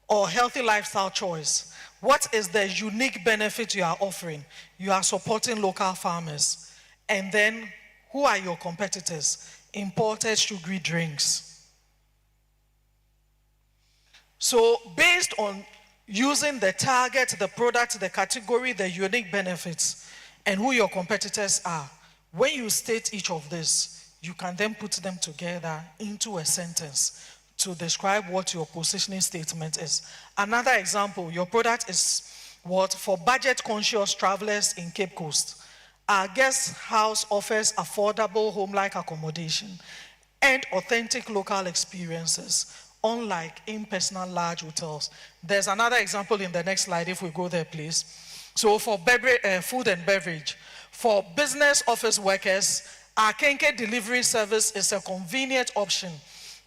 or healthy lifestyle choice. What is the unique benefit you are offering? You are supporting local farmers. And then who are your competitors? Imported sugary drinks. So based on using the target, the product, the category, the unique benefits, and who your competitors are. When you state each of this, you can then put them together into a sentence to describe what your positioning statement is. Another example, your product is what? For budget-conscious travelers in Cape Coast. Our guest house offers affordable home-like accommodation and authentic local experiences, unlike impersonal large hotels. There's another example in the next slide, if we go there, please. So for food and beverage, for business office workers, our Kenke delivery service is a convenient option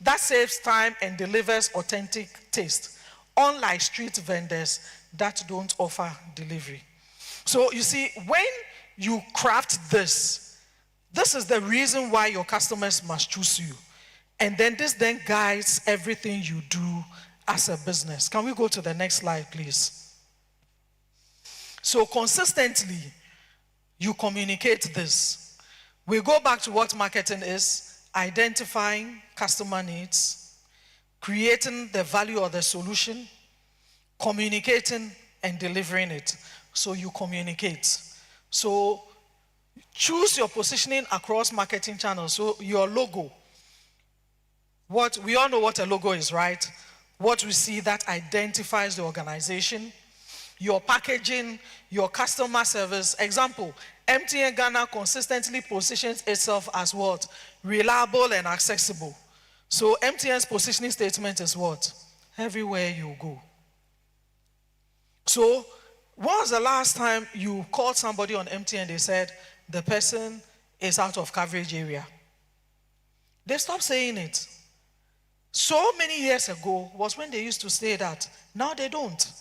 that saves time and delivers authentic taste, unlike street vendors that don't offer delivery. So you see, when you craft this is the reason why your customers must choose you. And then this then guides everything you do as a business. Can we go to the next slide, please? So consistently, you communicate this. We go back to what marketing is: identifying customer needs, creating the value of the solution, communicating and delivering it. So you communicate. So choose your positioning across marketing channels. So your logo. We all know what a logo is, right? What we see that identifies the organization. Your packaging, your customer service. Example, MTN Ghana consistently positions itself as what? Reliable and accessible. So MTN's positioning statement is what? Everywhere you go. So when was the last time you called somebody on MTN and they said the person is out of coverage area? They stopped saying it. So many years ago was when they used to say that. Now they don't.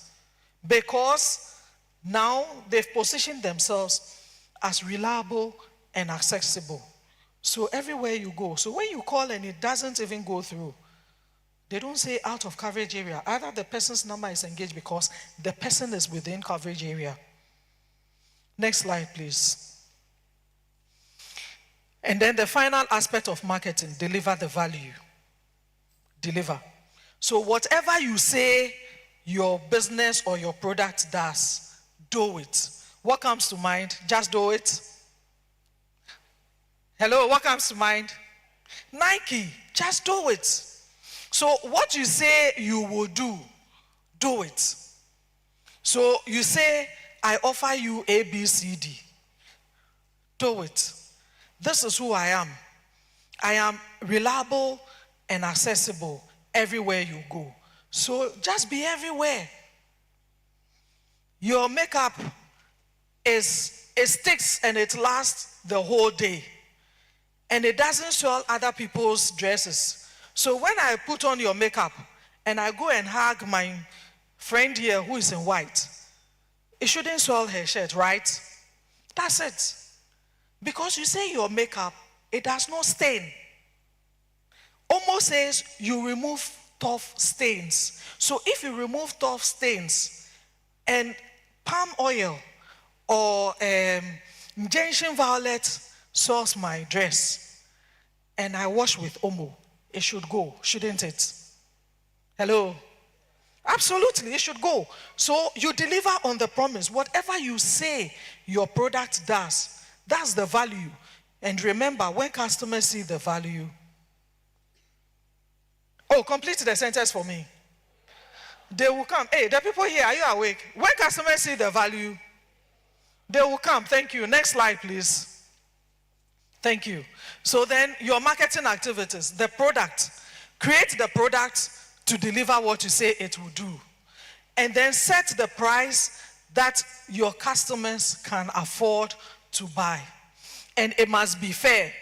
Because now they've positioned themselves as reliable and accessible. So everywhere you go. So when you call and it doesn't even go through, they don't say out of coverage area. Either the person's number is engaged because the person is within coverage area. Next slide, please. And then the final aspect of marketing, deliver the value. Deliver. So whatever you say your business or your product does, do it. What comes to mind? Just do it. Hello, what comes to mind? Nike, just do it. So what you say you will do, do it. So you say, I offer you A, B, C, D. Do it. This is who I am. I am reliable and accessible everywhere you go. So just be everywhere. Your makeup it sticks and it lasts the whole day. And it doesn't soil other people's dresses. So when I put on your makeup and I go and hug my friend here who is in white, it shouldn't soil her shirt, right? That's it. Because you say your makeup, it does not stain. Almost says you remove tough stains. So if you remove tough stains and palm oil or gentian violet soils my dress and I wash with Omo, it should go, shouldn't it? Hello? Absolutely, it should go. So you deliver on the promise. Whatever you say your product does, that's the value. And remember, when customers see the value, complete the sentence for me. They will come. Hey, the people here, are you awake? When customers see the value, they will come. Thank you. Next slide, please. Thank you. So then your marketing activities, the product. Create the product to deliver what you say it will do. And then set the price that your customers can afford to buy. And it must be fair.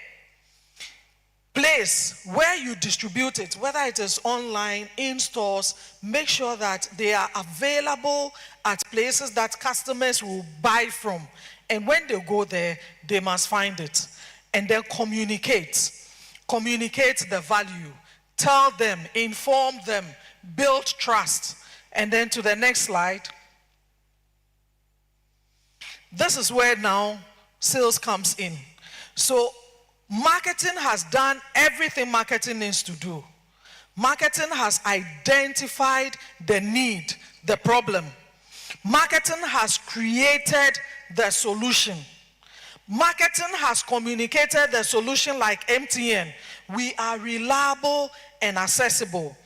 Place where you distribute it, whether it is online, in stores, make sure that they are available at places that customers will buy from. And when they go there, they must find it. And then communicate. Communicate the value. Tell them, inform them, build trust. And then to the next slide. This is where now sales comes in. So marketing has done everything marketing needs to do. Marketing has identified the need, the problem. Marketing has created the solution. Marketing has communicated the solution like MTN. We are reliable and accessible.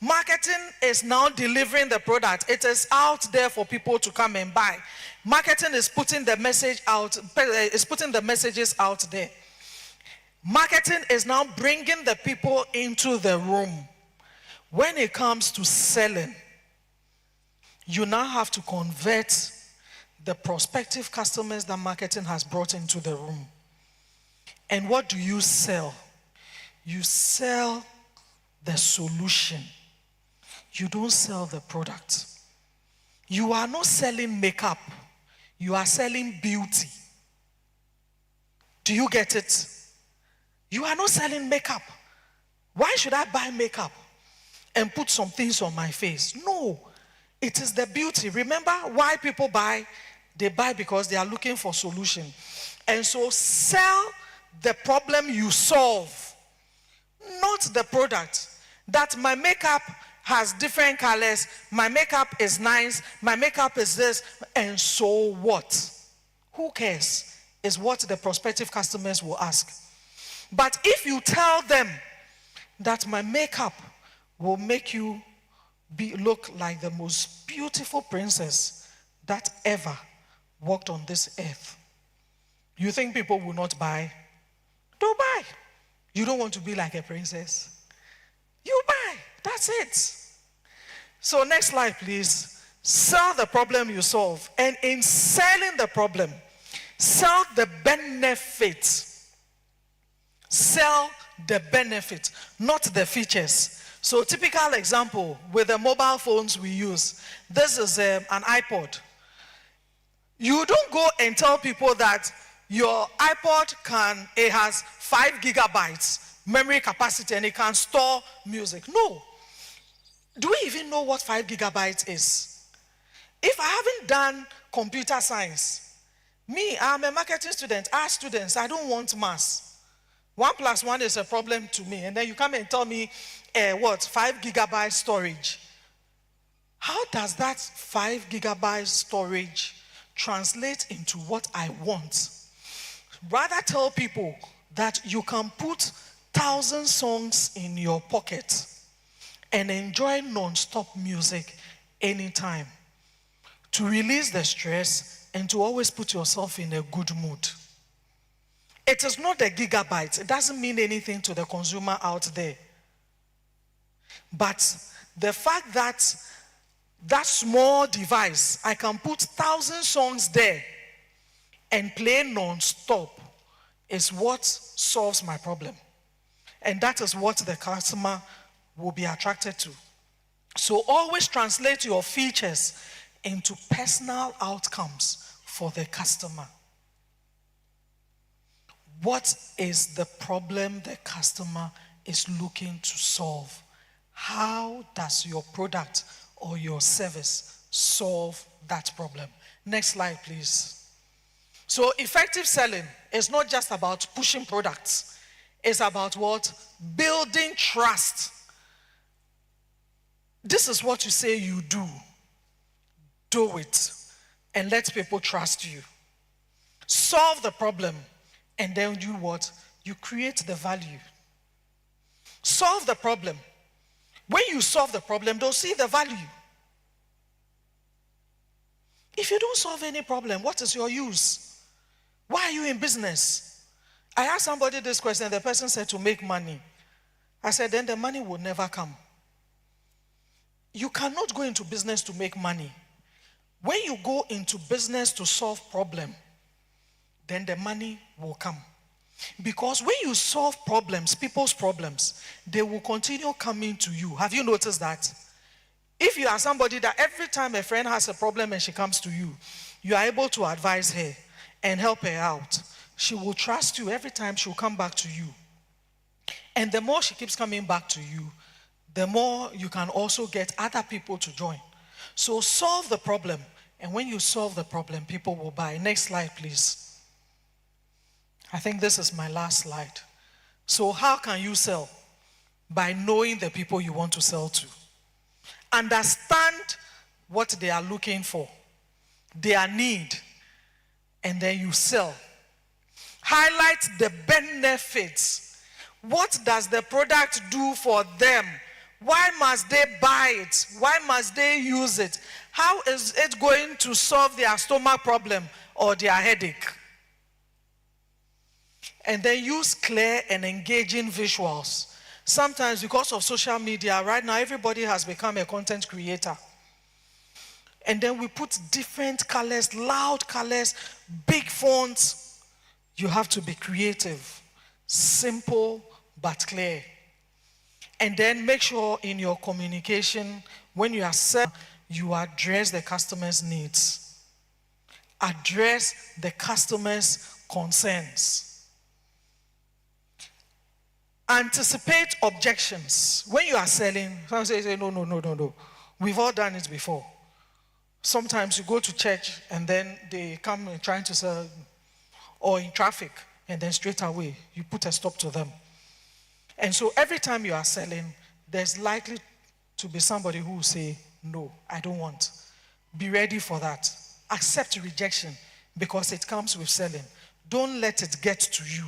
Marketing is now delivering the product. It is out there for people to come and buy. Marketing is putting the message out, is putting the messages out there. Marketing is now bringing the people into the room. When it comes to selling, you now have to convert the prospective customers that marketing has brought into the room. And what do you sell? You sell the solution. You don't sell the product. You are not selling makeup. You are selling beauty. Do you get it? You are not selling makeup. Why should I buy makeup and put some things on my face? No, it is the beauty. Remember why people buy? They buy because they are looking for solution. And so sell the problem you solve, not the product. That my makeup has different colors, my makeup is nice, my makeup is this, and so what? Who cares? Is what the prospective customers will ask. But if you tell them that my makeup will make you look like the most beautiful princess that ever walked on this earth, you think people will not buy? Don't buy. You don't want to be like a princess. You buy. That's it. So next slide, please. Sell the problem you solve. And in selling the problem, sell the benefit. Sell the benefit, not the features. So typical example with the mobile phones we use. This is an iPod. You don't go and tell people that your iPod it has 5 gigabytes memory capacity and it can store music. No. Do we even know what 5 gigabytes is? If I haven't done computer science, I'm a marketing student, art students, I don't want maths. 1 + 1 is a problem to me. And then you come and tell me, 5 gigabyte storage. How does that 5 gigabyte storage translate into what I want? Rather tell people that you can put 1,000 songs in your pocket and enjoy non-stop music anytime to release the stress and to always put yourself in a good mood. It is not the gigabytes. It doesn't mean anything to the consumer out there. But the fact that that small device, I can put 1,000 songs there and play non-stop is what solves my problem. And that is what the customer will be attracted to. So always translate your features into personal outcomes for the customer. What is the problem the customer is looking to solve? How does your product or your service solve that problem? Next slide, please. So effective selling is not just about pushing products. It's about what? Building trust. This is what you say you do. Do it and let people trust you. Solve the problem and then do what? You create the value. Solve the problem. When you solve the problem, they'll see the value. If you don't solve any problem, what is your use? Why are you in business? I asked somebody this question, the person said to make money. I said, then the money will never come. You cannot go into business to make money. When you go into business to solve problem, then the money will come. Because when you solve problems, people's problems, they will continue coming to you. Have you noticed that? If you are somebody that every time a friend has a problem and she comes to you, you are able to advise her and help her out, she will trust you. Every time she will come back to you. And the more she keeps coming back to you, the more you can also get other people to join. So solve the problem. And when you solve the problem, people will buy. Next slide, please. I think this is my last slide. So how can you sell? by knowing the people you want to sell to. Understand what they are looking for, their need, and then you sell. Highlight the benefits. What does the product do for them? Why must they buy it? Why must they use it? How is it going to solve their stomach problem or their headache? And then use clear and engaging visuals. Sometimes because of social media, right now everybody has become a content creator. And then we put different colors, loud colors, big fonts. You have to be creative, simple but clear. And then make sure in your communication, when you are selling, you address the customer's needs. Address the customer's concerns. Anticipate objections. When you are selling, some say, no. We've all done it before. Sometimes you go to church and then they come and trying to sell, or in traffic, and then straight away you put a stop to them. And so every time you are selling, there's likely to be somebody who will say, no, I don't want. Be ready for that. Accept rejection because it comes with selling. Don't let it get to you.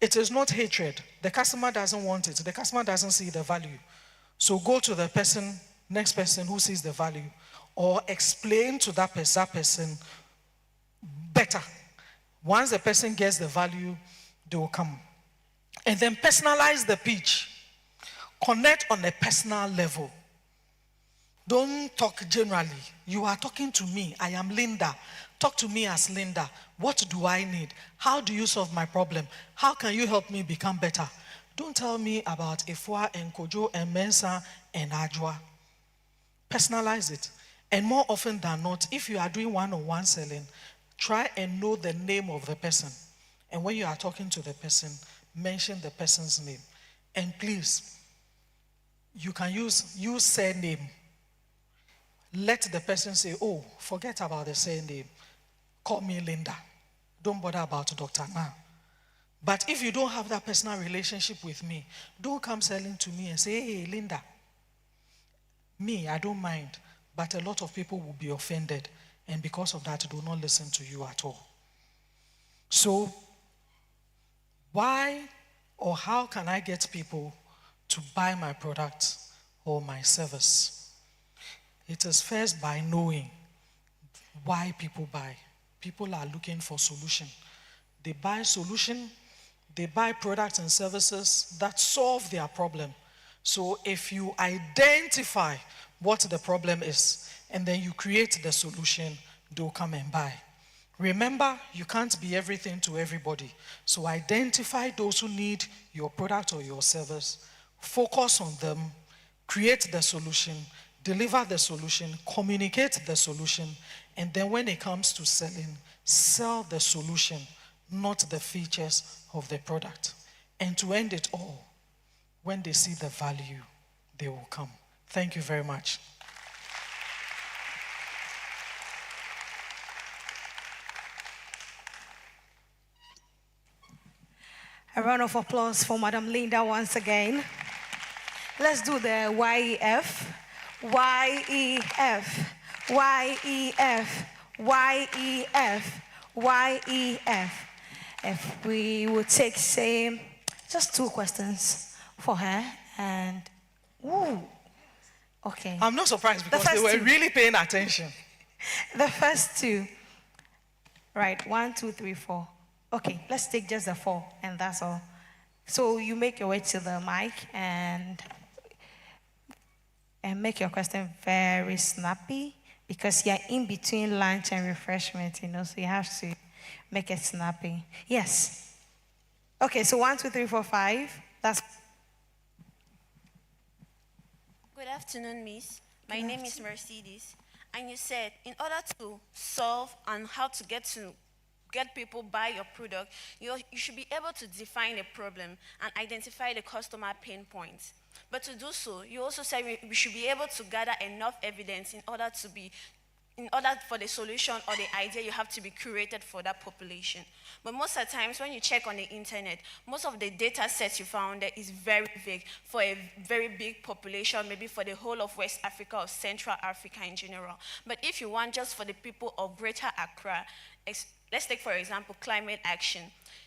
It is not hatred. The customer doesn't want it. The customer doesn't see the value. So go to the person, next person who sees the value, or explain to that person better. Once the person gets the value, they will come. And then personalize the pitch. Connect on a personal level. Don't talk generally. You are talking to me. I am Linda. Talk to me as Linda. What do I need? How do you solve my problem? How can you help me become better? Don't tell me about Efua and Kojo and Mensa and Ajwa. Personalize it. And more often than not, if you are doing one-on-one selling, try and know the name of the person. And when you are talking to the person, mention the person's name. And please, you can use surname. Let the person say, oh, forget about the surname. Call me Linda. Don't bother about Dr. Na. But if you don't have that personal relationship with me, don't come selling to me and say, hey, Linda. Me, I don't mind. But a lot of people will be offended. And because of that, do not listen to you at all. So, why or how can I get people to buy my product or my service? It is first by knowing why people buy. People are looking for solution. They buy solution, they buy products and services that solve their problem. So if you identify what the problem is, and then you create the solution, they'll come and buy. Remember, you can't be everything to everybody. So identify those who need your product or your service, focus on them, create the solution, deliver the solution, communicate the solution, and then when it comes to selling, sell the solution, not the features of the product. And to end it all, when they see the value, they will come. Thank you very much. A round of applause for Madam Linda once again. Let's do the YEF. YEF. YEF. YEF. YEF. If we would take, say, just 2 questions for her and, okay. I'm not surprised because they were really paying attention. The first 2. Right, 1, 2, 3, 4. Okay, let's take just the 4 and that's all. So you make your way to the mic and make your question very snappy because you're in between lunch and refreshment, so you have to make it snappy. Yes. Okay, so 1, 2, 3, 4, 5. That's. Good afternoon, Miss. My name is Mercedes. And you said in order to solve and how to get people buy your product, you should be able to define a problem and identify the customer pain points. But to do so, you also said we should be able to gather enough evidence in order to be in order for the solution or the idea, you have to be curated for that population. But most of the times when you check on the internet, most of the data sets you found there is very vague for a very big population, maybe for the whole of West Africa or Central Africa in general. But if you want just for the people of Greater Accra, let's take, for example, climate action.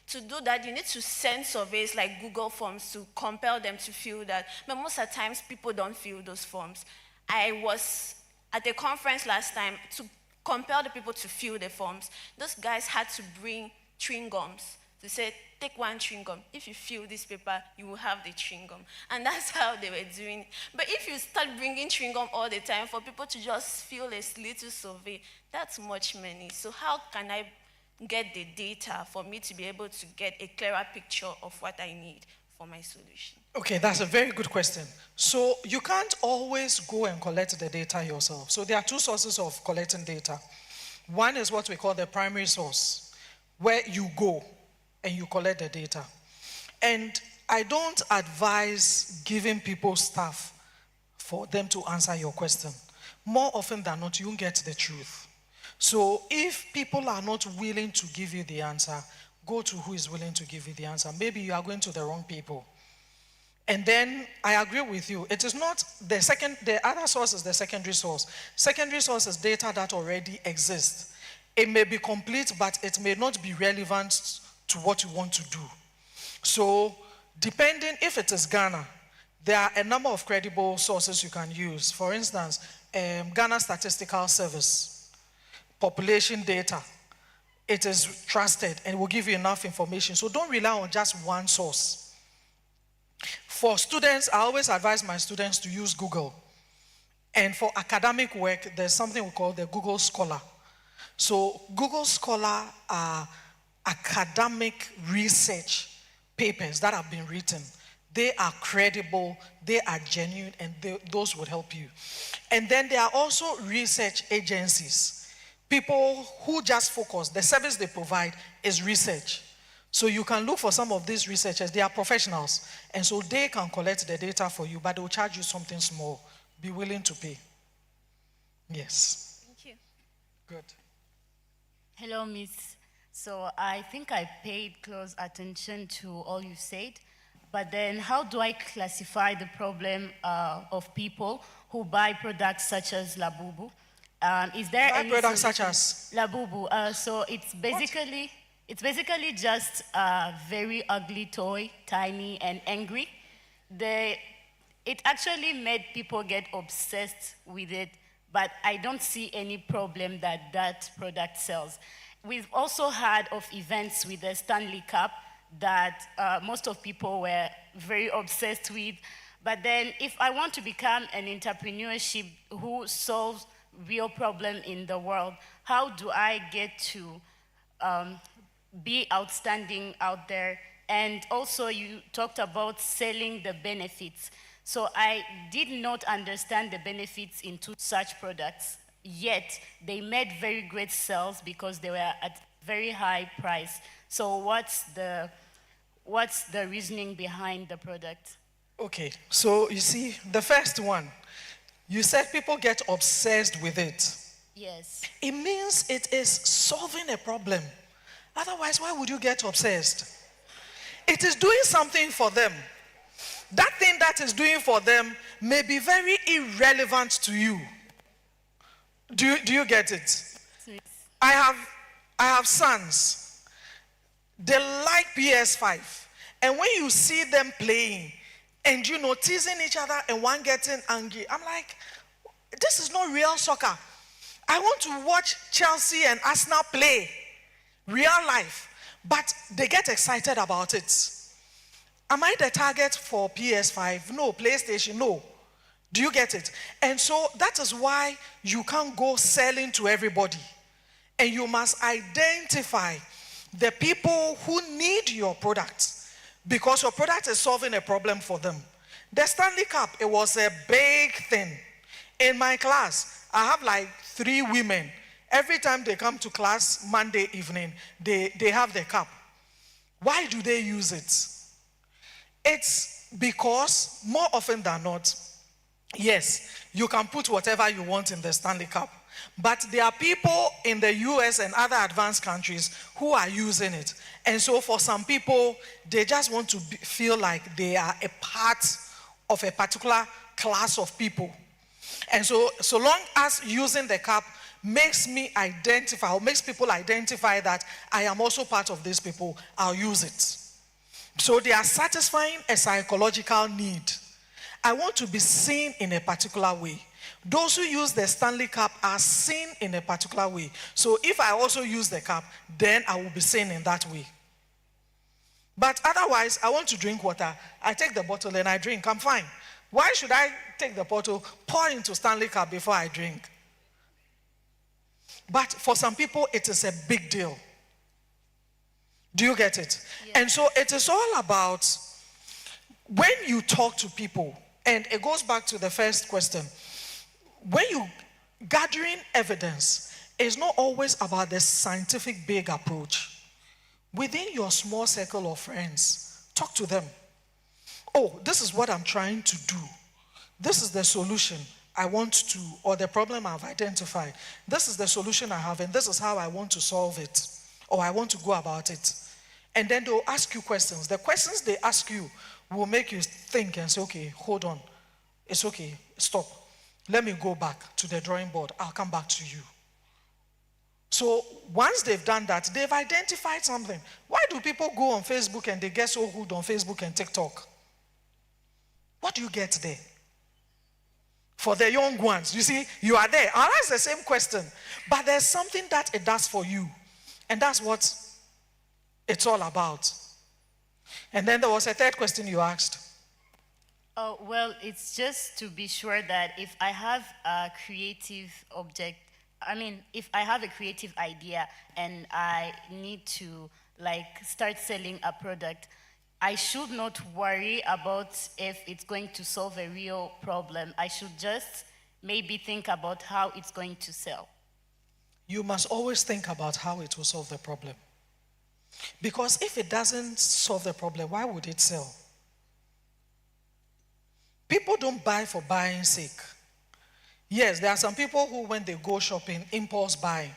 To do that, you need to send surveys like Google Forms to compel them to fill that. But most of the times, people don't fill those forms. I was at a conference last time to compel the people to fill the forms. Those guys had to bring chewing gums to say, take one chewing gum. If you fill this paper, you will have the chewing gum. And that's how they were doing it. But if you start bringing chewing gum all the time for people to just fill a little survey, that's much money. So how can I get the data for me to be able to get a clearer picture of what I need for my solution? Okay, that's a very good question. So you can't always go and collect the data yourself. So there are two sources of collecting data. One is what we call the primary source, where you go and you collect the data. And I don't advise giving people stuff for them to answer your question. More often than not, you get the truth. So if people are not willing to give you the answer, go to who is willing to give you the answer. Maybe you are going to the wrong people. And then I agree with you. It is not the other source is the secondary source. Secondary source is data that already exists. It may be complete, but it may not be relevant to what you want to do. So depending, if it is Ghana, there are a number of credible sources you can use. For instance, Ghana Statistical Service, population data. It is trusted and will give you enough information. So don't rely on just one source. For students, I always advise my students to use Google. And for academic work, there's something we call the Google Scholar. So Google Scholar are academic research papers that have been written. They are credible, they are genuine, and those would help you. And then there are also research agencies. People who just focus, the service they provide is research. So you can look for some of these researchers, they are professionals, and so they can collect the data for you, but they will charge you something small. Be willing to pay. Yes. Thank you. Good. Hello, Miss. So I think I paid close attention to all you said, but then how do I classify the problem of people who buy products such as Labubu? Is there buy any products such solution? as? Labubu. So it's basically... What? It's basically just a very ugly toy, tiny and angry. It actually made people get obsessed with it, but I don't see any problem that that product sells. We've also heard of events with the Stanley Cup that most of people were very obsessed with. But then if I want to become an entrepreneurship who solves real problem in the world, how do I get to be outstanding out there? And also you talked about selling the benefits. So I did not understand the benefits into such products, yet they made very great sales because they were at very high price. So what's the reasoning behind the product? Okay, so you see, the first one, you said people get obsessed with it. Yes. It means it is solving a problem. Otherwise, why would you get obsessed? It is doing something for them. That thing that is doing for them may be very irrelevant to you. Do you get it? Yes. I have sons. They like PS5. And when you see them playing and teasing each other and one getting angry, I'm like, this is not real soccer. I want to watch Chelsea and Arsenal play. Real life, but they get excited about it. Am I the target for PS5? No. PlayStation? No. Do you get it? And so that is why you can't go selling to everybody. And you must identify the people who need your product because your product is solving a problem for them. The Stanley Cup, it was a big thing. In my class, I have like 3 women. Every time they come to class Monday evening, they have the cup. Why do they use it? It's because more often than not, yes, you can put whatever you want in the Stanley Cup. But there are people in the US and other advanced countries who are using it. And so for some people, they just want to feel like they are a part of a particular class of people. And so long as using the cap makes me identify, or makes people identify that I am also part of these people, I'll use it. So they are satisfying a psychological need. I want to be seen in a particular way. Those who use the Stanley Cup are seen in a particular way. So if I also use the cup, then I will be seen in that way. But otherwise, I want to drink water. I take the bottle and I drink. I'm fine. Why should I take the bottle, pour into Stanley Cup before I drink? But for some people, it is a big deal. Do you get it? Yes. And so it is all about when you talk to people, and it goes back to the first question. When you gathering evidence, it's not always about the scientific big approach. Within your small circle of friends, talk to them. Oh, this is what I'm trying to do. This is the solution I want to, or the problem I've identified. This is the solution I have, and this is how I want to solve it, or I want to go about it. And then they'll ask you questions. The questions they ask you will make you think and say, okay, hold on. It's okay, stop. Let me go back to the drawing board. I'll come back to you. So once they've done that, they've identified something. Why do people go on Facebook and they get so hooked on Facebook and TikTok? What do you get there? For the young ones, you see, you are there. I'll ask the same question, but there's something that it does for you. And that's what it's all about. And then there was a third question you asked. Oh, well, it's just to be sure that if I have a creative if I have a creative idea and I need to start selling a product, I should not worry about if it's going to solve a real problem. I should just maybe think about how it's going to sell. You must always think about how it will solve the problem. Because if it doesn't solve the problem, why would it sell? People don't buy for buying sake. Yes, there are some people who, when they go shopping, impulse buy.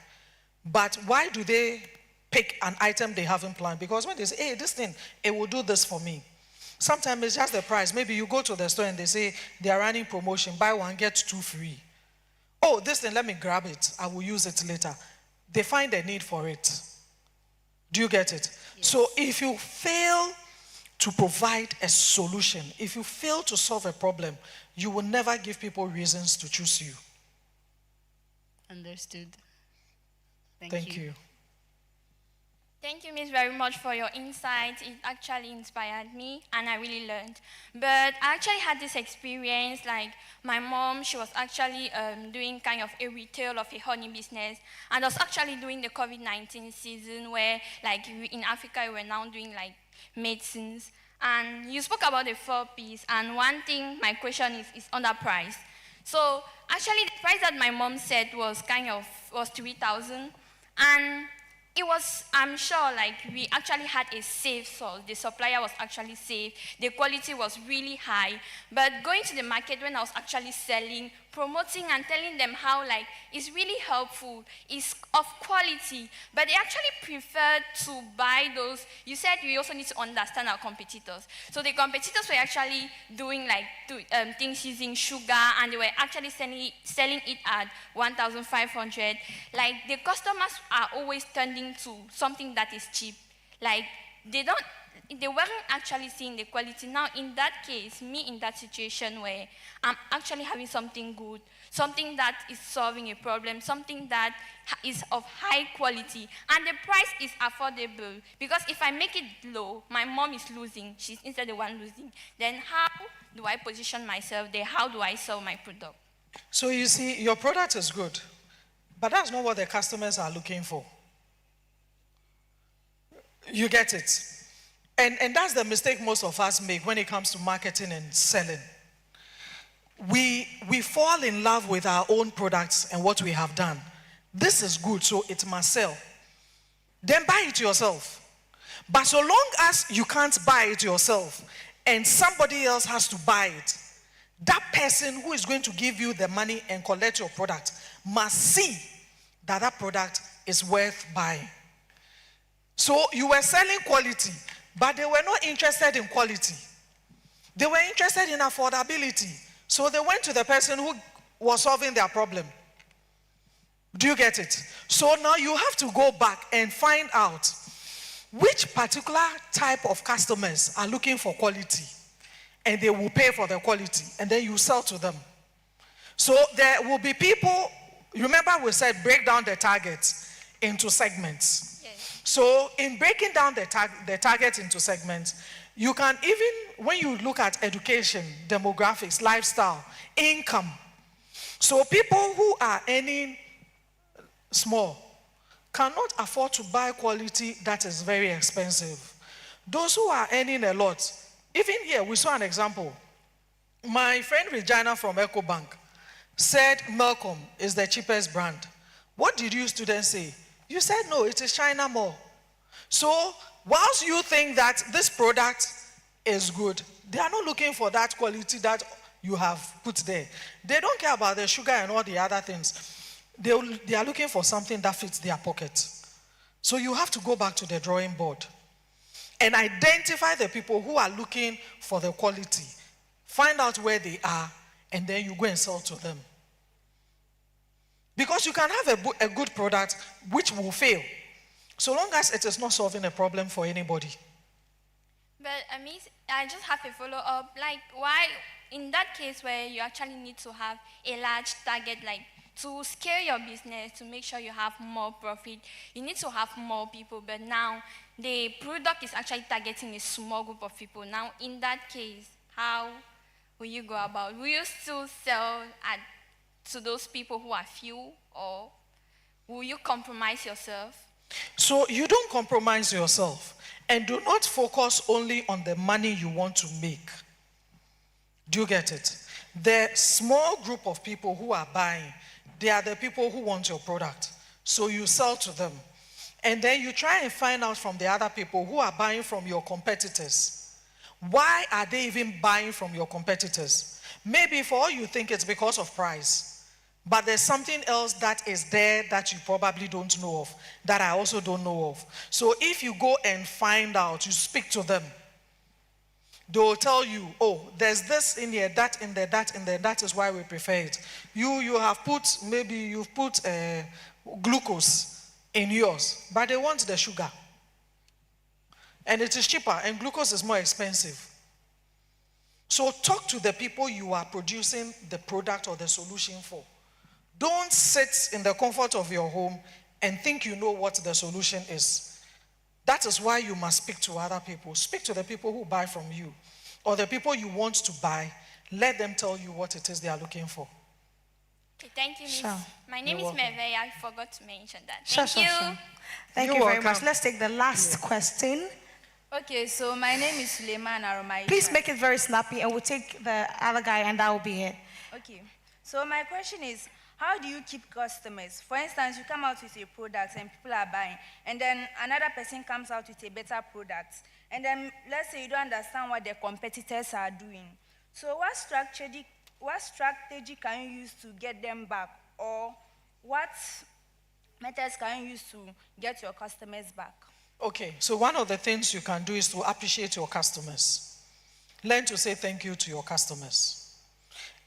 But why do they pick an item they haven't planned? Because when they say, hey, this thing, it will do this for me. Sometimes it's just the price. Maybe you go to the store and they say they are running promotion, buy one, get two free. Oh, this thing, let me grab it. I will use it later. They find a need for it. Do you get it? Yes. So if you fail to provide a solution, if you fail to solve a problem, you will never give people reasons to choose you. Understood. Thank you. Thank you, Miss, very much for your insights. It actually inspired me, and I really learned. But I actually had this experience, like my mom, she was actually doing kind of a retail of a honey business, and was actually doing the COVID-19 season where, like, in Africa, we were now doing, like, medicines. And you spoke about the 4 Ps, and one thing, my question is on the price. So actually, the price that my mom said was 3,000, and it was, I'm sure, like, we actually had a safe source. The supplier was actually safe. The quality was really high. But going to the market when I was actually selling, promoting and telling them how, like, it's really helpful, it's of quality, but they actually preferred to buy those. You said we also need to understand our competitors. So the competitors were actually doing, like, things using sugar, and they were actually selling it at 1,500. Like, the customers are always turning to something that is cheap. Like, they weren't actually seeing the quality. Now, in that case, me in that situation where I'm actually having something good, something that is solving a problem, something that is of high quality, and the price is affordable, because if I make it low, my mom is losing, she's instead the one losing. Then how do I position myself there? How do I sell my product? So you see, your product is good, but that's not what the customers are looking for. You get it? And that's the mistake most of us make when it comes to marketing and selling. We fall in love with our own products and what we have done. This is good, so it must sell. Then buy it yourself. But so long as you can't buy it yourself and somebody else has to buy it, that person who is going to give you the money and collect your product must see that that product is worth buying. So you were selling quality, but they were not interested in quality. They were interested in affordability. So they went to the person who was solving their problem. Do you get it? So now you have to go back and find out which particular type of customers are looking for quality, and they will pay for the quality, and then you sell to them. So there will be people, remember we said break down the targets into segments. Yes. So in breaking down the target into segments, you can even, when you look at education, demographics, lifestyle, income, so people who are earning small cannot afford to buy quality that is very expensive. Those who are earning a lot, even here we saw an example. My friend Regina from EcoBank said Malcolm is the cheapest brand. What did you students say? You said no, it is China Mall. So whilst you think that this product is good, they are not looking for that quality that you have put there. They don't care about the sugar and all the other things. They are looking for something that fits their pocket. So you have to go back to the drawing board and identify the people who are looking for the quality. Find out where they are, and then you go and sell to them. Because you can have a good product which will fail, so long as it is not solving a problem for anybody. But I just have a follow-up. Like, why, in that case where you actually need to have a large target, like to scale your business, to make sure you have more profit, you need to have more people. But now the product is actually targeting a small group of people. Now, in that case, how will you go about? Will you still sell to those people who are few, or will you compromise yourself? So you don't compromise yourself, and do not focus only on the money you want to make. Do you get it? The small group of people who are buying, they are the people who want your product. So you sell to them. And then you try and find out from the other people who are buying from your competitors. Why are they even buying from your competitors? Maybe for all you think it's because of price. But there's something else that is there that you probably don't know of, that I also don't know of. So if you go and find out, you speak to them, they will tell you, oh, there's this in here, that in there, that in there, that is why we prefer it. You have put, maybe you've put glucose in yours, but they want the sugar. And it is cheaper, and glucose is more expensive. So talk to the people you are producing the product or the solution for. Don't sit in the comfort of your home and think you know what the solution is. That is why you must speak to other people. Speak to the people who buy from you, or the people you want to buy. Let them tell you what it is they are looking for. Okay, thank you, Miss. Sure. My name is Meve. I forgot to mention that. Sure, Thank you. sure. Thank You're you very welcome. much. Let's take the last question. Okay, so my name is Suleiman Aromai. Please make it very snappy, and we'll take the other guy, and that will be it. Okay, so my question is, how do you keep customers? For instance, you come out with a product and people are buying, and then another person comes out with a better product, and then let's say you don't understand what their competitors are doing. So what strategy can you use to get them back, or what methods can you use to get your customers back? Okay, so one of the things you can do is to appreciate your customers. Learn to say thank you to your customers.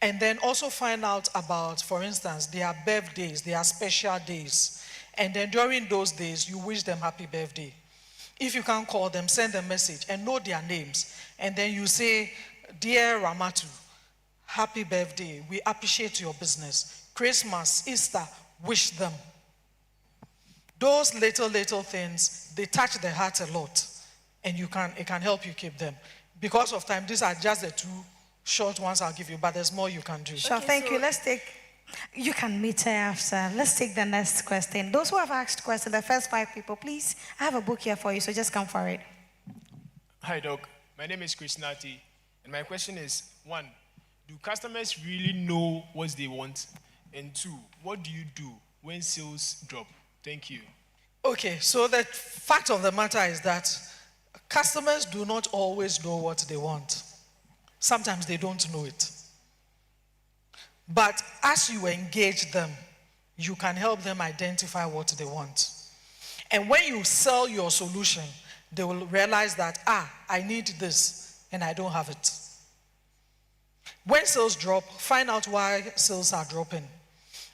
And then also find out about, for instance, their birthdays, their special days. And then during those days, you wish them happy birthday. If you can't call them, send them a message and know their names. And then you say, dear Ramatu, happy birthday. We appreciate your business. Christmas, Easter, wish them. Those little things, they touch the heart a lot. And it can help you keep them. Because of time, these are just the two short ones I'll give you, but there's more you can do. Sure, Okay, thank so- you. Let's take, you can meet her after. Let's take the next question. Those who have asked questions, the first 5 people, please, I have a book here for you, so just come for it. Hi, Doc. My name is Chris Nati, and my question is, 1, do customers really know what they want? And 2, what do you do when sales drop? Thank you. Okay, so the fact of the matter is that customers do not always know what they want. Sometimes they don't know it. But as you engage them, you can help them identify what they want. And when you sell your solution, they will realize that, I need this and I don't have it. When sales drop, find out why sales are dropping.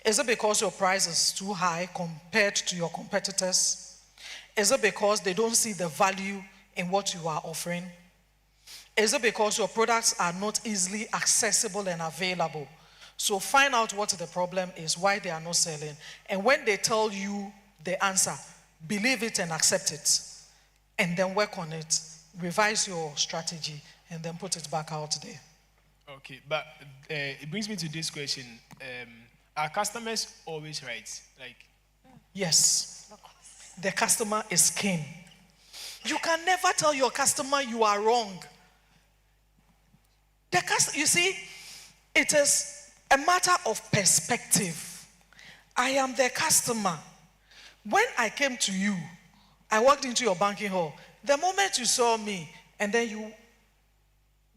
Is it because your price is too high compared to your competitors? Is it because they don't see the value in what you are offering? Is it because your products are not easily accessible and available? So find out what the problem is, why they are not selling. And when they tell you the answer, believe it and accept it. And then work on it, revise your strategy, and then put it back out there. Okay, but it brings me to this question. Are customers always right? Yes. The customer is king. You can never tell your customer you are wrong. You see, it is a matter of perspective. I am the customer. When I came to you, I walked into your banking hall. The moment you saw me, and then you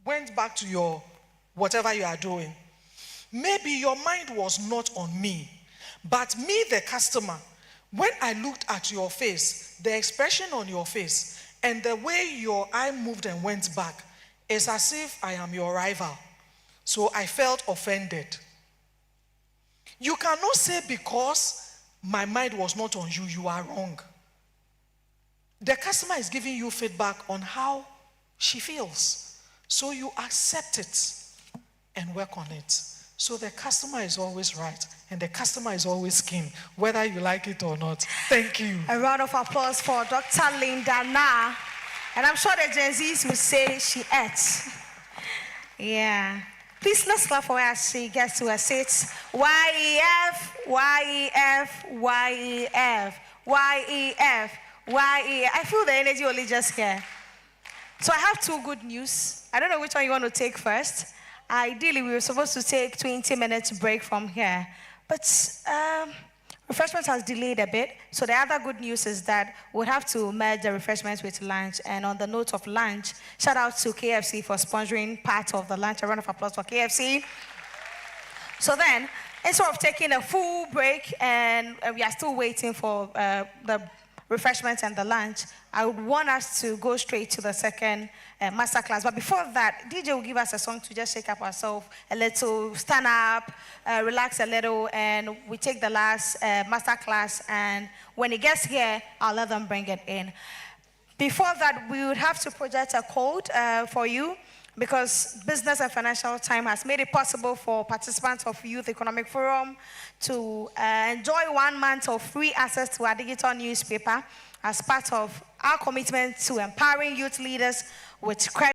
went back to your whatever you are doing, maybe your mind was not on me, but me, the customer, when I looked at your face, the expression on your face, and the way your eye moved and went back, is as if I am your rival. So I felt offended. You cannot say because my mind was not on you, you are wrong. The customer is giving you feedback on how she feels. So you accept it and work on it. So the customer is always right and the customer is always king, whether you like it or not. Thank you. A round of applause for Dr. Linda Na. And I'm sure the Gen Zs will say she ate. Yeah. Please let's clap for her as she gets to her seats. Y-E-F, Y-E-F, Y-E-F, Y-E-F, Y-E-F. I feel the energy only just here. So I have two good news. I don't know which one you want to take first. Ideally, we were supposed to take 20 minutes break from here. But refreshments has delayed a bit. So the other good news is that we'll have to merge the refreshments with lunch. And on the note of lunch, shout out to KFC for sponsoring part of the lunch. A round of applause for KFC. So then, instead of taking a full break and we are still waiting for the refreshments and the lunch, I would want us to go straight to the second masterclass. But before that, DJ will give us a song to just shake up ourselves a little, stand up, relax a little, and we take the last masterclass. And when it gets here, I'll let them bring it in. Before that, we would have to project a code for you, because Business and Financial Time has made it possible for participants of Youth Economic Forum to enjoy 1 month of free access to our digital newspaper as part of our commitment to empowering youth leaders with credit.